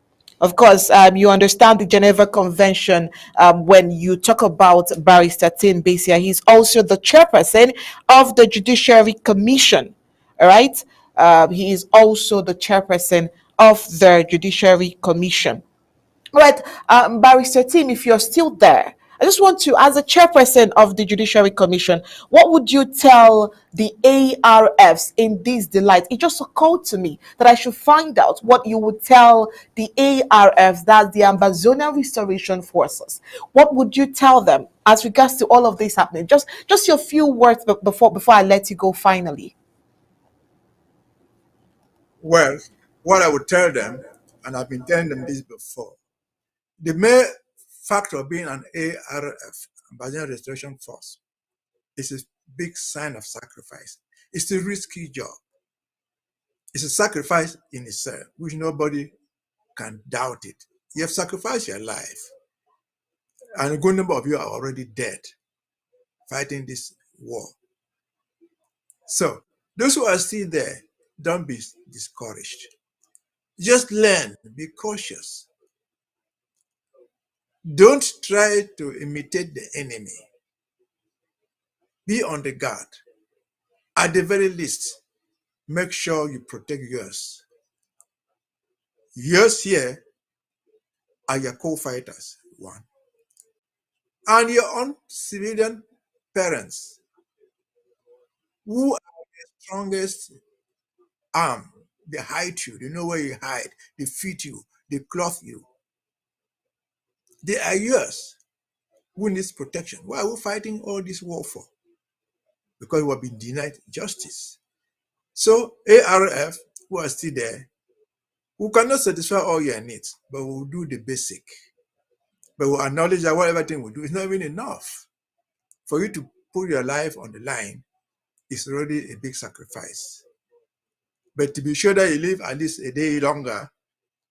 Of course, you understand the Geneva Convention when you talk about Barrister Tim Besia. He's also the chairperson of the Judiciary Commission. All right? He is also the chairperson of the Judiciary Commission. All right, Barrister Tim, if you're still there, I just want to, as a chairperson of the Judiciary Commission, what would you tell the ARFs in this delight? It just occurred to me that I should find out what you would tell the ARFs, that's the Ambazonia Restoration Forces. What would you tell them as regards to all of this happening? Just your few words before I let you go finally. Well, what I would tell them, and I've been telling them this before, the mere fact of being an ARF, Ambazonian Restoration Force, is a big sign of sacrifice. It's a risky job. It's a sacrifice in itself, which nobody can doubt it. You have sacrificed your life, and a good number of you are already dead fighting this war. So, those who are still there, don't be discouraged. Just learn, be cautious. Don't try to imitate the enemy. Be on the guard. At the very least, make sure you protect yours. Yours here are your co-fighters, one. And your own civilian parents, who are the strongest arm. They hide you. They know where you hide. They feed you. They clothe you. They are yours. Who needs protection? Why are we fighting all this war for? Because we have been denied justice. So ARF, who are still there, who cannot satisfy all your needs, but will do the basic. But we'll acknowledge that whatever thing we do is not even enough. For you to put your life on the line is already a big sacrifice. But to be sure that you live at least a day longer,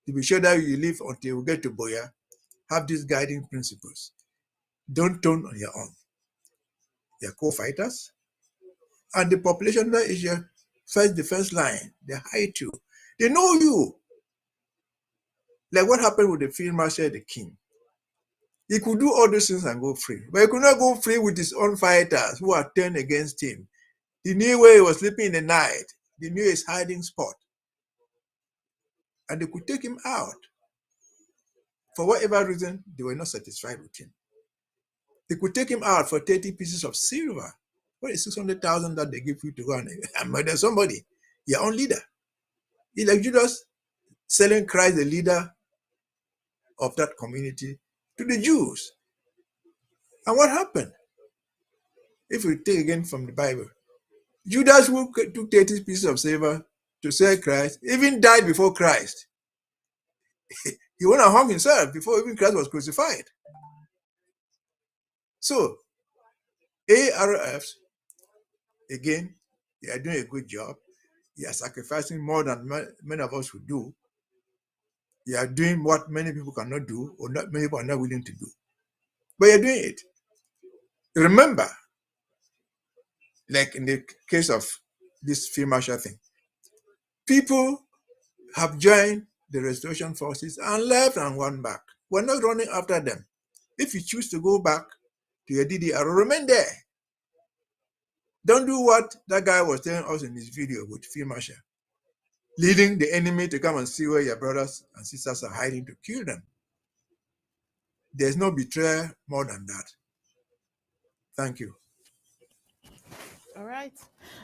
to be sure that you live until we get to Boya, have these guiding principles. Don't turn on your own. Your co-fighters and the population that is your first defense line. They hide you. They know you. Like what happened with the field marshal, the king. He could do all those things and go free. But he could not go free with his own fighters who are turned against him. He knew where he was sleeping in the night. They knew his hiding spot. And they could take him out. For whatever reason, they were not satisfied with him. They could take him out for 30 pieces of silver. What is 600,000 that they give you to go and murder somebody? Your own leader. He's like Judas selling Christ, the leader of that community, to the Jews. And what happened? If we take again from the Bible, Judas, who took 30 pieces of silver to sell Christ, even died before Christ. He went and hung himself before even Christ was crucified. So, ARFs, again, they are doing a good job. They are sacrificing more than many of us would do. They are doing what many people cannot do, or not many people are not willing to do. But you're doing it. Remember, like in the case of this field marshal thing, people have joined the restoration forces and left and gone back. We're not running after them. If you choose to go back to your DDR, remain there. Don't do what that guy was telling us in his video with field marshal, leading the enemy to come and see where your brothers and sisters are hiding to kill them. There's no betrayal more than that. Thank you. All right.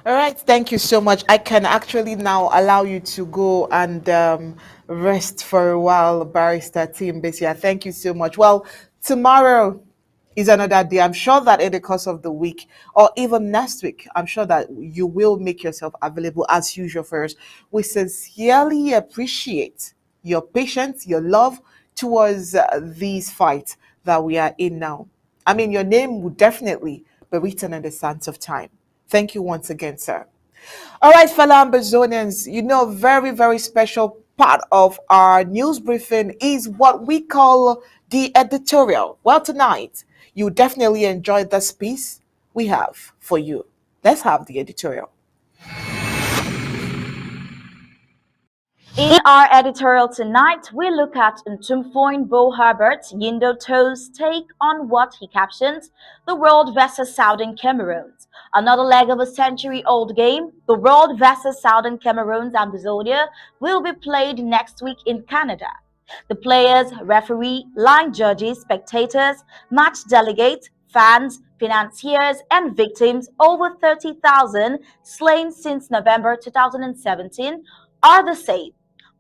All right. Thank you so much. I can actually now allow you to go and rest for a while, Barrister Tim Besia. Thank you so much. Well, tomorrow is another day. I'm sure that in the course of the week or even next week, I'm sure that you will make yourself available as usual for us. We sincerely appreciate your patience, your love towards these fights that we are in now. I mean, your name would definitely be written in the sands of time. Thank you once again, sir. All right, fellow Ambazonians, you know, very, very special part of our news briefing is what we call the editorial. Well, tonight, you definitely enjoyed this piece we have for you. Let's have the editorial. In our editorial tonight, we look at Ntumfoin Bo Herbert Yindo To's take on what he captions the World vs Southern Cameroons. Another leg of a century-old game, the World vs Southern Cameroons Ambazonia, will be played next week in Canada. The players, referee, line judges, spectators, match delegates, fans, financiers, and victims, over 30,000 slain since November 2017, are the same.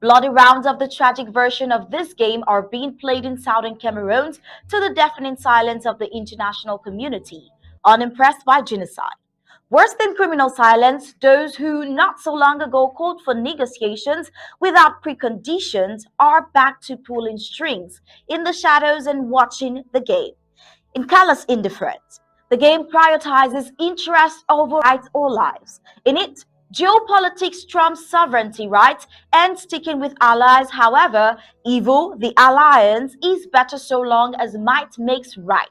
Bloody rounds of the tragic version of this game are being played in southern Cameroon to the deafening silence of the international community, unimpressed by genocide. Worse than criminal silence, those who not so long ago called for negotiations without preconditions are back to pulling strings in the shadows and watching the game in callous indifference. The game prioritizes interest over rights or lives. In it, geopolitics trumps sovereignty rights and sticking with allies. However, evil, the alliance, is better so long as might makes right.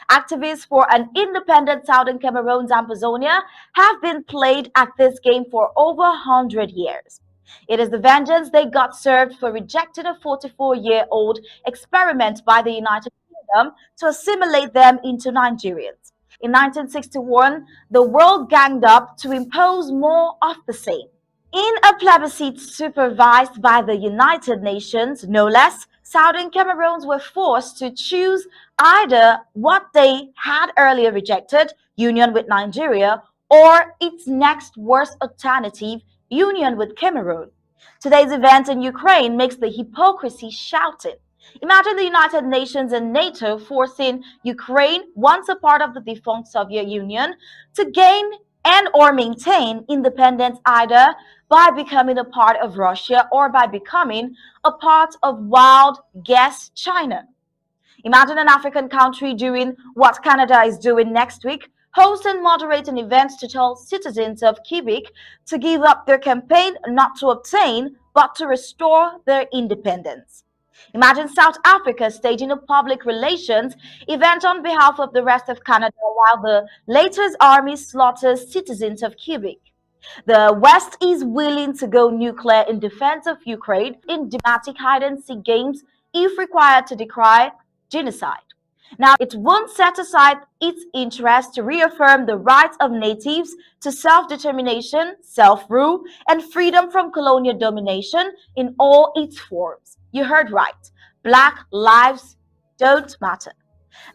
Activists for an independent Southern Cameroon, Ambazonia, have been played at this game for over 100 years. It is the vengeance they got served for rejecting a 44-year-old experiment by the United Kingdom to assimilate them into Nigerians. In 1961, the world ganged up to impose more of the same. In a plebiscite supervised by the United Nations, no less, Southern Cameroons were forced to choose either what they had earlier rejected, union with Nigeria, or its next worst alternative, union with Cameroon. Today's event in Ukraine makes the hypocrisy shouting. Imagine the United Nations and NATO forcing Ukraine, once a part of the defunct Soviet Union, to gain and or maintain independence either by becoming a part of Russia or by becoming a part of wild guess China. Imagine an African country doing what Canada is doing next week, host and moderate an event to tell citizens of Quebec to give up their campaign not to obtain, but to restore their independence. Imagine South Africa staging a public relations event on behalf of the rest of Canada while the latter's army slaughters citizens of Quebec. The West is willing to go nuclear in defense of Ukraine in diplomatic hide-and-seek games if required to decry genocide. Now, it won't set aside its interest to reaffirm the rights of natives to self-determination, self-rule, and freedom from colonial domination in all its forms. You heard right. Black lives don't matter.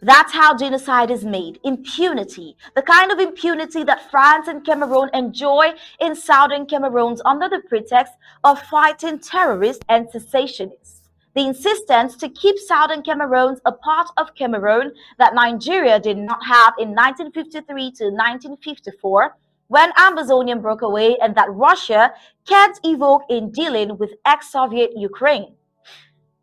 That's how genocide is made. Impunity. The kind of impunity that France and Cameroon enjoy in southern Cameroon under the pretext of fighting terrorists and secessionists. The insistence to keep southern Cameroon a part of Cameroon that Nigeria did not have in 1953 to 1954 when Ambazonian broke away and that Russia can't evoke in dealing with ex-Soviet Ukraine.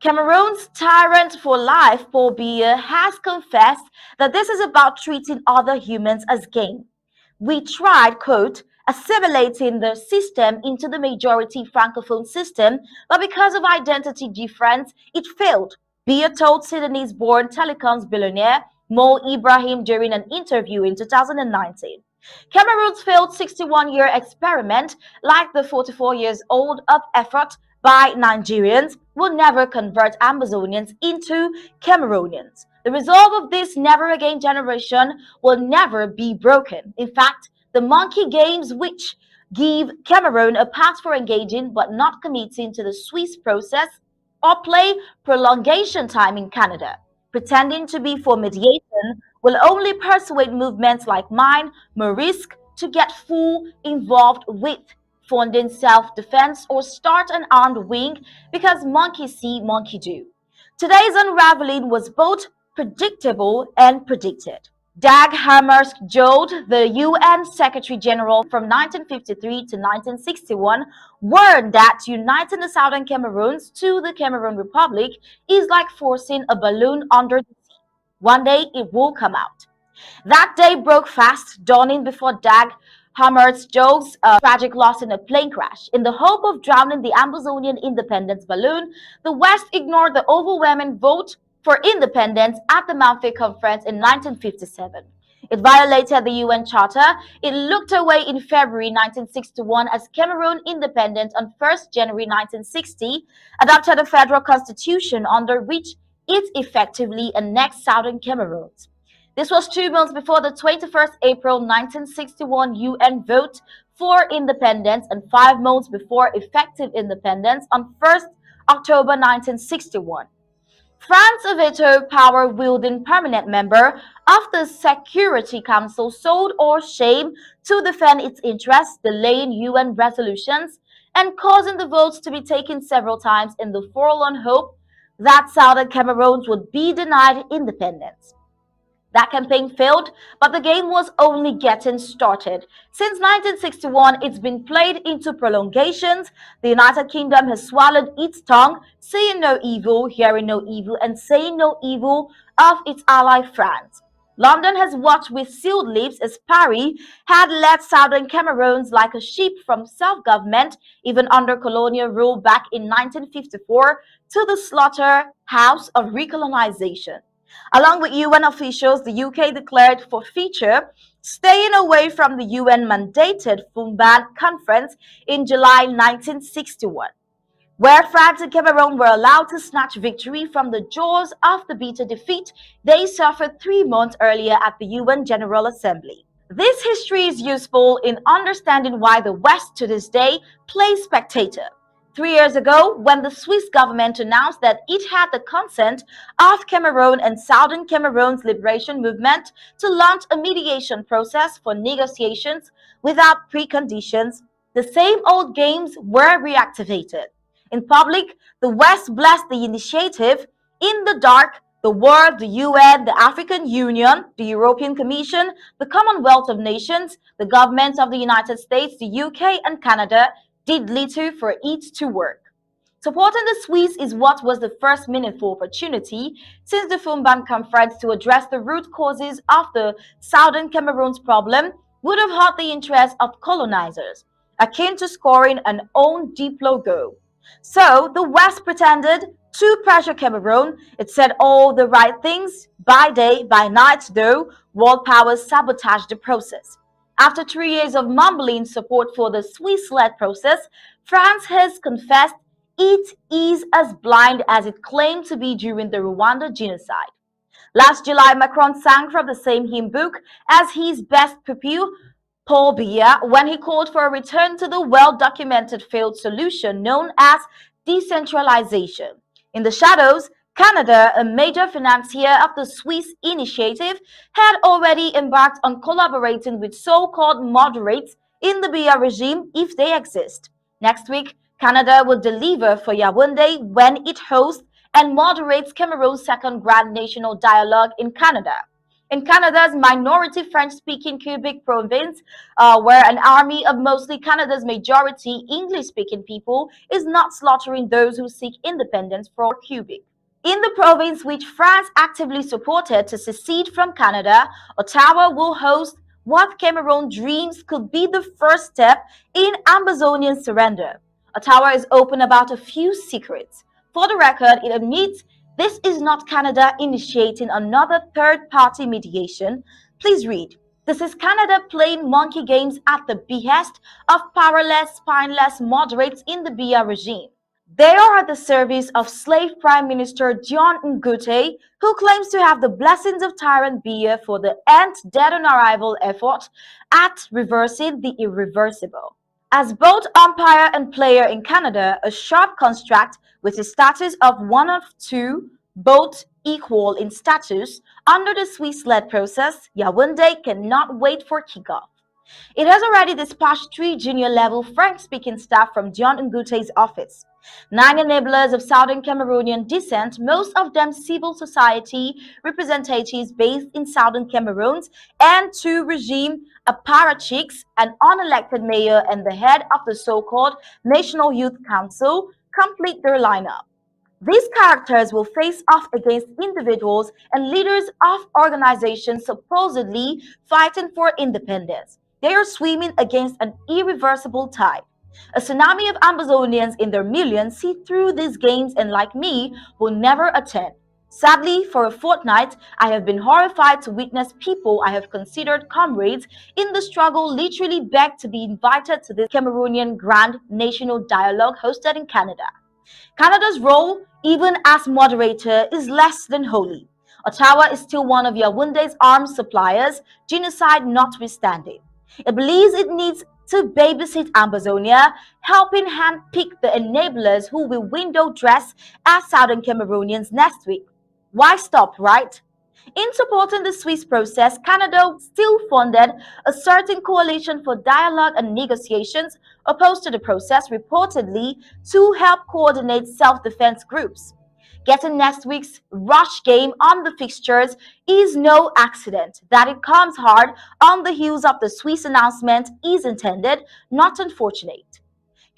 Cameroon's tyrant for life, Paul Biya, has confessed that this is about treating other humans as game. We tried, quote, assimilating the system into the majority francophone system, but because of identity difference, it failed, Biya told Sudanese-born telecoms billionaire Mo Ibrahim during an interview in 2019. Cameroon's failed 61-year experiment, like the 44 years old of effort by Nigerians, will never convert Ambazonians into Cameroonians. The resolve of this never again generation will never be broken. In fact, the monkey games which give Cameroon a pass for engaging but not committing to the Swiss process or play prolongation time in Canada, pretending to be for mediation, will only persuade movements like mine, Maurice, to get full involved with funding self-defense or start an armed wing because monkey see, monkey do. Today's unraveling was both predictable and predicted. Dag Hammarskjöld, the UN Secretary General from 1953 to 1961, warned that uniting the Southern Cameroons to the Cameroon Republic is like forcing a balloon under the sea. One day it will come out. That day broke fast, dawning before Dag Hammarskjöld's tragic loss in a plane crash. In the hope of drowning the Ambazonian independence balloon, the West ignored the overwhelming vote for independence at the Monthly Conference in 1957. It violated the UN Charter. It looked away in February 1961 as Cameroon independence on 1st January 1960, adopted a federal constitution under which it effectively annexed southern Cameroon. This was 2 months before the 21st April 1961 UN vote for independence and 5 months before effective independence on 1st October 1961. France, a veto power-wielding permanent member of the Security Council, sold or shamed to defend its interests, delaying UN resolutions and causing the votes to be taken several times in the forlorn hope that Southern Cameroon would be denied independence. That campaign failed, but the game was only getting started. Since 1961, it's been played into prolongations. The United Kingdom has swallowed its tongue, seeing no evil, hearing no evil, and saying no evil of its ally France. London has watched with sealed lips as Paris had led Southern Cameroons like a sheep from self-government, even under colonial rule back in 1954, to the slaughterhouse of recolonization. Along with UN officials, the UK declared forfeiture, staying away from the UN-mandated Fumban Conference in July 1961, where France and Cameroon were allowed to snatch victory from the jaws of the bitter defeat they suffered 3 months earlier at the UN General Assembly. This history is useful in understanding why the West to this day plays spectator. 3 years ago, when the Swiss government announced that it had the consent of Cameroon and Southern Cameroon's liberation movement to launch a mediation process for negotiations without preconditions, the same old games were reactivated. In public, the West blessed the initiative. In the dark, the world, the UN, the African Union, the European Commission, the Commonwealth of Nations, the governments of the United States, the UK, and Canada did little for it to work. Supporting the Swiss is what was the first meaningful opportunity since the Fumban Conference to address the root causes of the Southern Cameroon's problem would have hurt the interests of colonizers, akin to scoring an own Diplo goal. So the West pretended to pressure Cameroon. It said all the right things. By day, by night, though, world powers sabotaged the process. After 3 years of mumbling support for the Swiss-led process, France has confessed it is as blind as it claimed to be during the Rwanda genocide. Last July, Macron sang from the same hymn book as his best pupil, Paul Biya, when he called for a return to the well-documented failed solution known as decentralization. In the shadows, Canada, a major financier of the Swiss initiative, had already embarked on collaborating with so-called moderates in the Biya regime if they exist. Next week, Canada will deliver for Yaoundé when it hosts and moderates Cameroon's second Grand National Dialogue in Canada. In Canada's minority French-speaking Quebec province, where an army of mostly Canada's majority English-speaking people is not slaughtering those who seek independence from Quebec. In the province which France actively supported to secede from Canada, Ottawa will host what Cameroon dreams could be the first step in Ambazonian surrender. Ottawa is open about a few secrets. For the record, it admits this is not Canada initiating another third-party mediation. Please read. This is Canada playing monkey games at the behest of powerless, spineless moderates in the Biya regime. They are at the service of slave Prime Minister John Ngute, who claims to have the blessings of tyrant Biya for the nth dead-on-arrival effort at reversing the irreversible. As both umpire and player in Canada, a sharp construct with a status of one of two, both equal in status, under the Swiss-led process, Yaoundé cannot wait for kickoff. It has already dispatched 3 junior-level French-speaking staff from John Ngute's office. 9 enablers of Southern Cameroonian descent, most of them civil society representatives based in Southern Cameroon, and 2 regime apparatchiks, an unelected mayor and the head of the so-called National Youth Council, complete their lineup. These characters will face off against individuals and leaders of organizations supposedly fighting for independence. They are swimming against an irreversible tide. A tsunami of Ambazonians in their millions see through these games and, like me, will never attend. Sadly, for a fortnight, I have been horrified to witness people I have considered comrades in the struggle literally beg to be invited to this Cameroonian Grand National Dialogue hosted in Canada. Canada's role, even as moderator, is less than holy. Ottawa is still one of Yaoundé's arms suppliers, genocide notwithstanding. It believes it needs to babysit Ambazonia, helping handpick the enablers who will window dress as Southern Cameroonians next week. Why stop, right? In supporting the Swiss process, Canada still funded a certain coalition for dialogue and negotiations opposed to the process, reportedly to help coordinate self-defense groups. Getting next week's rush game on the fixtures is no accident. That it comes hard on the heels of the Swiss announcement is intended, not unfortunate.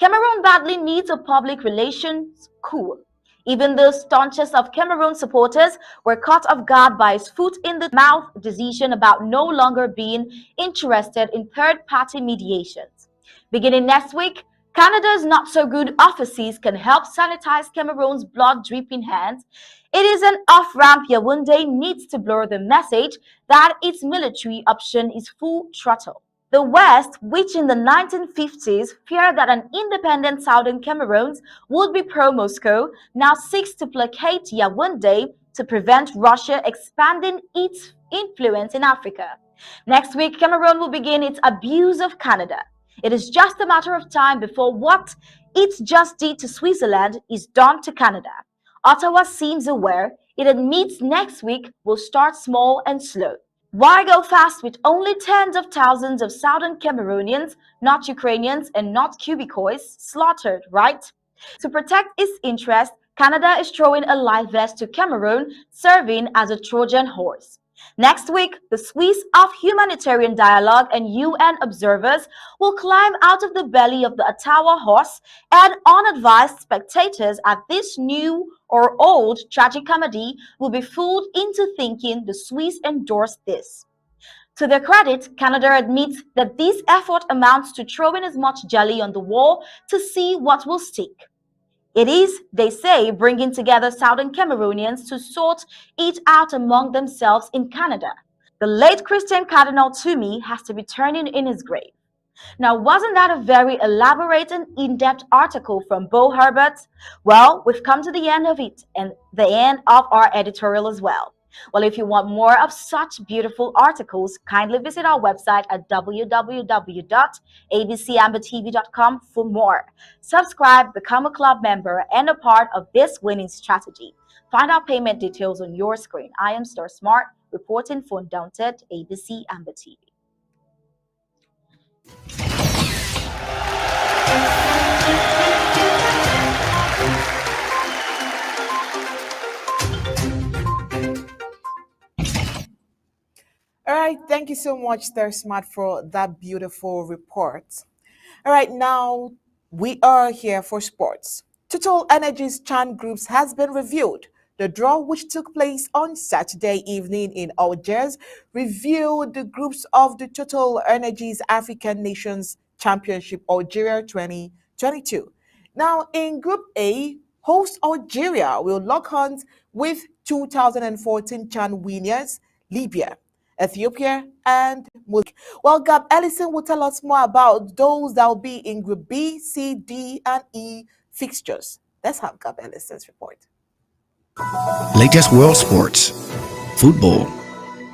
Cameroon badly needs a public relations coup. Even the staunchest of Cameroon supporters were caught off guard by his foot in the mouth decision about no longer being interested in third-party mediations. Beginning next week, Canada's not-so-good offices can help sanitize Cameroon's blood-dripping hands. It is an off-ramp Yaoundé needs to blur the message that its military option is full throttle. The West, which in the 1950s feared that an independent Southern Cameroon would be pro-Moscow, now seeks to placate Yaoundé to prevent Russia expanding its influence in Africa. Next week, Cameroon will begin its abuse of Canada. It is just a matter of time before what it just did to Switzerland is done to Canada. Ottawa seems aware. It admits next week will start small and slow. Why go fast with only tens of thousands of Southern Cameroonians, not Ukrainians and not Quebecois, slaughtered, right? To protect its interests, Canada is throwing a live vest to Cameroon, serving as a Trojan horse. Next week, the Swiss of humanitarian dialogue and UN observers will climb out of the belly of the Ottawa horse, and unadvised spectators at this new or old tragicomedy will be fooled into thinking the Swiss endorsed this. To their credit, Canada admits that this effort amounts to throwing as much jelly on the wall to see what will stick. It is, they say, bringing together Southern Cameroonians to sort it out among themselves in Canada. The late Christian Cardinal Toomey has to be turning in his grave. Now, wasn't that a very elaborate and in-depth article from Bo Herbert? Well, we've come to the end of it and the end of our editorial as well. Well, if you want more of such beautiful articles, kindly visit our website at www.abcambertv.com for more. Subscribe, become a club member, and a part of this winning strategy. Find our payment details on your screen. I am Star Smart, reporting for Undaunted ABC Amber TV. All right, thank you so much, Star Smart, for that beautiful report. All right, now we are here for sports. Total Energies Chan Groups has been reviewed. The draw, which took place on Saturday evening in Algiers, revealed the groups of the Total Energies African Nations Championship Algeria 2022. Now, in Group A, host Algeria will lock horns with 2014 Chan winners Libya, Ethiopia, and Mozambique. Well, Gab Ellison will tell us more about those that will be in Group B, C, D, and E fixtures. Let's have Gab Ellison's report. Latest world sports. Football.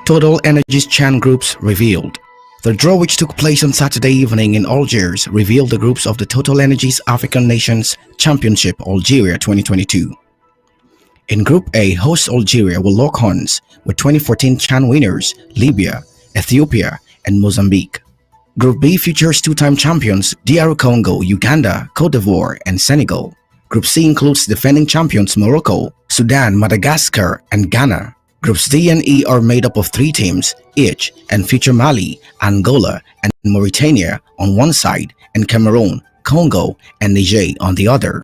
Total Energies Chan Groups revealed. The draw, which took place on Saturday evening in Algiers, revealed the groups of the Total Energies African Nations Championship Algeria 2022. In Group A, host Algeria will lock horns with 2014 Chan winners Libya, Ethiopia, and Mozambique. Group B features two-time champions DR Congo, Uganda, Cote d'Ivoire, and Senegal. Group C includes defending champions Morocco, Sudan, Madagascar, and Ghana. Groups D and E are made up of 3 teams each and feature Mali, Angola, and Mauritania on one side and Cameroon, Congo, and Niger on the other.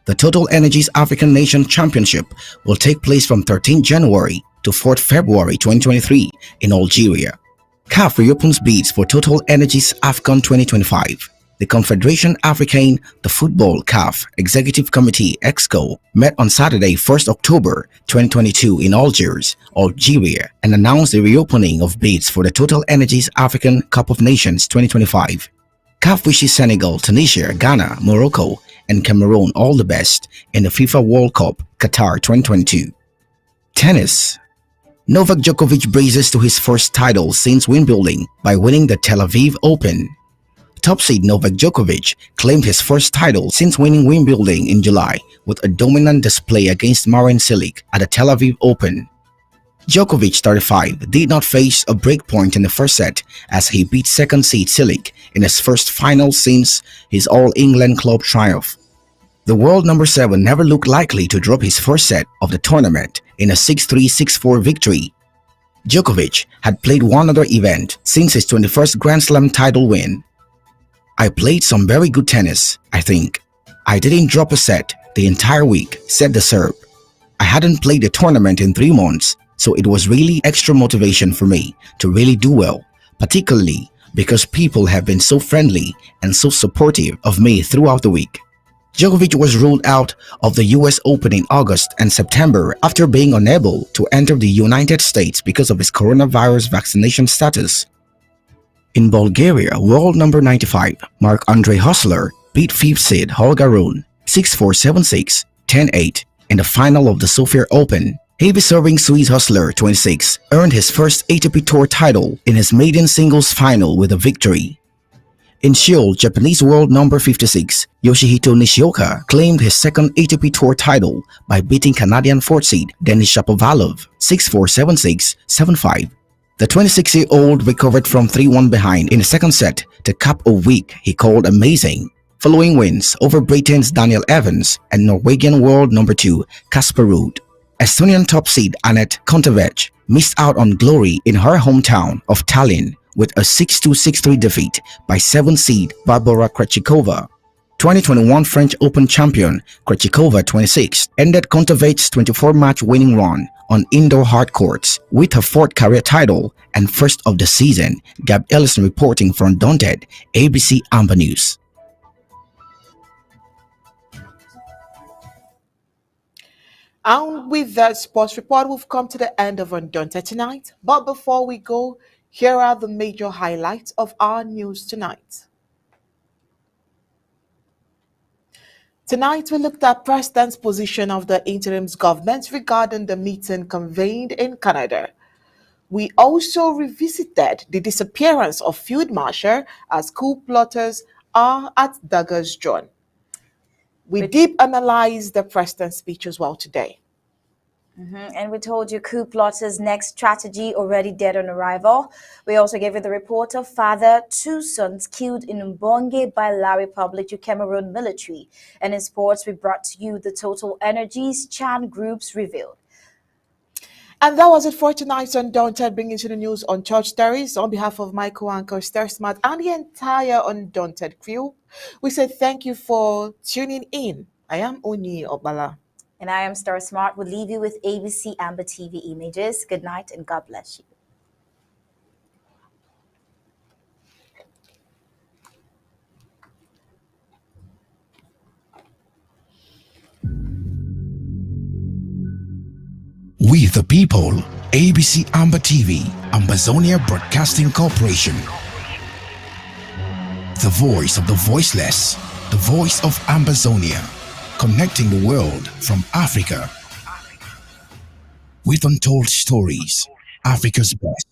The Total Energies African Nation Championship will take place from 13 January to 4 February 2023 in Algeria. CAF reopens bids for Total Energies AFCON 2025. The Confederation Africaine de Football CAF Executive Committee EXCO met on Saturday 1st October 2022 in Algiers, Algeria, and announced the reopening of bids for the Total Energies African Cup of Nations 2025. CAF wishes Senegal, Tunisia, Ghana, Morocco, and Cameroon all the best in the FIFA World Cup Qatar 2022. Tennis. Novak Djokovic braces to his first title since Wimbledon by winning the Tel Aviv Open. top seed Novak Djokovic claimed his first title since winning Wimbledon in July with a dominant display against Marin Cilic at the Tel Aviv Open. Djokovic, 35, did not face a breakpoint in the first set as he beat second seed Cilic in his first final since his All-England club triumph. The world number 7 never looked likely to drop his first set of the tournament in a 6-3, 6-4 victory. Djokovic had played one other event since his 21st Grand Slam title win. "I played some very good tennis, I think. I didn't drop a set the entire week," said the Serb. "I hadn't played a tournament in 3 months, so it was really extra motivation for me to really do well, particularly because people have been so friendly and so supportive of me throughout the week." Djokovic was ruled out of the US Open in August and September after being unable to enter the United States because of his coronavirus vaccination status. In Bulgaria, world number 95, Marc-Andre Hussler beat 5th seed Holger Rune 6-4, 7-6, 10-8 in the final of the Sofia Open. Heavy-serving Swiss Hussler, 26, earned his first ATP Tour title in his maiden singles final with a victory. In Seoul, Japanese world number 56, Yoshihito Nishioka claimed his second ATP Tour title by beating Canadian 4th seed Denis Shapovalov 6-4, 7-6, 7-5. The 26-year-old recovered from 3-1 behind in the second set to cap a week he called amazing, following wins over Britain's Daniel Evans and Norwegian world number 2 Casper Ruud. Estonian top seed Anett Kontaveit missed out on glory in her hometown of Tallinn with a 6-2, 6-3 defeat by 7th seed Barbora Krejcikova. 2021 French Open champion Krejcikova, 26, ended Kontaveit's 24-match winning run on indoor hard courts with her 4th career title and first of the season. Gab Ellison reporting from Undaunted, ABC Amba News. And with that sports report, we've come to the end of Undaunted tonight. But before we go, here are the major highlights of our news tonight. Tonight, we looked at President's position of the interim government regarding the meeting convened in Canada. We also revisited the disappearance of Field Marshal as coup plotters are at daggers drawn. We deep analyzed the President's speech as well today. And we told you coup plotters' next strategy already dead on arrival. We also gave you the report of father, 2 sons killed in Mbonge by La Republic to Cameroon military. And in sports, we brought to you the Total Energies Chan groups revealed. And that was it for tonight's Undaunted, bringing you the news on church stories. On behalf of my co-anchor, Star Smart, and the entire Undaunted crew, we say thank you for tuning in. I am Oni Obala. And I am Star Smart. We'll leave you with ABC Amba TV images. Good night and God bless you. We the people, ABC Amba TV, Ambazonia Broadcasting Corporation. The voice of the voiceless, the voice of Ambazonia, connecting the world from Africa with untold stories, Africa's best.